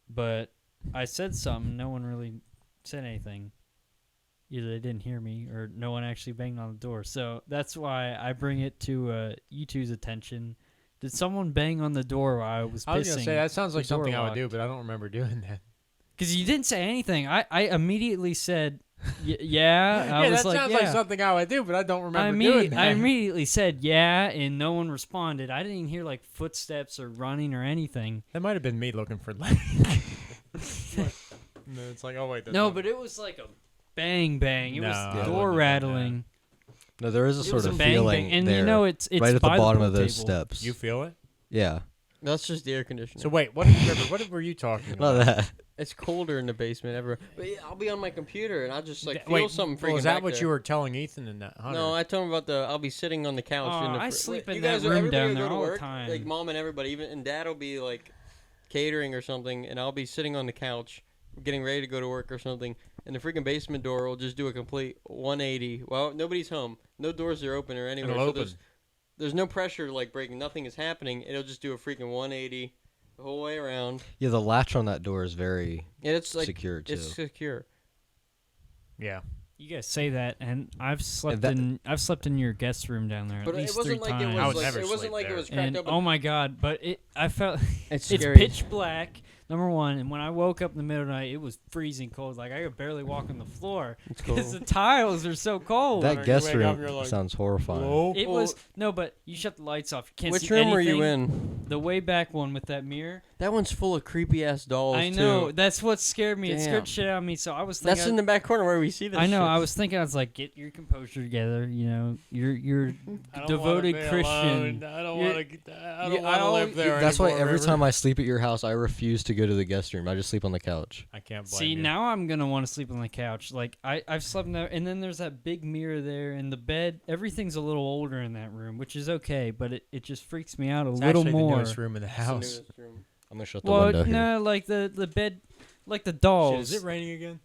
But I said something. No one really said anything. Either they didn't hear me or no one actually banged on the door. So that's why I bring it to you two's attention. Did someone bang on the door while I was pissing? I was gonna say that sounds like the door something I would do, locked? but I don't remember doing that. Because you didn't say anything. I immediately said, yeah. I Yeah, was that like, sounds yeah. like something I would do, but I don't remember doing that. I immediately said, yeah, and no one responded. I didn't even hear like footsteps or running or anything. That might have been me looking for like. No, it's like, oh wait. that's No, not- but it was like a bang bang. It No, was I the wouldn't door have done rattling. No, there is a It sort was of a bang feeling bang. And there, you know, it's right at the by bottom pool of those table. steps. You feel it? Yeah, That's just the air conditioner. So wait, what were you talking about? not that. It's colder in the basement everywhere. But yeah, I'll be on my computer and I'll just like feel Wait, something freaking well, is that back what there. you were telling Ethan and that Hunter? No, I told him about I'll be sitting on the couch. Oh, in the I sleep in you that guys, room everybody down will there go to all the work, time. Like mom and everybody, and dad will be like catering or something, and I'll be sitting on the couch getting ready to go to work or something, and the freaking basement door will just do a complete 180. Well, nobody's home, no doors are open or anywhere. It'll So open. there's no pressure like breaking. Nothing is happening. It'll just do a freaking 180 the whole way around. Yeah, the latch on that door is very And it's like secure too. it's secure. Yeah. You guys say that, and I've slept that- I've slept in your guest room down there But at least it wasn't 3 like times. it I was would like never it wasn't sleep like there. it was cracked And up. oh my god, but I felt It's it's scary. pitch black. Number one, and when I woke up in the middle of the night, it was freezing cold. Like I could barely walk on the floor It's because cool. the tiles are so cold. That you guest wake up, room you're like, sounds horrifying. Whoa. It was no, but you shut the lights off. You can't Which see room were anything. you in? The way back one with that mirror. That one's full of creepy ass dolls. I know. Too. That's what scared me. It Damn. scared shit out of me. So I was thinking. That's in the back corner where we see this. I know. shit. I was thinking. I was like, get your composure together. You know, you're I don't devoted wanna be Christian. alone. I don't You're- want to. I you- don't want to I live always- there. That's why anymore, every River. time I sleep at your house, I refuse to go to the guest room. I just sleep on the couch. I can't blame See, you. now I'm gonna want to sleep on the couch. Like I've slept in there, and then there's that big mirror there, and the bed. Everything's a little older in that room, which is okay, but it just freaks me out a It's little actually more. the newest room in the It's the house. newest room. I'm gonna shut the Well, window here. no, like the bed, like the Shit, dolls. is it raining again?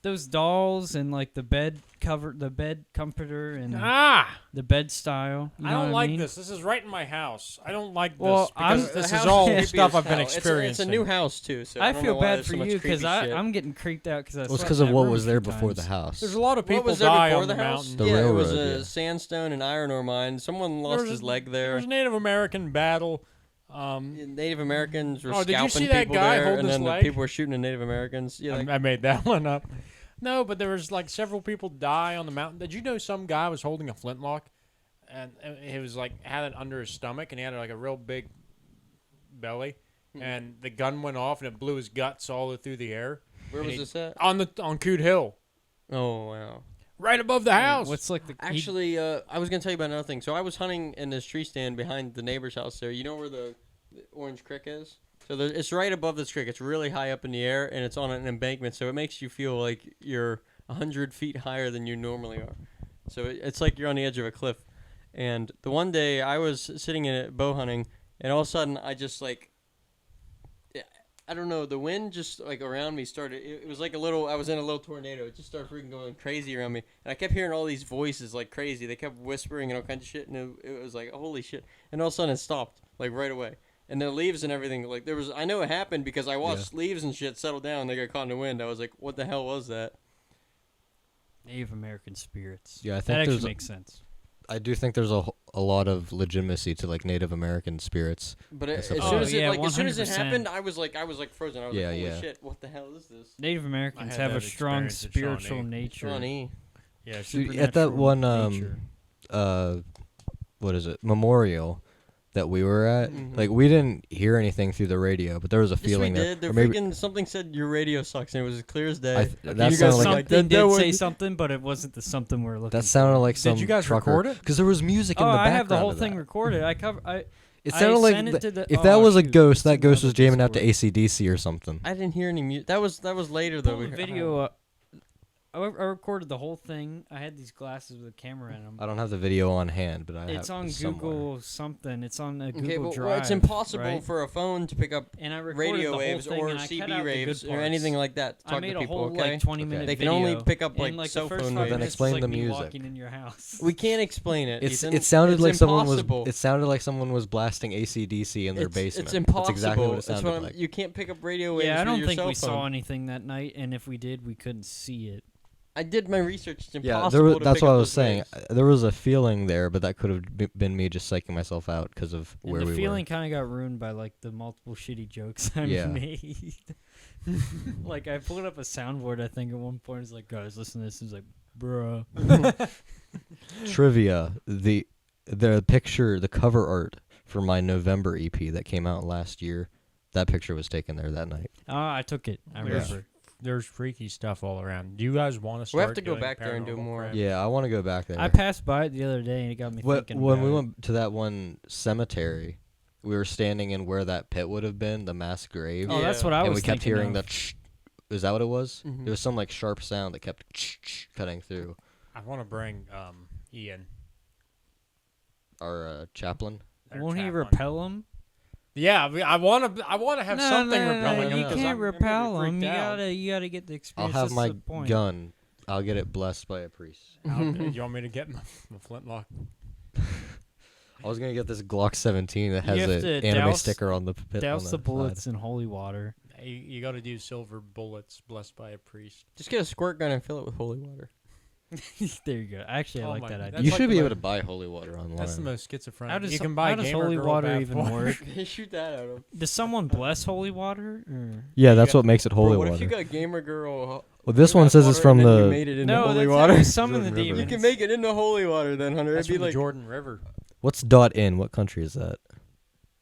Those dolls and like the bed cover, the bed comforter, and Ah! the bed style. You I know don't what like mean? this. This is right in my house. I don't like Well, this because I'm- this The is house all creepy stuff as I've been hell. experiencing. It's a new house too, so I don't feel know why bad there's for so much you because creepy shit. I'm getting creeped out because I. Well, it's slept because in of that what room was there 3 before the times. house. There's a lot of What people was there die before on the the house? mountain. The yeah, it was railroad, a yeah. sandstone and iron ore mine. Someone lost There's his a- leg there. There's Native American battle. Native Americans were Oh, did you scalping see that people guy there, holding and his then the leg? people were shooting the Native Americans. Yeah, like, I made that one up. No, but there was like several people die on the mountain. Did you know some guy was holding a flintlock, and he was like had it under his stomach, and he had like a real big belly, and the gun went off, and it blew his guts all through the air where was this at? on Coot Hill, Oh wow. right above the house. What's like the Actually, I was gonna tell you about another thing. So I was hunting in this tree stand behind the neighbor's house. There, you know where the Orange Creek is? So it's right above this creek. It's really high up in the air, and it's on an embankment. So it makes you feel like you're 100 feet higher than you normally are. So it's like you're on the edge of a cliff. And the one day I was sitting in it bow hunting, and all of a sudden I just like, I don't know, the wind just like around me started. It was like a little. I was in a little tornado. It just started freaking going crazy around me, and I kept hearing all these voices like crazy. They kept whispering and all kinds of shit, and it was like holy shit. And all of a sudden it stopped like right away. And the leaves and everything, like there was, I know it happened because I watched leaves and shit settle down. They got caught in the wind. I was like, what the hell was that? Native American spirits. Yeah, I that think actually there's makes sense. I do think there's a lot of legitimacy to like Native American spirits. But and as stuff. soon Oh, as it yeah, like as soon as it 100%. happened, I was like frozen. I was Yeah, like, holy yeah. shit, what the hell is this? Native Americans had have a that strong experience at spiritual Shawnee. nature. Funny. Yeah, Dude, at that one nature. what is it, memorial that we were at, Mhm. like we didn't hear anything through the radio, but there was a Yes, we feeling did. there. The Or maybe freaking something said your radio sucks, and it was as clear as day. that you guys sounded like like something that did would- say something, but it wasn't the something we're looking that sounded like some Did you guys trucker, record it? because there was music in Oh, the I background. have the whole of thing that. recorded. It I sounded like sent it to the- if that oh, was a shoot, ghost, it's that ghost was another jamming out to Discord. AC/DC or something. I didn't hear any music. That was later though. Pull the video up. I recorded the whole thing. I had these glasses with a camera in them. I don't have the video on hand, but I have It's on somewhere. Google something. It's on a Okay, Google but Drive. it's impossible right? for a phone to pick up And I recorded radio the whole waves thing, or and I cut CB out the good waves or parts. anything like that. To I talk made to a people, whole okay? like 20-minute They video. can only pick up like and, like, cell the first phone 5 waves. Then minutes explain was, the like, me music. walking in your house. We can't explain it. It's Ethan. it sounded It's like impossible. someone was blasting AC/DC in their basement. It's impossible. That's exactly what it That's sounded I'm- like. You can't pick up radio waves. Yeah, I with don't your think cell we phone. saw anything that night, and if we did, we couldn't see it. I did my research. It's Yeah, impossible. to that's pick what up I was those saying. waves. There was a feeling there, but that could have been me just psyching myself out because of And where the we feeling kind of got ruined by like the multiple shitty jokes I Yeah. made. Like I pulled up a soundboard. I think at one point it's like, guys, listen to this. It's like, bruh. were. Trivia: the picture, the cover art for my November EP that came out last year, that picture was taken there that night. I took it. I remember. There's freaky stuff all around. Do you guys want to start? We'll have to go doing back there and do paranormal more. crap? Yeah, I want to go back there. I passed by it the other day and it got me thinking. When about we it. went to that one cemetery, we were standing in where that pit would have been, the mass grave, Oh, that's Yeah. what I and was we kept thinking hearing of. that. Is that what it was? Mhm. There was some like sharp sound that kept cutting through. I want to bring Ian. Our chaplain. our Won't he chaplain. repel him? Yeah, I want to have something repelling him. You 'cause can't I'm gonna be repel him. freaked You out. gotta get the I'll experience. have That's my the point. gun. I'll get it blessed by a priest. Do you want me to get my flintlock? I was gonna get this Glock 17 that You has have an to anime douse- sticker on the pit. Douse on the side. bullets in holy water. You got to do silver bullets blessed by a priest. Just get a squirt gun and fill it with holy water. There you go. Actually, I Oh like my- that that's idea. You like should the be able mo- to buy holy water online. That's the most schizophrenic. How does you can buy how does Gamer holy Girl water bath even water. work? They shoot that out of. Does someone bless holy water? Or? Yeah, You that's got- what makes it holy Bro, what water. if you got gamer girl? Well, this one says it's from You the. made it into No, holy that's water. how you summon the Jordan River. demons. You can make it into holy water, then, Hunter. That's It'd be from the like Jordan River. What's .in? What country is that?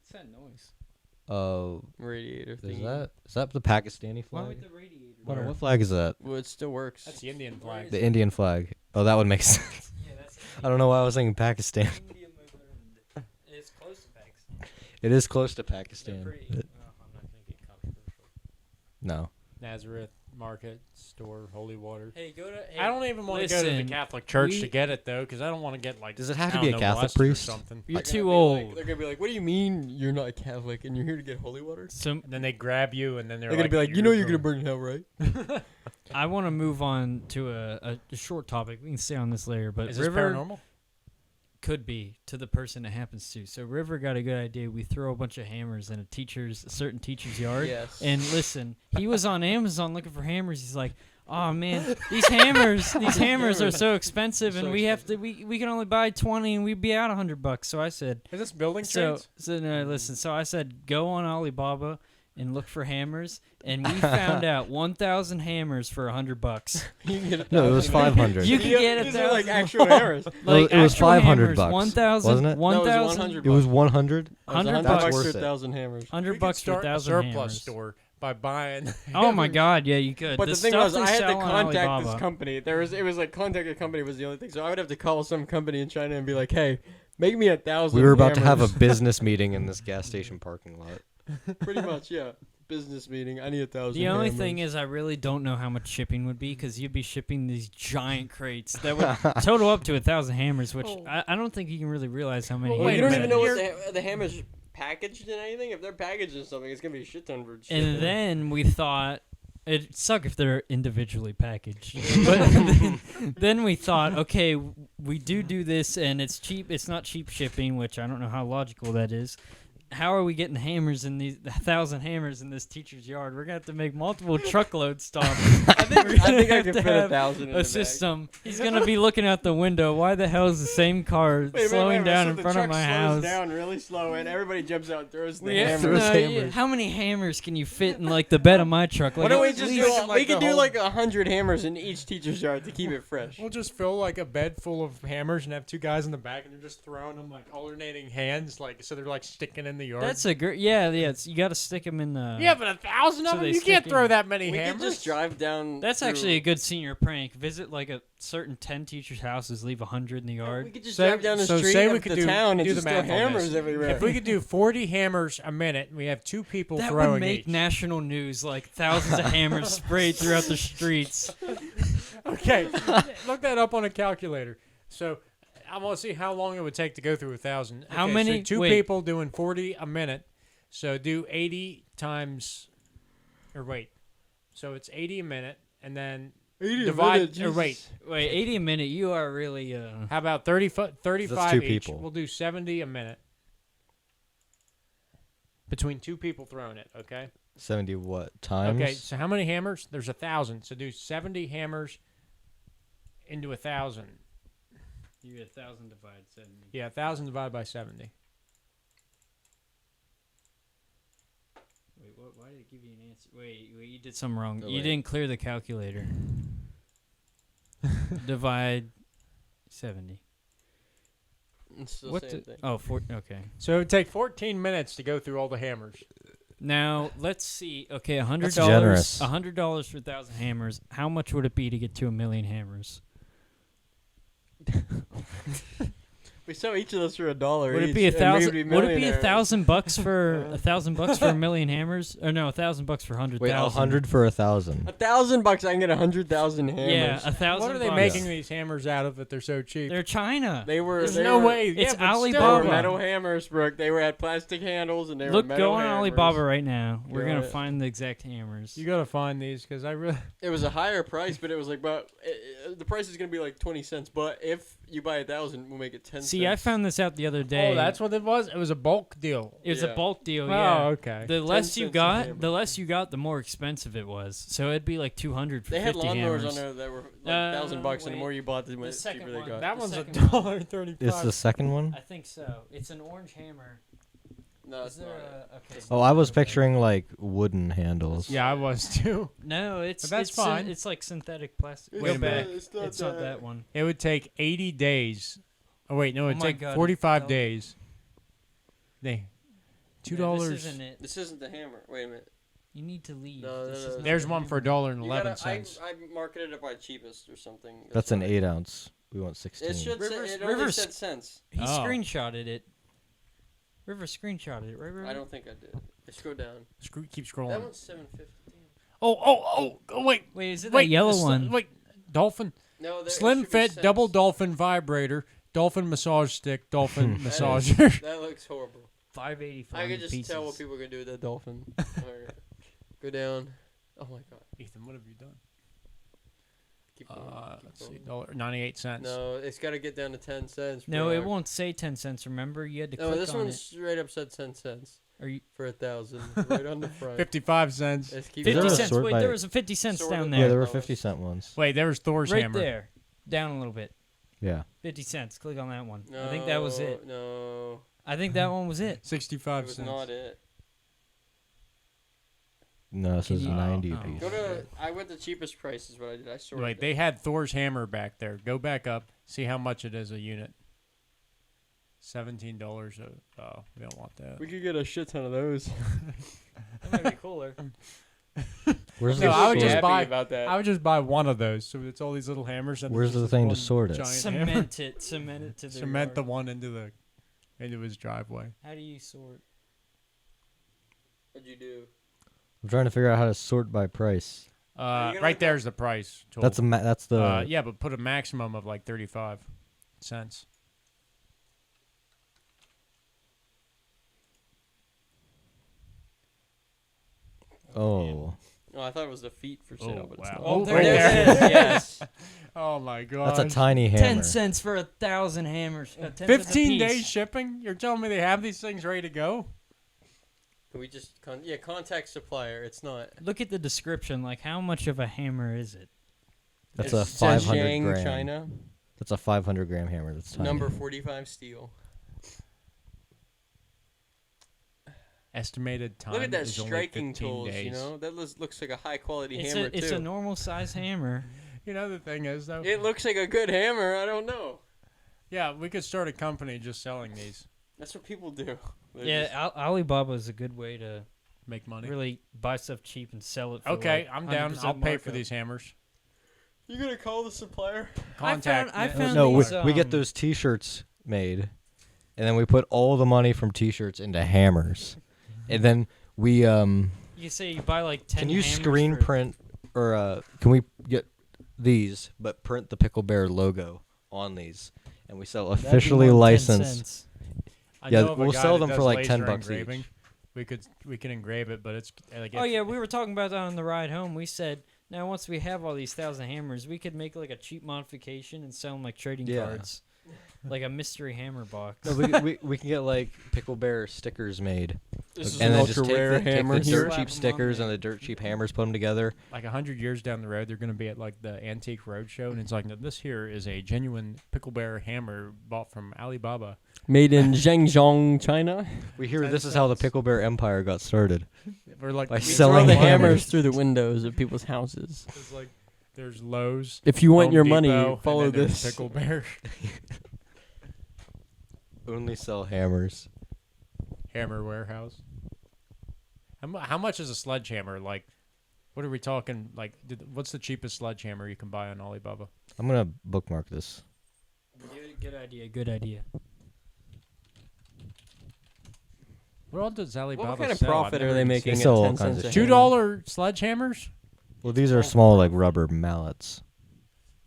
What's that noise? radiator. Is thingy. that the Pakistani Why flag? would the radiator? Hold on, what flag is that? Well, it still works. That's the Indian flag. The Indian flag. Oh, that would make sense. Yeah, that's I don't know why I was thinking Pakistan. India movement. It's close to Pakistan. It is close to They're Pakistan. pretty. but I'm not gonna get controversial. no. Nazareth Market Store Holy Water. Hey, go to. Hey, I don't even want to go to the listen, Catholic Church we- to get it though, because I don't want to get like. Does it have to I be don't a know, Catholic blessed or priest? something? You're They're too gonna be old. like- they're gonna be like, "What do you mean you're not Catholic and you're here to get holy water?" So And then they grab you, and then They're gonna be like, "You know you're gonna burn in hell, right?" I want to move on to a short topic. We can stay on this later, but Is this River paranormal? could be to the person it happens to. So River got a good idea. We throw a bunch of hammers in a certain teacher's yard. Yes. And listen, he was on Amazon looking for hammers. He's like, "Oh man, these hammers are so expensive, and we can only buy 20, and we'd be out $100." So I said, Is this building so trades? so no, listen. So I said, go on Alibaba and look for hammers, and we found out 1,000 hammers for $100. You can get No, it was 500. You can get These 1,000. are like actual hammers. Like it was actual 500 hammers, bucks, 1,000, wasn't it? 1,000, 100 It was 100. $100 That's bucks, worth for it. 1,000 hammers. We $100 could bucks for start a 1,000 surplus hammers. store by buying. Oh my God, yeah, you could. But the thing stuff was, they I had to sell on contact Alibaba. this company. It was like contact a company was the only thing. So I would have to call some company in China and be like, "Hey, make me 1,000." We were about to have a hammers." business meeting in this gas station parking lot. Pretty much, yeah. Business meeting. I need 1,000. The only thing is, I really don't know how much shipping would be because you'd be shipping these giant crates that would total up to 1,000 hammers, which I don't think you can really realize how many. Well, Wait you a don't even minute, know what the hammers packaged in anything. If they're packaged in something, it's gonna be a shit ton for shit. And then we thought it'd suck if they're individually packaged. But then we thought, okay, we do this, and it's cheap. It's not cheap shipping, which I don't know how logical that is. how are we getting hammers in these 1,000 hammers in this teacher's yard? We're gonna have to make multiple truckload stops. I think I can fit 1,000 in the A back. system. He's gonna be looking out the window. Why the hell is the same car slowing down in front of my house? Down really slow, and everybody jumps out and throws the We have hammer. hammers. how many hammers can you fit in like the bed of my truck? Like, Why don't we at just least- do? We could do like 100 hammers in each teacher's yard to keep it fresh. We'll just fill like a bed full of hammers and have two guys in the back, and they're just throwing them like alternating hands, like so they're like sticking in the yard. That's a great. Yeah. You got to stick them in the. yeah, but 1,000 so of them, they you can't stick throw in. that many We hammers. could just drive down. That's through- actually a good senior prank. Visit like a certain 10 teachers' houses, leave 100 in the We yard. could just Say- drive down the so street say of we could the do- town and do the just throw math on hammers this. everywhere. If we could do 40 hammers a minute, we have two people That throwing would make each. national news, like thousands of hammers sprayed throughout the streets. Okay, look that up on a calculator. So I want to see how long it would take to go through 1,000. How Okay, many- So two wait. people doing 40 a minute. So do 80 times, or wait. So it's 80 a minute, and then divide. Or wait, Wait, 80 a minute. You are really. how about 35 two each? people. We'll do 70 a minute. Between two people throwing it, okay? 70 what times? Okay, so how many hammers? There's 1,000. So do 70 hammers into 1,000. You 1,000 divided 70. Yeah, 1,000 divided by 70. Wait, what? Why did it give you an answer? Wait, you did something wrong. Oh, You wait. didn't clear the calculator. Divide 70. It's the What? same The, thing. oh, okay. So it would take 14 minutes to go through all the hammers. Now let's see. Okay, $100. That's generous. $100 for 1,000 hammers. How much would it be to get to 1,000,000 hammers? We sell each of those for $1 Would each. it be and we would be Would it be millionaires. $1,000 for $1,000 for 1,000,000 hammers? Or no, $1,000 for 100,000. Wait, 100 for 1,000. $1,000, I can get 100,000 hammers. Yeah, 1,000. What are they bucks. making these hammers out of that they're so cheap? They're China. They were. There's they no were, way. It's yeah, but They Alibaba. were Still, metal hammers, Brooke. They were had plastic handles and they were metal Go on hammers. Alibaba right now. We're Got gonna it. find the exact hammers. you gotta find these because I really. It was a higher price, but it was like, the price is gonna be like 20 cents. But if you buy 1,000, we'll make it 10 See, cents. I found this out the other day. Oh, that's what it was. It was a bulk deal. It was Yeah. a bulk deal. Oh, Yeah. okay. The less you cents a got, hammer. the less you got, the more expensive it was. So it'd be like 200 for They had 50 lawnmowers hammers. on there that were like $1,000, and the wait. more you bought, the second cheaper they one. got. That The one's second $1.35. It's the second one? I think so. It's an orange hammer. No, Is it's there not. It. okay. Oh, I was picturing like wooden handles. Yeah, I was too. No, it's But that's it's fine. It's like synthetic plastic. It's Go not- back. it's It's not not that. that one. It would take 80 days. Oh wait, no, Oh it'd my take God, 45 no. days. They $2. Yeah, this isn't it. This isn't the hammer. Wait a minute. You need to leave. No, This no, is no. not There's the one for hammer. $1.11. I marketed it by cheapest or something. That's an why. 8 ounce. We want 16. It should say, Rivers- it only Rivers- said cents. He Oh. screenshotted it. River screenshotted it, right? River? I don't think I did. I scroll down. Keep That scrolling. one's $7.50. Oh, wait. Wait, is it Wait, that yellow the one? Wait, Dolphin. No, there, it Slim should be fit cents. double dolphin vibrator, dolphin massage stick, dolphin massager. That looks horrible. 585. I could just pieces. tell what people are gonna do with that dolphin. Alright. Go down. Oh my god. Ethan, what have you done? Keep going. Keep Let's see, going. $0.98. No, it's got to get down to 10 cents. No, it bro. won't say 10 cents. Remember, you had to No, click this on one it. straight up said 10 cents Are you for 1,000, right on the front. 55 cents. Let's keep Is there 50 a going. cents? sort Wait, by- there was a 50 cents Sort down of there. Yeah, there were $1. 50-cent ones. Wait, there was Thor's right hammer. there, down a little bit. Yeah. 50 cents. Click on that one. No, I think that was it. No, I think that one was it. 65 it was cents. not it. No, this Can is you- 90 oh. piece. Go to. I went the cheapest price is what I did. I sorted. Wait, it. they had Thor's hammer back there. Go back up. See how much it is a unit. $17. Oh, we don't want that. We could get a shit ton of those. That might be cooler. Where's No, the I would sort? just buy- about that. I would just buy one of those. So it's all these little hammers. And Where's it's just the this thing to one sort it? giant hammer. Cement it to the Cement the one into his driveway. How do you sort? What'd you do? I'm trying to figure out how to sort by price. you gonna Right look there's the price. Tool. That's that's the yeah, but put a maximum of like 35 cents. oh. Oh, I thought it was the feet for sale, Oh, but wow. it's not. Oh, there right it there. is. Yes. Oh my god. That's a tiny hammer. 10 cents for 1,000 hammers. 10 cents a 15 piece. days shipping? You're telling me they have these things ready to go? We just contact supplier. It's not. Look at the description. Like, how much of a hammer is it? That's It a says 500 Zhang, gram. China. That's a 500 gram hammer. That's tiny. Number 45 steel. Estimated time. Look at that is only striking 15 tools. days. You know, that looks like a high quality It's hammer a, it's too. a normal size hammer. You know the thing is though. It looks like a good hammer. I don't know. Yeah, we could start a company just selling these. That's what people do. They're Yeah, just- Alibaba is a good way to Make money. really buy stuff cheap and sell it. For Okay, like I'm down. 100% I'll pay for markup. these hammers. You gonna call the supplier? Contact. I me. found No, these, we get um, those T-shirts made, and then we put all the money from T-shirts into hammers, and then we You say you buy like 10 Can you hammers screen for- print or can we get these but print the Picklebear logo on these, and we sell That'd be officially more than 10 licensed. cents. I Yeah, know of a we'll guy sell that them for does like 10 laser bucks engraving. each. We can engrave it, but it's like. Oh yeah, we were talking about that on the ride home. We said, now once we have all these 1,000 hammers, we could make like a cheap modification and sell them like trading Yeah. cards, like a mystery hammer box. No, we can get like Picklebear stickers made, This is and an then just ultra take rare the hammer dirt here. Slap 'em cheap on stickers there. and the dirt cheap hammers, put them together. Like 100 years down the road, they're going to be at like the Antique Roadshow, and it's like, no, this here is a genuine Picklebear hammer bought from Alibaba. Made in Zhangjiang, China. We hear 10 this is how the cents. Picklebear empire got started. We're like By We selling throw the hammers. hammers through the windows of people's houses. It's like there's Lowe's. If you want Home your Depot, money, and follow then there's this. Picklebear Only sell hammers. Hammer Warehouse. How much is a sledgehammer? Like, what are we talking? Like, what's the cheapest sledgehammer you can buy on Alibaba? I'm gonna bookmark this. Good idea. Good idea. What all does Alibaba What kind of sell? I've profit never are they even making They at sell all 10 kinds cents of a shit. hammer? $2 sledgehammers? Well, these are small like rubber mallets.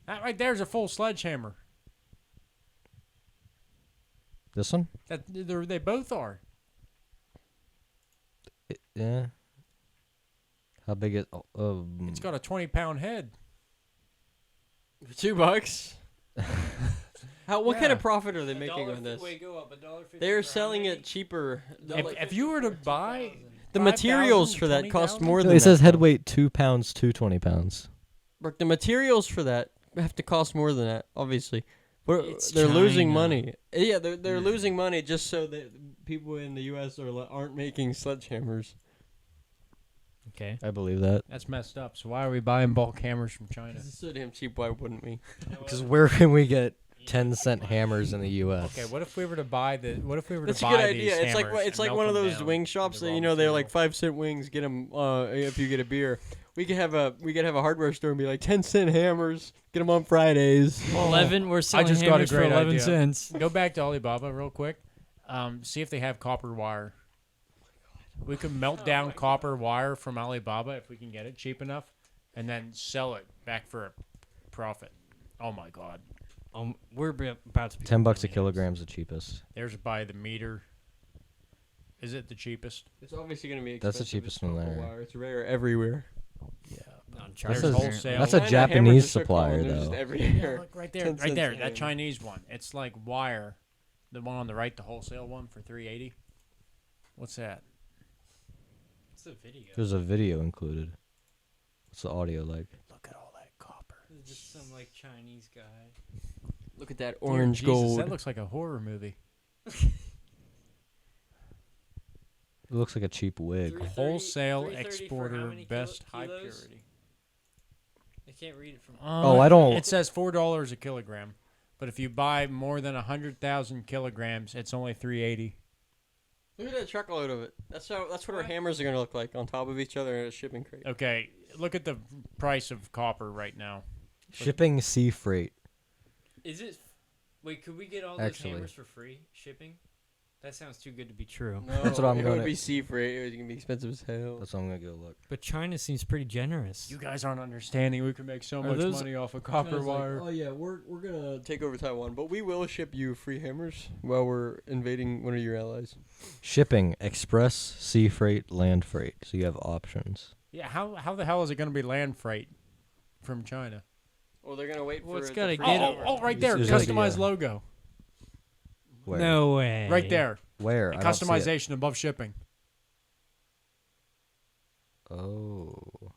That right there's a full sledgehammer. This one? They both are. Yeah. How big is? It's got a 20-pound head. For $2. What kind Yeah. of profit are they making on this? Go up $1.50 They're selling it cheaper. If you were to buy The 5,000, materials for that cost 20,000? more No, than it says that, head though. weight 2 pounds, 220 pounds. Brooke, the materials for that have to cost more than that, obviously. But It's they're losing China. money. Yeah, they're losing money just so that people in the U.S. aren't making sledgehammers. Okay. I believe that. That's messed up. So why are we buying bulk hammers from China? This is so damn cheap. Why wouldn't we? Because where can we get 10-cent hammers in the U.S.? Okay, what if we were to buy That's to a buy good idea. these It's like hammers it's and like one melt of them those down wing shops into that raw they're like material? 5-cent wings. Get them if you get a beer. We could have a hardware store and be like 10-cent hammers. Get them on Fridays. 11. We're selling just got a hammers for great 11 idea. cents. Go back to Alibaba real quick. See if they have copper wire. We could melt down copper wire from Alibaba if we can get it cheap enough, and then sell it back for a profit. Oh my God! We're about to be $10 a millionaires. kilogram's the cheapest. There's by the meter. Is it the cheapest? It's obviously going to be That's expensive. the cheapest as one copper there. wire. It's rare everywhere. On That's Charter's a, wholesale. that's a China hammers Japanese are so supplier, common, they're just though. everywhere. Look right there, 10 right cents there. a That hammer. Chinese one. It's like wire. The one on the right, the wholesale one for $3.80. What's that? It's a video. There's a video included. What's the audio like? Look at all that copper. Just some like Chinese guy. Look at that Dear orange Jesus, gold. That looks like a horror movie. It looks like a cheap wig. 330 Wholesale 330 for exporter, how many best high kilos? purity. I can't read it from. Oh, I don't- It says $4 a kilogram, but if you buy more than 100,000 kilograms, it's only $3.80. Look at that truckload of it. That's what our hammers are going to look like on top of each other in a shipping crate. Okay, look at the price of copper right now. Shipping sea freight. Is it? Wait, could we get all those Actually. hammers for free shipping? That sounds too good to be true. No, That's what I'm it gonna- would be sea freight. It was going to be expensive as hell. That's what I'm gonna go look. But China seems pretty generous. You guys aren't understanding. We can make so Are much those- money off of China's copper like, wire. oh yeah, we're gonna take over Taiwan, but we will ship you free hammers while we're invading one of your allies. Shipping, express, sea freight, land freight. So you have options. Yeah, how the hell is it going to be land freight from China? Well, they're gonna wait Well, for it's it gotta to get freeze it- over. Oh, right there, There's like customized the, logo. Where? No way. Right there. Where? I don't see it. Customization above shipping. Oh.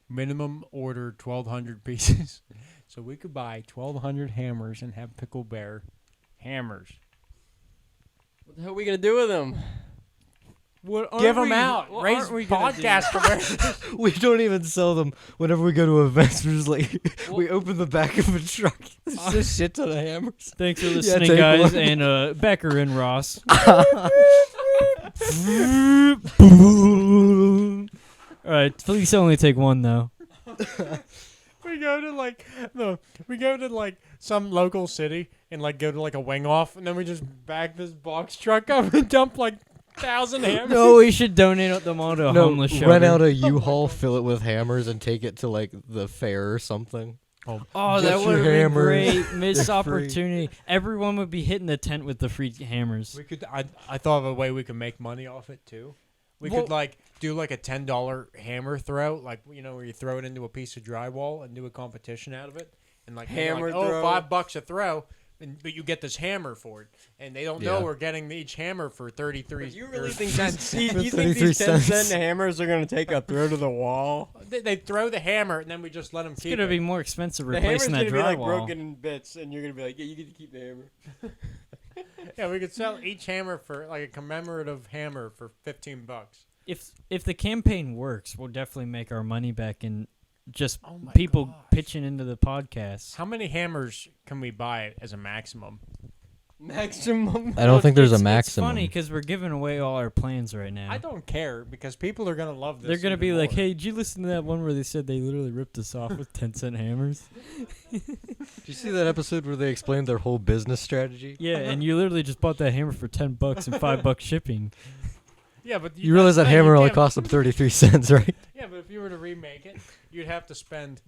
Minimum order 1,200 pieces. So we could buy 1,200 hammers and have Picklebear hammers. What the hell are we gonna do with them? Give them out. Raise podcast awareness. We don't even sell them whenever we go to events. We're just like, we open the back of a truck. There's a shit ton of hammers. Thanks for listening, take guys, one. and Becker and Ross. All right, please only take one though. We go to like some local city and like go to like a wing off, and then we just back this box truck up and dump like 1,000 hammers. No, we should donate them all to a homeless shelter. Rent out a U-Haul, fill it with hammers, and take it to like the fair or something. Oh, Get that your would have been hammers. great. Missed They're free. opportunity. Everyone would be hitting the tent with the free hammers. We could. I thought of a way we could make money off it too. We could like do like a $10 hammer throw, like where you throw it into a piece of drywall and do a competition out of it, and like Hammer like, throw. $5 a throw, but you get this hammer for it, and they don't know we're getting each hammer for 33 You really think cents. these, you For think these 33 10-cent cents. hammers are gonna take a throw to the wall? They throw the hammer and then we just let them It's keep gonna it. be more expensive The hammer's replacing gonna that be like drywall. broken in bits, and you're gonna be like, yeah, you get to keep the hammer. Yeah, we could sell each hammer for like a commemorative hammer for $15. If the campaign works, we'll definitely make our money back in just Oh my people gosh. pitching into the podcast. How many hammers can we buy as a maximum? Maximum. I don't think there's a It's maximum. funny because we're giving away all our plans right now. I don't care because people are gonna love this. They're gonna even be like, more. "Hey, did you listen to that one where they said they literally ripped us off with 10-cent hammers?" Did you see that episode where they explained their whole business strategy? Yeah, and you literally just bought that hammer for $10 and $5 shipping. Yeah, but You realize that that's the thing, hammer you only can't- cost them 33 cents, right? Yeah, but if you were to remake it, you'd have to spend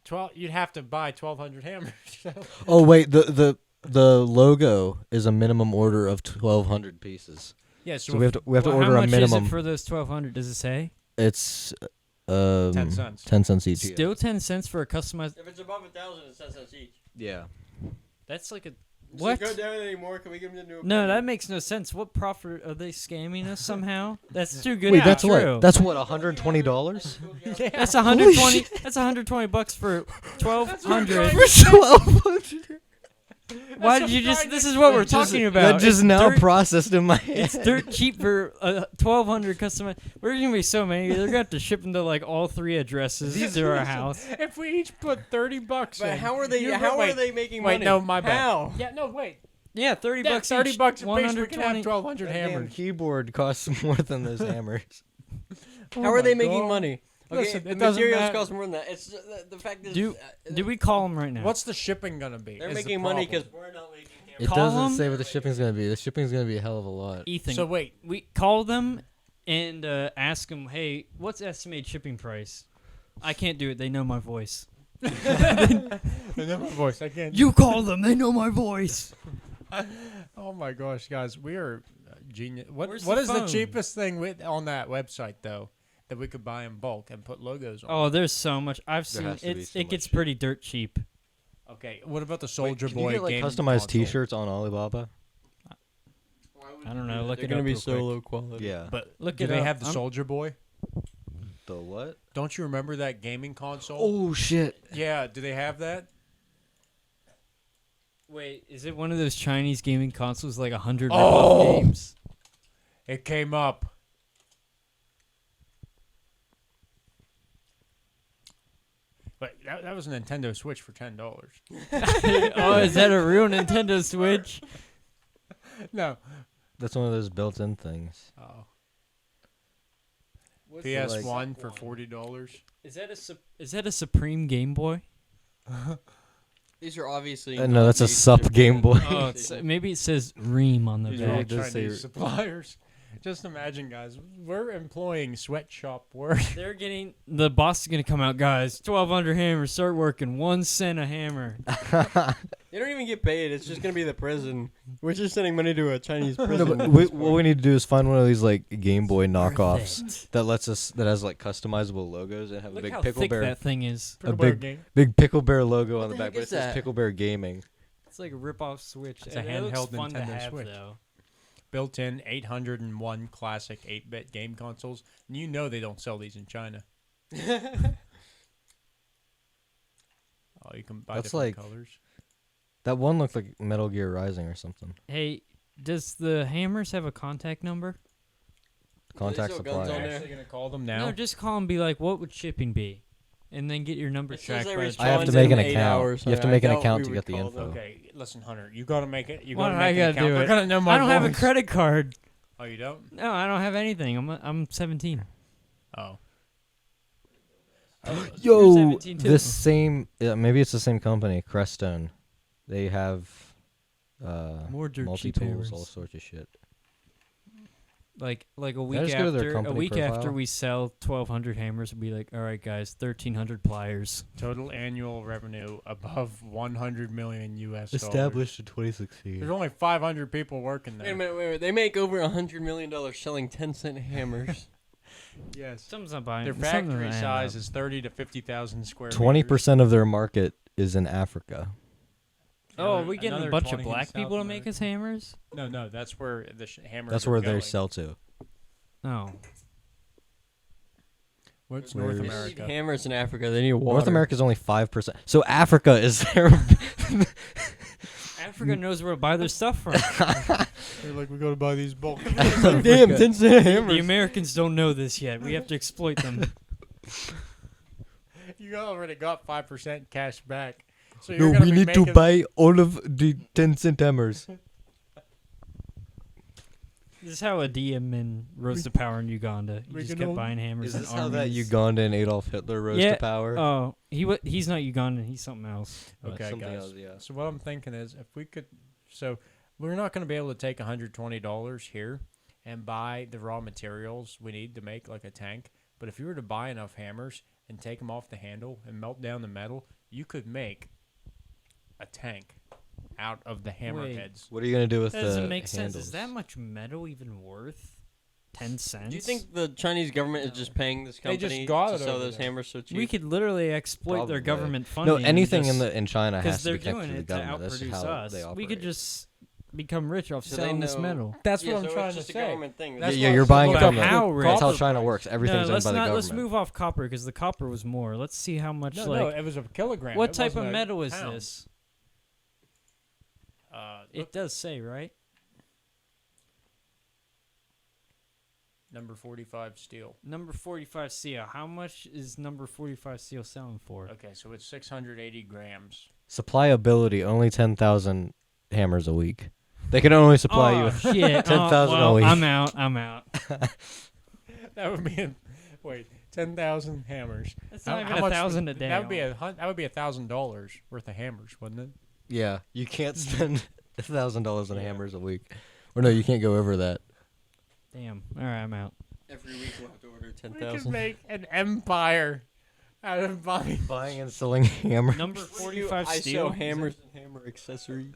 12. You'd have to buy 1,200 hammers. So. Oh wait, the logo is a minimum order of 1,200 pieces. Yeah, So we have to Well, order how a much minimum. is it for those 1,200? Does it say? It's 10 cents. 10 cents each. Still 10 cents for a customized. If it's above 1,000, it's 10 cents each. Yeah. That's like a Does what? it go down anymore? Can we give them the new? No, that makes no sense. What profit are they scamming us somehow? That's too good. Wait, to be that's true. what? That's what? $120? That's 120. That's 120 bucks for 1,200. For 1,200. Why did you just? This is what we're talking about. That just It's now dirt- processed in my head. It's dirt cheap for 1,200 customized. We're gonna be so many. They're gonna have to ship them to like all 3 addresses to our house. If we each put $30 But in, how are they? you're How right. are they making Wait, money? no, my bad. How? Yeah, no, wait. Yeah, 30 Yeah, bucks. $30 each, a piece. We can have 120. 1,200 That damn hammers. keyboard costs more than those hammers. How are they making money? Okay, Listen, the it doesn't materials matter. cost more than that. It's the fact is. Do we call them right now? What's the shipping gonna be? They're is the making money problem. because we're not making. It Call doesn't 'em? say what the shipping's gonna be. The shipping's gonna be a hell of a lot. Ethan? So wait, we call them and ask them, hey, what's the estimated shipping price? I can't do it. They know my voice. I know my voice. I can't. You call them. They know my voice. Oh my gosh, guys, we are genius. What Where's What the is phone? the cheapest thing on that website though that we could buy in bulk and put logos on? Oh, there's so much. I've There seen has to be it. so It gets much. pretty dirt cheap. Okay, what about the Wait, Soldier can Boy you get like gaming customized console? T-shirts on Alibaba? I don't know. Look They're it gonna up be real so quick. low quality. Yeah. But Look do it they up. have the I'm- Soldier Boy? The what? Don't you remember that gaming console? Oh shit! Yeah, do they have that? Wait, is it one of those Chinese gaming consoles like 100 Oh! ripoff games? It came up. But that was a Nintendo Switch for $10. Oh, is that a real Nintendo Switch? No. That's one of those built-in things. Oh. What's PS1 for $40. Is that a Supreme Game Boy? These are obviously. No, not that's a made sup for Game Boy. Oh, maybe it says Ream on the These are all back. does say- Chinese suppliers. Just imagine, guys, we're employing sweatshop work. They're getting the boss is gonna come out, guys. 1,200 hammers. Start working. 1 cent a hammer. They don't even get paid. It's just gonna be the prison. We're just sending money to a Chinese No, prison. but what we need to do is find one of these like Game Boy knockoffs that has like customizable logos and have Look a big how Pickle thick Bear, that thing is. a Picklebear game. big Pickle Bear logo What on the the back, heck but it is says that? Pickle Bear Gaming. It's like a rip-off Switch. It's a It looks handheld fun to Nintendo have, Switch. though. built-in 801 classic 8-bit game consoles. And you know they don't sell these in China. Oh, you can buy That's different like- colors. That one looked like Metal Gear Rising or something. Hey, does the hammers have a contact number? Contact still guns supplier. on there? Actually gonna call them now. No, just call and be like, what would shipping be? And then get your number It says tracked they by the respond I have to in make an 8 account. hours, You have to I make an doubt account we to would get the call info. them. Okay, listen, Hunter. You gotta make it. You Why gotta do I make an gotta account. do They're it? gonna know my I don't have a voice. credit card. Oh, you don't? No, I don't have anything. I'm 17. Oh. You're Yo, 17 too. this same, maybe it's the same company, Crestone. They have More dirt multi cheap tools, hammers. all sorts of shit. Like a I week just go to their after company after profile? we sell 1,200 hammers, we'll be like, all right, guys, 1,300 pliers. Total annual revenue above 100 million U.S. dollars. Established in 2016. There's only 500 people working Wait there. a minute, wait a minute. They make over $100 million selling 10-cent hammers. Yes. Something's not buying. Their something's factory not adding size up. is 30 to 50,000 square 20% of their market is in Africa. Oh, are we getting a Another bunch of 20 in black South people to make America. us hammers? No, that's where the hammers That's are where going. they sell to. Oh, What's Where North is- They need America? hammers in Africa. They need water. North America is only 5%. So Africa is their. Africa knows where to buy their stuff from. They're like, we gotta buy these bulk. Damn, 10-cent The hammers. Americans don't know this yet. We have to exploit them. You already got 5% cash back. So No, you're gonna we be need to making- buy all of the 10-cent hammers. This is how Idi Amin rose to power in Uganda. He we just can kept only- buying hammers. Is and this how that armies. Ugandan Adolf Hitler rose Yeah, to power? Oh, he's not Ugandan. He's something else. Okay, something guys. else, yeah. So what I'm thinking is, if we could, so we're not going to be able to take $120 here and buy the raw materials we need to make like a tank. But if you were to buy enough hammers and take them off the handle and melt down the metal, you could make a tank out of the hammer Wait. heads. What are you gonna do with That the doesn't make sense. handles? Is that much metal even worth 10 cents? Do you think the Chinese government is just paying this They just company got to it sell over those there. hammers so cheap? we could literally exploit Probably. their government No, funding? anything and in China because has to they're be connected doing to the it to government. That's just outproduce how us. they operate. We could just become rich off So they selling this know- metal. That's Yeah, what I'm so trying it's to just a say. government thing. That's yeah, why you're I buying said it look from up the. how That's how rich. China works. Everything's no, owned by the government. let's move off copper because the copper was more. Let's see how much No, it was a kilogram. what It type of wasn't a metal is pound. this? Look, It does say, right? number 45 steel. Number 45 steel. How much is number 45 steel selling for? Okay, so it's 680 grams. Supply ability only 10,000 hammers a week. They can only supply oh, you. shit. 10,000 a well, week. I'm out. That would be wait, 10,000 hammers. That's How- not how even much 1,000 would- a day. That would be $1,000 worth of hammers, wouldn't it? Yeah, you can't spend $1,000 on hammers a week, or no, you can't go over that. Damn. All right, I'm out. Every week we'll have to order We could 10,000. make an empire out of buying. Buying and selling hammers. Number What do you- 45 I steel. sell hammers and hammer accessories.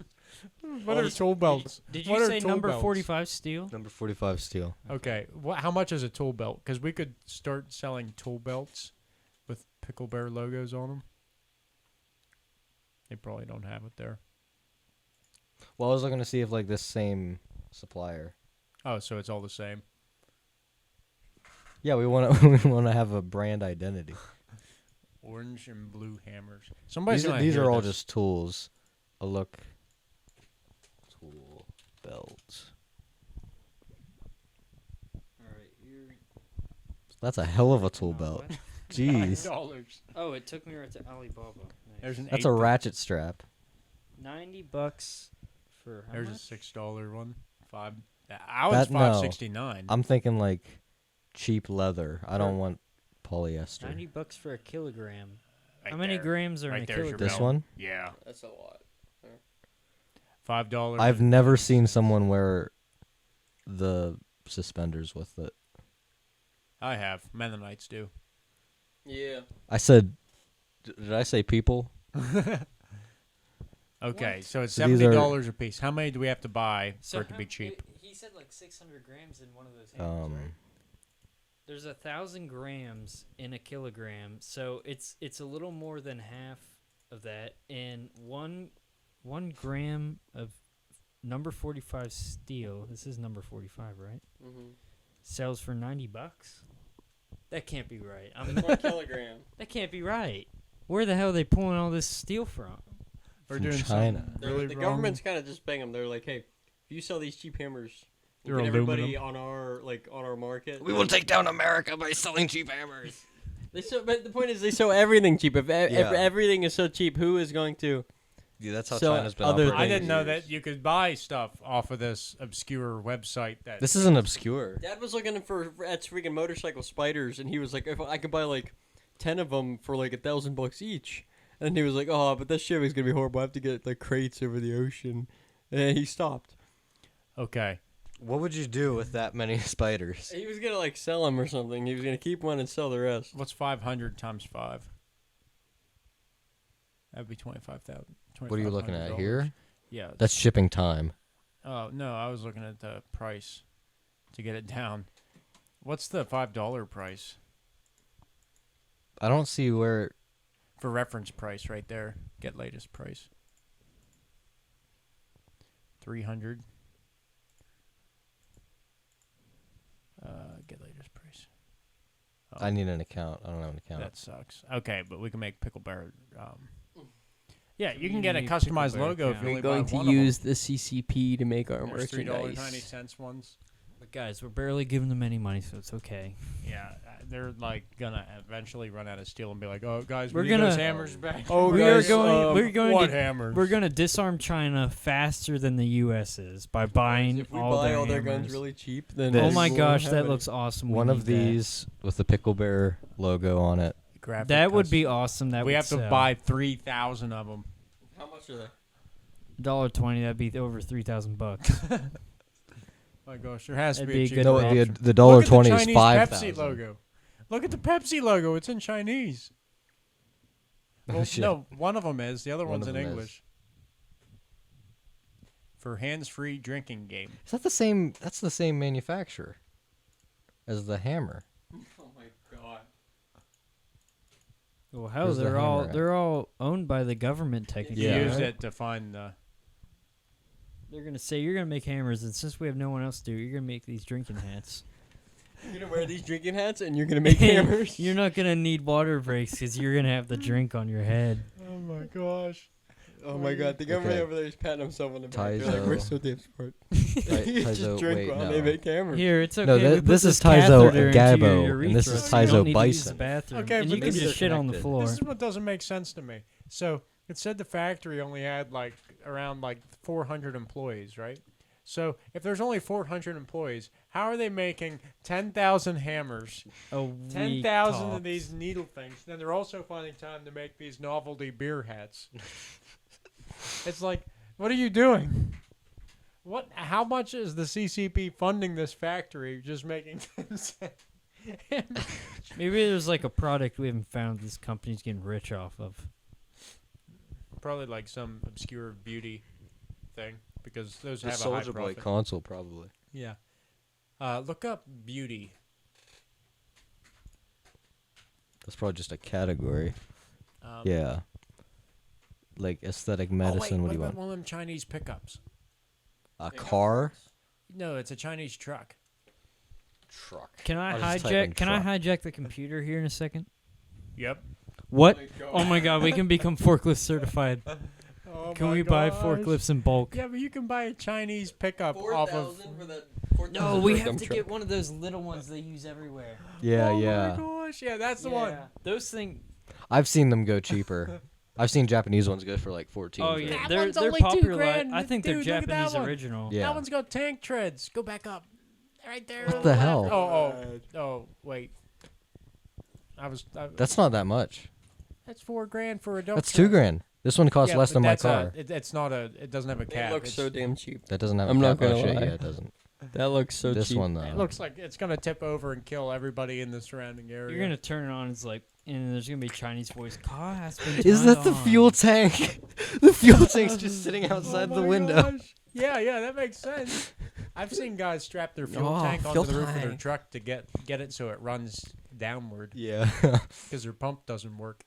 What are tool belts? Did What you are say tool number belts? 45 steel? Number 45 steel. Okay, how much is a tool belt? Because we could start selling tool belts with Picklebear logos on them. They probably don't have it there. Well, I was looking to see if like this same supplier. Oh, so it's all the same. Yeah, we want to we want to have a brand identity. Orange and blue hammers. Somebody's gonna These hear are all this. just tools. A look. Tool belt. That's a hell of a tool belt. Jeez. $9. Oh, it took me right to Alibaba. Nice. There's an That's a 8 ratchet strap. $90 for how There's much? a $6 one. I was That- no. $5.69. I'm thinking like cheap leather. I don't want polyester. $90 for a kilogram. Right How many there. grams are Right in a there's your kilogram? This belt. one? Yeah, That's a lot. $5. I've never seen someone wear the suspenders with it. I have. Mennonites do. Yeah. I said, did I say people? Okay, What? so it's So these are- $70 a piece. How many do we have to buy for it to be cheap? He said like 600 grams in one of those hammers, right? Um, There's 1,000 grams in a kilogram, so it's a little more than half of that. And one gram of number 45 steel. This is number 45, right? Mm-hmm. Sells for $90. That can't be right. That's 1 kilogram. That can't be right. Where the hell are they pulling all this steel from? We're From doing China. something really The wrong. government's kind of just paying them. They're like, hey, if you sell these cheap hammers, we'll They're get everybody aluminum. on our market. We will take down America by selling cheap hammers. But the point is, they sell everything cheap. If Yeah. everything is so cheap, who is going to? Yeah, that's how So, China's been other operating. I things. didn't know years. that you could buy stuff off of this obscure website. That This isn't obscure. Dad was looking for at freaking motorcycle spiders, and he was like, if I could buy like 10 of them for like $1,000 each. And he was like, oh, but this shipping's gonna be horrible. I have to get like crates over the ocean. And he stopped. Okay. What would you do with that many spiders? He was gonna like sell them or something. He was gonna keep one and sell the rest. What's 500 times 5? That'd be 25,000. What are you looking at here? Yeah. That's shipping time. Oh no, I was looking at the price to get it down. What's the $5 price? I don't see where. For reference price right there. Get latest price. 300. Get latest price. Oh, I need an account. I don't have an account. that sucks. Okay, but we can make Picklebear. Yeah, you can You get a need customized Picklebear logo if account. you only We're going buy to one of 'em. use the CCP to make our There's $3.90 merchandise. ones. But guys, we're barely giving them any money, so it's okay. Yeah, they're like gonna eventually run out of steel and be like, "Oh, guys, We're we need those gonna- hammers back." Oh, We are guys, going. We're going what to. hammers? We're going to disarm China faster than the U.S. is by buying If we all buy their all their hammers. guns really cheap, then This- Oh my we'll gosh, have that it. looks awesome. We One of need that. these with the Picklebear logo on it. Graphic That would custom. be awesome. That we would have to sell. buy 3,000 of them. How much are they? $1.20. That'd be over $3,000. My gosh, there has to That'd be a be a cheaper good No, option. the Look at $1.20 the is Chinese 5,000. Pepsi logo. Look at the Pepsi logo. It's in Chinese. Oh, Well, shit. no, one of them is. The other One one's of in them is. English. For hands-free drinking game. Is that the same? That's the same manufacturer as the hammer. Oh my god. Well, hell, Where's the hammer at? they're all owned by the government technically. You Yeah. used right? it to find the. They're gonna say you're gonna make hammers, and since we have no one else to do, you're gonna make these drinking hats. You're gonna wear these drinking hats and you're gonna make hammers. You're not gonna need water breaks because you're gonna have the drink on your head. Oh my gosh. Oh my god, the government Okay. over there is patting himself on the back. They're like, Taizo. we're so damn smart. Right, You Taizo, just drink wait, while no. they make hammers. Here, it's okay. No, we put this is catheter Taizo into Agabo, your and this urethra, is so you don't Taizo need to use the Bison. bathroom, Okay, and but you can maybe just they're shit on the connected. floor. This is what doesn't make sense to me. So it said the factory only had like around like 400 employees, right? So if there's only 400 employees, how are they making 10,000 hammers, A week 10,000 of tops. these needle things? Then they're also finding time to make these novelty beer hats. It's like, what are you doing? What? How much is the CCP funding this factory? Just making hammers? Maybe there's like a product we haven't found. This company's getting rich off of. Probably like some obscure beauty thing because those The have a high Soldier Boy profit. console, probably. Yeah. Look up beauty. That's probably just a category. Um, Yeah. Like aesthetic Oh, medicine. wait, What do you about want? one of them Chinese pickups? A car? No, it's a Chinese truck. Truck. Can I I'll just type in hijack? Can I truck. hijack the computer here in a second? Yep. What? my God. Oh my god, we can become forklift certified. Oh Can my we buy gosh. forklifts in bulk? Yeah, but you can buy a Chinese pickup off of. 4,000 for that. No, we have to get one of those little ones they use everywhere. Yeah, oh yeah. my gosh! Yeah, that's the one. Those things. I've seen them go cheaper. I've seen Japanese ones go for like 14. Oh for- yeah, That they're one's they're only popular. $2,000. I think they're Dude, look at that Japanese one. original. Yeah. That one's got tank treads. Go back up. Right there. What on the left. hell? Oh, wait. That's not that much. That's $4,000 for a dump That's truck. $2,000. This one costs Yeah, less but than my that's car. it's not a. It doesn't have a It cap. looks It's- so damn cheap. That doesn't have I'm a not cap. Oh, gonna shit, lie. yeah, it doesn't. That looks so This cheap. one though. It looks like it's gonna tip over and kill everybody in the surrounding area. You're gonna turn it on. It's like, and there's gonna be Chinese voice. Car has been Is turned that the on." fuel tank? The fuel tank's just sitting outside Oh the my window. gosh. Yeah, that makes sense. I've seen guys strap their fuel Oh, tank onto fuel the roof of their tank. truck to get it so it runs downward Yeah. because their pump doesn't work.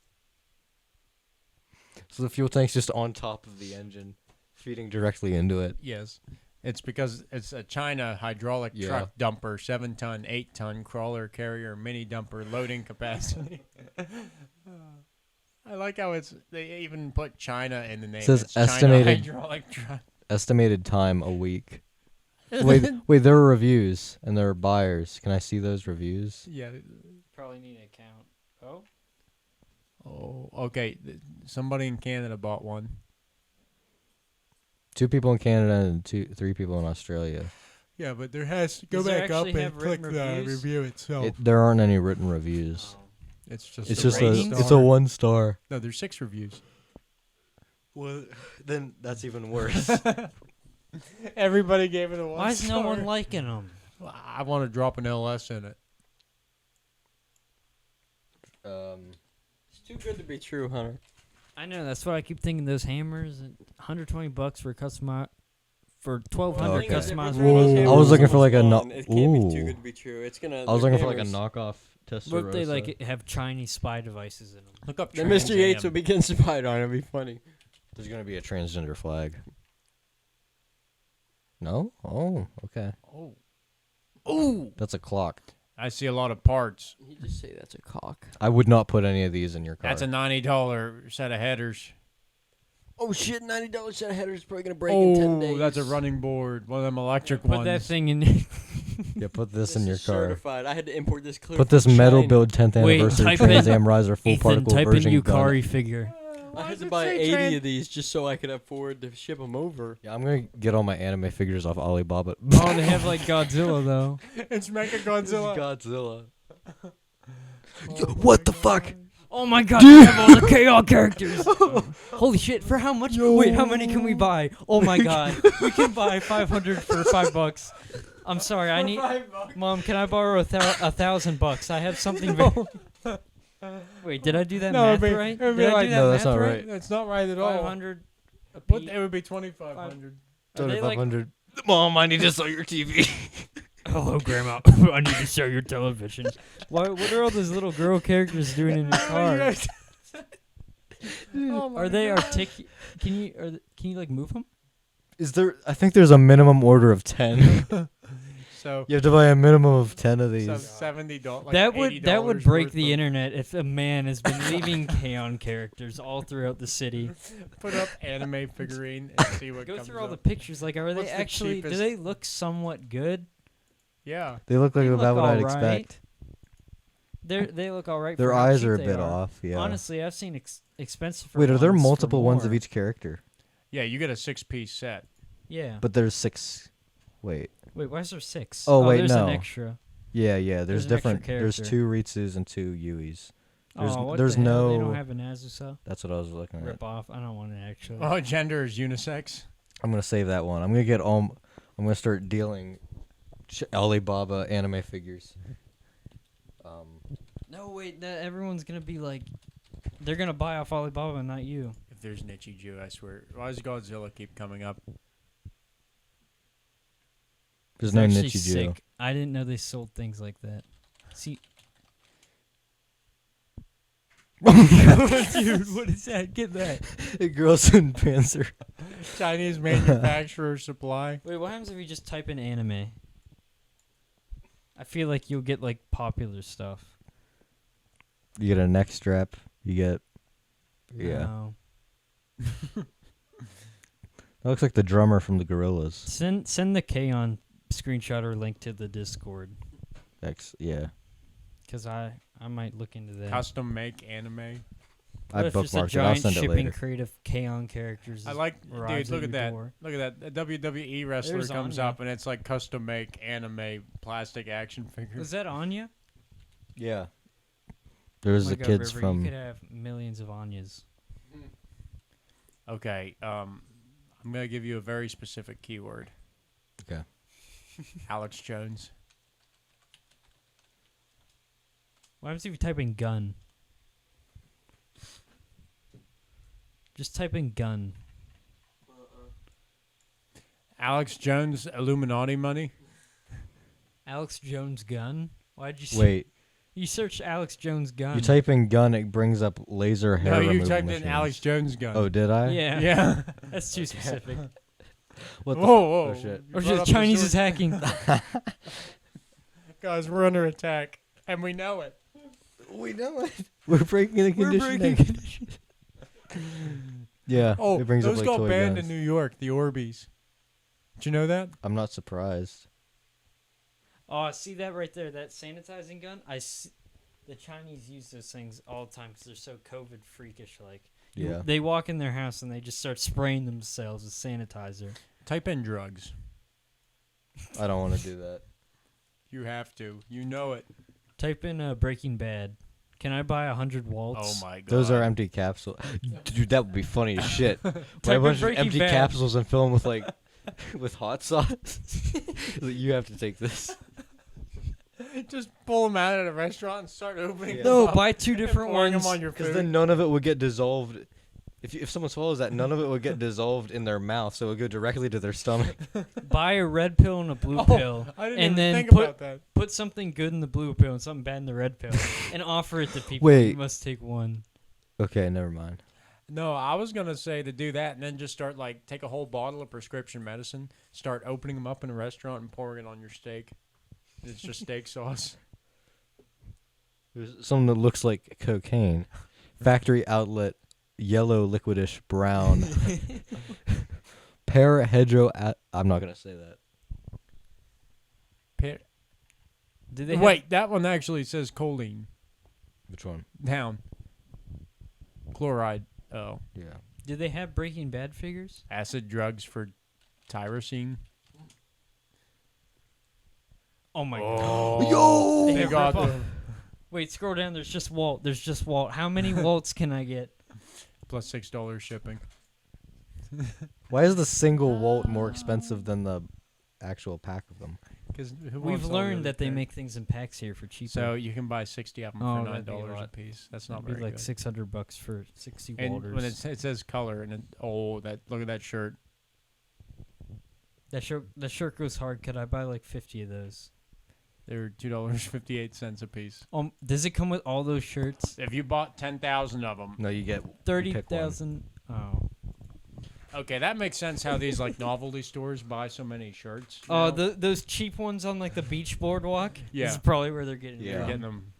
So the fuel tank's just on top of the engine, Feeding directly into it. Yes. It's because it's a China hydraulic Yeah. truck dumper, 7-ton, 8-ton crawler carrier, mini dumper, loading capacity. I like how they even put China in the name. Says It's China estimated- hydraulic truck. Estimated time a week. Wait, there are reviews and there are buyers. Can I see those reviews? Yeah. Probably need an account. Oh. Oh, okay. Somebody in Canada bought one. 2 people in Canada and 3 people in Australia. Yeah, but there has to go Does there back up actually and have click written the reviews? review itself. There aren't any written reviews. It's just It's a just rating. it's a 1 star. No, there's 6 reviews. Well, then that's even worse. Everybody gave it a 1 Why is star. no one liking them? Well, I want to drop an LS in it. It's too good to be true, Hunter. I know, that's what I keep thinking. Those hammers, and $120 for for 1,200 Okay. customized Whoa. hammers. I was looking for like a no- It can't be too Ooh. good to be true. It's gonna. I was looking for like a hammers- knockoff Testarossa. What if they like have Chinese spy devices in them? Look up Then Trans Mr. Yates Am. would be getting spied on. It'd be funny. There's gonna be a transgender flag. No? Oh, okay. Oh. Ooh. That's a clock. I see a lot of parts. You just say that's a cock. I would not put any of these in your car. That's a $90 set of headers. Oh shit! $90 set of headers is probably gonna break in 10 days. Oh, that's a running board. One of them electric Put ones. that thing in there. Yeah, put this in This your is car. certified. I had to import this clear. Put this from metal China. build 10th Wait, anniversary type Trans in- Am Riser full Ethan, particle type in version gun. Yukari figure. I had to buy 80 of these just so I could afford to ship them over. Yeah, I'm gonna get all my anime figures off Alibaba. Oh, they have like Godzilla though. It's Mecha Godzilla. Godzilla. Oh What my the fuck? God. Oh my god, they have all the KO characters. Holy shit, for how much? Wait, how many can we buy? Oh my god. We can buy 500 for $5. I'm sorry, I need Mom, can I borrow $1,000? I have something very Wait, did I do that math right? it'd be Did I like- do that No, that's math not right? right. That's not right at all. 500 a What? piece. It would be 2,500. Are they like, 500. Mom, I need to sell your TV. hello, Grandma. I need to show your television. What are all those little girl characters doing in your car? Oh my Are they God. articulate? Can you like move them? Is there? I think there's a minimum order of 10. So, You have to buy a minimum of 10 of these. so $70. Like that would $80 break worth the of- internet if a man has been leaving K-On! Characters all throughout the city. Put up anime figurine and see what Go comes through all the up. pictures. Like, are What's they the actually? Do cheapest? they look somewhat good? Yeah. They look like They about look what I'd alright. expect. They look all right. Their for how eyes cheap are a they bit off. Yeah. Honestly, I've seen expensive. Wait, are there ones for multiple ones of more. each character? Yeah, you get a 6-piece set. Yeah. But there's 6. Wait. Wait, why is there 6? Oh, wait, there's no. an extra. Yeah. There's There's an extra different. There's character. 2 Ritsus and 2 Yuis. There's Oh, what there's the hell? They no. don't have an Azusa. That's what I was looking at. Rip off. I don't want it actually. Oh, gender is unisex. I'm gonna save that one. I'm gonna get all. I'm gonna start dealing Alibaba anime figures. No, wait. Everyone's gonna be like, they're gonna buy off Alibaba, and not you. If there's Nichi Jew, I swear. Why does Godzilla keep coming up? There's It's no actually Nichijou. sick. I didn't know they sold things like that. See. Dude, what is that? Get that. Girls in Panzer. Chinese manufacturer supply. Wait, what happens if you just type in anime? I feel like you'll get like popular stuff. You get a neck strap. You get. Yeah. No. That looks like the drummer from the Gorillas. Send the K-On! Screenshot or link to the Discord, Yeah. cause I might look into that. Custom make anime. I What if just a bookmarked it. I'll giant send it shipping later. crate of K-On! characters? I like, arrives dude, look at at your that. door? Look at that. A WWE wrestler There's comes Anya. up and it's like custom make anime plastic action figures. Was that Anya? Yeah. There's Oh the my God, kids River, from. You could have millions of Anyas. Okay, I'm gonna give you a very specific keyword. Okay. Alex Jones. What happens if you type in gun? Just type in gun. Alex Jones Illuminati money. Alex Jones gun? Why'd you say? Wait. You search Alex Jones gun. You type in gun, it brings up laser hair No, removal you typed in machines. Alex Jones gun. Oh, did I? Yeah. Yeah. That's too specific. What the Whoa. Oh, shit. You Or brought just up the Chinese story. is hacking. Guys, we're under attack, and we know it. We know it. We're breaking the conditioning. Yeah. Oh, it brings those up, like, got toy banned guns. in New York, the Orbeez. Did you know that? I'm not surprised. Oh, see that right there? That sanitizing gun? The Chinese use those things all the time because they're so COVID freakish. Like, Yeah. they walk in their house and they just start spraying themselves with sanitizer. Type in drugs. I don't want to do that. You have to. You know it. Type in Breaking Bad. Can I buy 100 Oh waltz? my god. Those are empty capsules. Dude, that would be funny as shit. Buy Type a in bunch of Breaking empty Bad. capsules and fill them with like with hot sauce. Like, you have to take this. Just pull them out at a restaurant and start opening them No, up buy 2 and different pouring ones. them on your Because food. then none of it would get dissolved. If someone swallows that, none of it would get dissolved in their mouth, so it would go directly to their stomach. Buy a red pill and a blue Oh, pill. I didn't and even then think put about that. put something good in the blue pill and something bad in the red pill, and offer it to people. Wait. You must take one. Okay, never mind. No, I was gonna say to do that and then just start like take a whole bottle of prescription medicine, start opening them up in a restaurant and pouring it on your steak. It's just steak sauce. There's something that looks like cocaine. Factory outlet, yellow, liquidish, brown. Parahedro. I'm not gonna say that. Did they Wait, that one actually says choline. Which one? Down. Chloride. Oh. Yeah. Did they have Breaking Bad figures? Acid drugs for tyrosine. Oh my god. Oh. Yo! They got the Wait, scroll down. There's just Walt. There's just Walt. How many Walts can I get? plus $6 shipping. Why is the single Walt more expensive than the actual pack of them? Because We've learned that they make things in packs here for cheaper. So you can buy 60 of them Oh, for that'd be a $9 a lot. piece. That's not It'd be very like good. $600 for 60 And Walters. when it says color and look at that shirt. That shirt goes hard. Could I buy like 50 of those? They're $2.58 a piece. Does it come with all those shirts? If you bought 10,000 of them, No, you get 30,000. Oh. okay, that makes sense. How these like novelty stores buy so many shirts. Oh, now. those cheap ones on like the beach boardwalk. Yeah. This is probably where they're getting. Yeah. They're It getting them.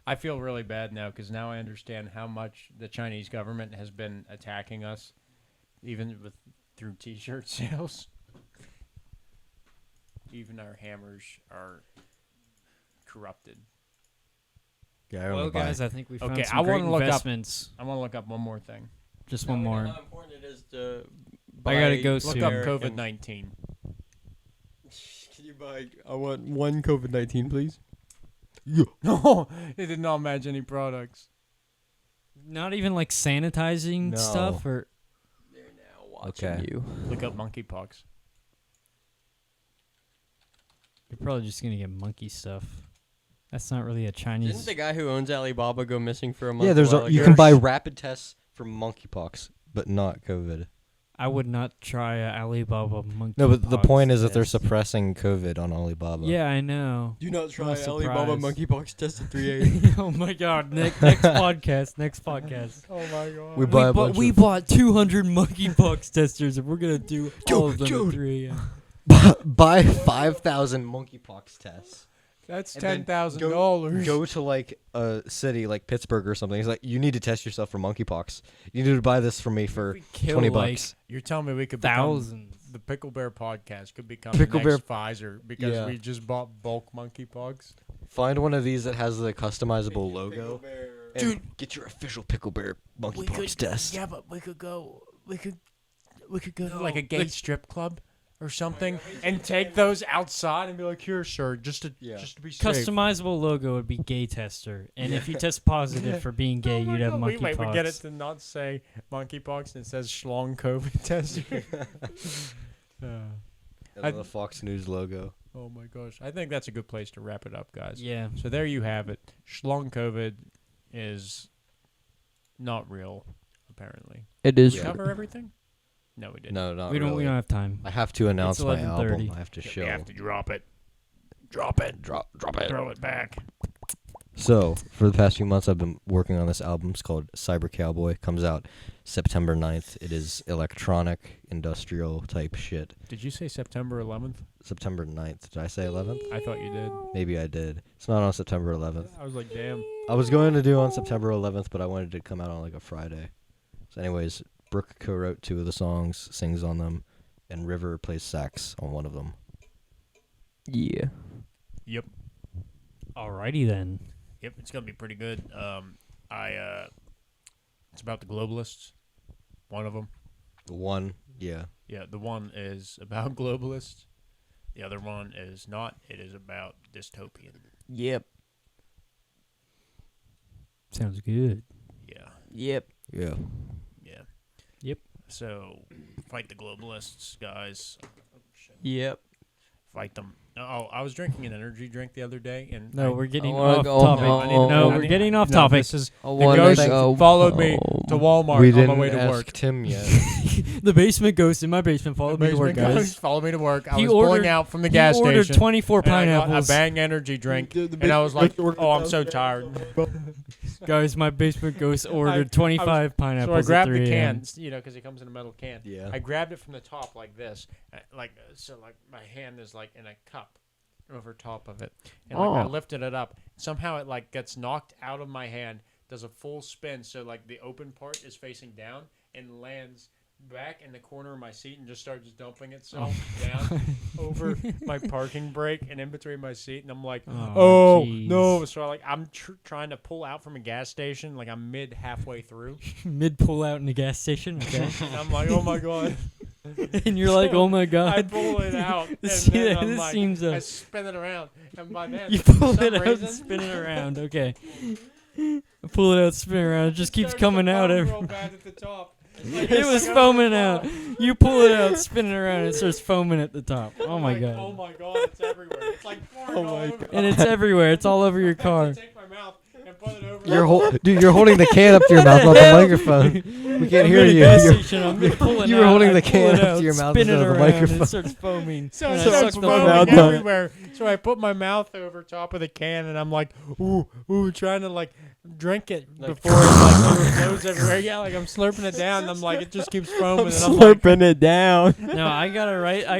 I feel really bad now because now I understand how much the Chinese government has been attacking us, even through T-shirt sales. Even our hammers are corrupted. Yeah, I Well, only buy- guys, I think we found Okay, some I great wanna look up- investments. I want to look up one more thing. Just one more. How important it is to I gotta buy go Look soon. up American- COVID-19. Can you buy? I want one COVID-19, please. No, it did not match any products. Not even like sanitizing No. stuff or. They're now watching Okay. you. Look up monkeypox. You're probably just gonna get monkey stuff. That's not really a Chinese. Didn't the guy who owns Alibaba go missing for a month? Yeah, there's a while you ago? can buy rapid tests for monkeypox, but not COVID. I would not try a Alibaba monkey. No, but the point is that they're test. suppressing COVID on Alibaba. Yeah, I know. Do not try Not Alibaba surprised. monkeypox test at 3 a.m. Oh my God! Next podcast. Next podcast. Oh my god. We buy a bunch we of bought 200 monkeypox testers, and we're gonna do all of them Joe. at 3 a.m. buy 5,000 monkeypox tests. That's And then $10,000. Go to like a city like Pittsburgh or something. He's like, you need to test yourself for monkeypox. You need to buy this from me for We kill, 20 like, bucks. You're telling me we could become Thousands. the Picklebear podcast could become Picklebear- the next Pfizer because Yeah. we just bought bulk monkeypox. Find one of these that has the customizable logo. And Dude. get your official Picklebear monkeypox test. Yeah, but we could go to like a gay strip club or something and take those outside and be like, here, sir, just to be safe. Customizable logo would be gay tester, and if you test positive for being gay, you'd have monkeypox. Wait, we get it to not say monkeypox and it says schlong COVID tester. And I- the Fox News logo. Oh my gosh. I think that's a good place to wrap it up, guys. Yeah. So there you have it. Schlong COVID is not real, apparently. It Did is. we cover everything? No, we didn't. No, not We don't really. have time. I have to announce my 11:30. album. I have to We show. have to drop it. Drop it. Drop it. Throw it back. So, for the past few months, I've been working on this album. It's called Cyber Cowboy. Comes out September 9th. It is electronic, industrial type shit. Did you say September 11th? September 9th. Did I say 11th? I thought you did. Maybe I did. It's not on September 11th. I was like, damn. I was going to do on September 11th, but I wanted to come out on like a Friday. So anyways, Brooke co-wrote 2 of the songs, sings on them, and River plays sax on one of them. Yeah. Yep. Alrighty then. Yep, it's gonna be pretty good. It's about the globalists. One of them. The one, yeah. Yeah, the one is about globalists. The other one is not. It is about dystopian. Yep. Sounds good. Yeah, Yep. Yeah. yeah. Yep. So, fight the globalists, guys. Yep. Fight them. Oh, I was drinking an energy drink the other day, and No, we're getting wanna off go topic. home. No, I we're need- getting off no, topic. This is I the wanna ghost go followed me home. to Walmart We on didn't my way to ask work. Tim yet. The basement ghost in my basement followed me to work, Basement guys. ghost followed me to work. I He was pulling ordered- out from the He gas ordered station. 24 and I got pineapples. a Bang energy drink, and I was like, "Oh, I'm so tired." Guys, my basement ghost ordered 25 So pineapples I at grabbed 3 the a.m. can, because it comes in a metal can. Yeah. I grabbed it from the top like this, like my hand is like in a cup over top of it, and like I Oh. lifted it up. Somehow it like gets knocked out of my hand, does a full spin, so like the open part is facing down and lands back in the corner of my seat and just starts dumping itself down over my parking brake and in between my seat, and I'm like, Oh, oh jeez. no! So like I'm trying to pull out from a gas station, like I'm halfway through, Mid pull out in the gas station, okay? and I'm like, oh my god! And you're like, oh my I god. pull it out, and This- then I'm this like, seems, I spin it around, and by then You for pull some it out reason, and spin it around, okay. Pull it out, spin it around. It just keeps starts to coming out. foam every. real bad at the top. Like, It it's was like foaming overflowing. out. You pull it out, spin it around, it starts foaming at the top. Oh my Like, god. Oh my god! It's everywhere. It's like pouring all over. And it's everywhere. It's all over your I have car. to take my mouth and put it over. You're holding the can up to your mouth, not the microphone. We can't I'm hear in a you. gas You're- station. I'm pulling you were out, holding I the pull can it up out, to your mouth spin it instead of the around, microphone. It starts foaming. So and it I starts suck the foaming foam. out. everywhere. So I put my mouth over top of the can, and I'm like, ooh, trying to like drink it before it like overflows everywhere. Yeah, like I'm slurping it down, and I'm like, it just keeps foaming, and I'm like, it down. No, I got it right. I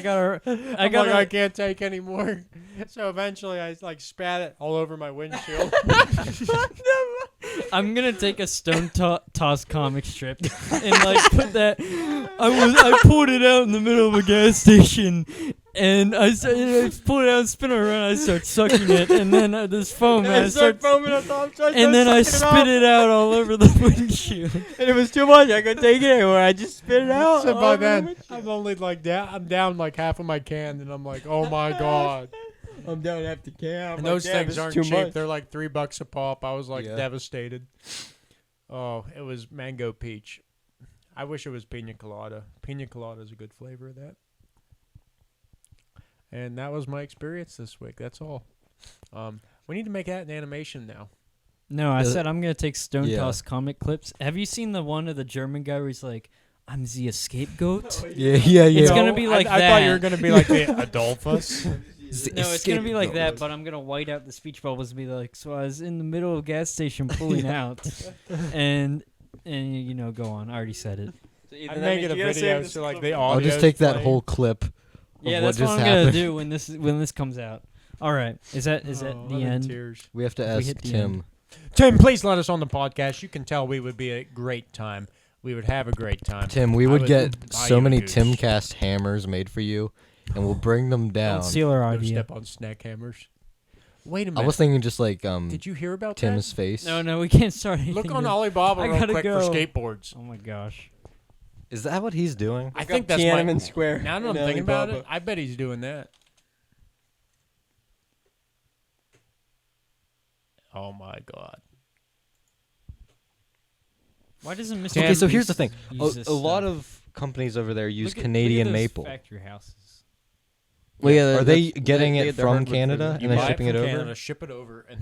I got can't take anymore. So eventually, I like spat it all over my windshield. I'm gonna take a stone toss comic strip and like put that. I pulled it out in the middle of a gas station, and I pulled it out, and spin it around. I start sucking it, and then this foam. And I start foaming on top. and then I spit it out all over the windshield. And it was too much. I couldn't take it anymore. I just spit it out. So all by over the then, windshield. I'm only like down. I'm down like half of my can, and I'm like, oh my god. I'm down half the can. And those things aren't cheap. They're like $3 a pop. I was like Yeah. devastated. Oh, it was mango peach. I wish it was pina colada. Pina colada is a good flavor of that. And that was my experience this week. That's all. We need to make that an animation now. No, I Uh, said I'm gonna take stone yeah. toss comic clips. Have you seen the one of the German guy where he's like, "I'm the scapegoat"? Yeah. It's gonna be like I thought you were that. going to be like the Adolphus. No, it's gonna be like that, but I'm gonna white out the speech bubbles and be like, "So I was in the middle of a gas station pulling out," and you know, go on. I already said it. I'm making a video so like the audio. I'll just take that whole clip. Of Yeah, what that's just what I'm happened. gonna do when this comes out. All right, is that the end? Tears. We have to We ask hit the Tim. Tim, please let us on the podcast. You can tell we would be a great time. We would have a great time. Tim, we I would would get buy so you a many goose. Timcast hammers made for you, and we'll bring them down. Don't steal our Don't idea. step on snack hammers. Wait a minute. I was thinking just like Did you hear about Tim's face. No, we can't start that? anything. Look on new. Alibaba I real gotta quick go. for skateboards. Oh my gosh. Is that what he's doing? I think that's my. Tiananmen Square. Now that I'm in thinking about it, Alibaba. I bet he's doing that. Oh my god. Why doesn't Mr. Tim, Okay, so here's the thing. use this A lot stuff? of companies over there use Look at Canadian those maple. factory houses. Well, yeah, Are they that's- getting they it get the from hardwood Canada food. You and then buy shipping it it from over? Canada, ship it over, and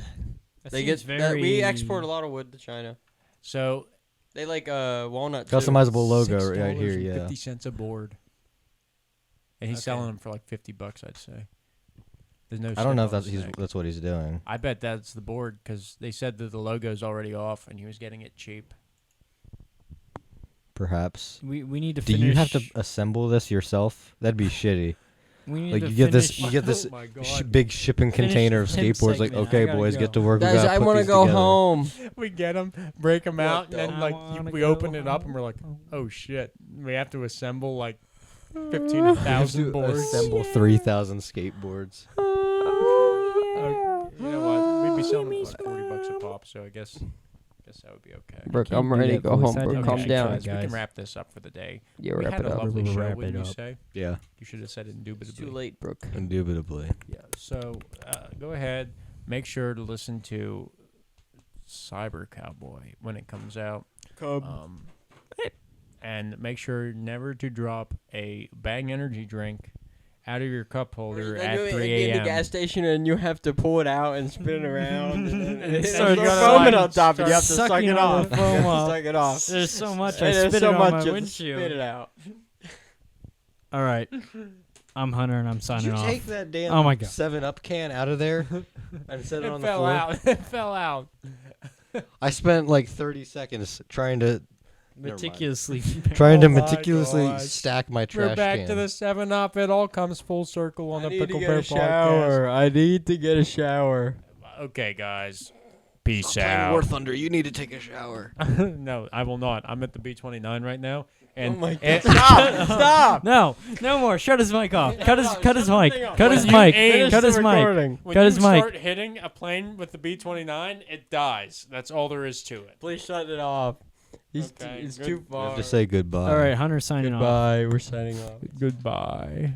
That They seems get very. we export a lot of wood to China. so They like walnut. too. Customizable logo right here, yeah. 50 cents a board. And he's Okay. selling them for like $50, I'd say. There's no. I don't know if stick on the snake. that's what he's doing. I bet that's the board because they said that the logo's already off and he was getting it cheap. Perhaps. We need to Do finish. you have to assemble this yourself? That'd be shitty. We need Like to you get this, finish- you get this Oh my God. big shipping Finish container of the pimp skateboards. Like, segment. I okay, gotta boys, go. get to work. We Guys, gotta I put want to these go together. home. We get them, break them out, and then I like wanna we go open it up and we're like, oh shit, we have to assemble like 15,000 boards. Assemble 3,000 skateboards. You know what? We'd be selling them for like $40 a pop, so I guess that would be okay. Brooke, Can't I'm do ready to that go voice. home. I Brooke, didn't calm actually down. try, We can guys. wrap this up for the day. Yeah, We wrap had it a up. lovely show, Wrap wouldn't it you up. say? Yeah, You should have said indubitably. It's too late, Brooke. indubitably. Yeah. So go ahead, make sure to listen to Cyber Cowboy when it comes out. And make sure never to drop a Bang Energy drink out of your cup holder at 3 Get in the a.m. gas station and you have to pull it out and spin it around. and And it's start foaming on sucking- top, and you have to start suck it sucking all off. the You foam have to off. suck it off. There's so much. And I there's spit so it on much my you have to windshield. spit it out. All right. I'm Hunter and I'm Did signing you off. take that damn Oh my God. 7-Up can out of there and set it It on the fell floor? out. It fell out. I spent like 30 seconds trying to Meticulously. trying to Oh my meticulously gosh. stack my trash We're back can. to the 7-Up. It all comes full circle on I the need to get Picklebear a shower. I need to get a shower. podcast. Okay, guys. Peace Playing out. War Thunder, you need to take a shower. No, I will not. I'm at the B29 right now. And Oh my and- God. Stop! Stop! No, no more. Shut his mic off. Cut his Shut mic. the thing off. Cut his When you mic. aim- Cut his mic. recording. When Cut you his mic. start hitting a plane with the B-29, it dies. That's all there is to it. Please shut it off. Okay, It's good. too We have far. to say goodbye. All right, Hunter signing off. Goodbye. We're signing off. Goodbye.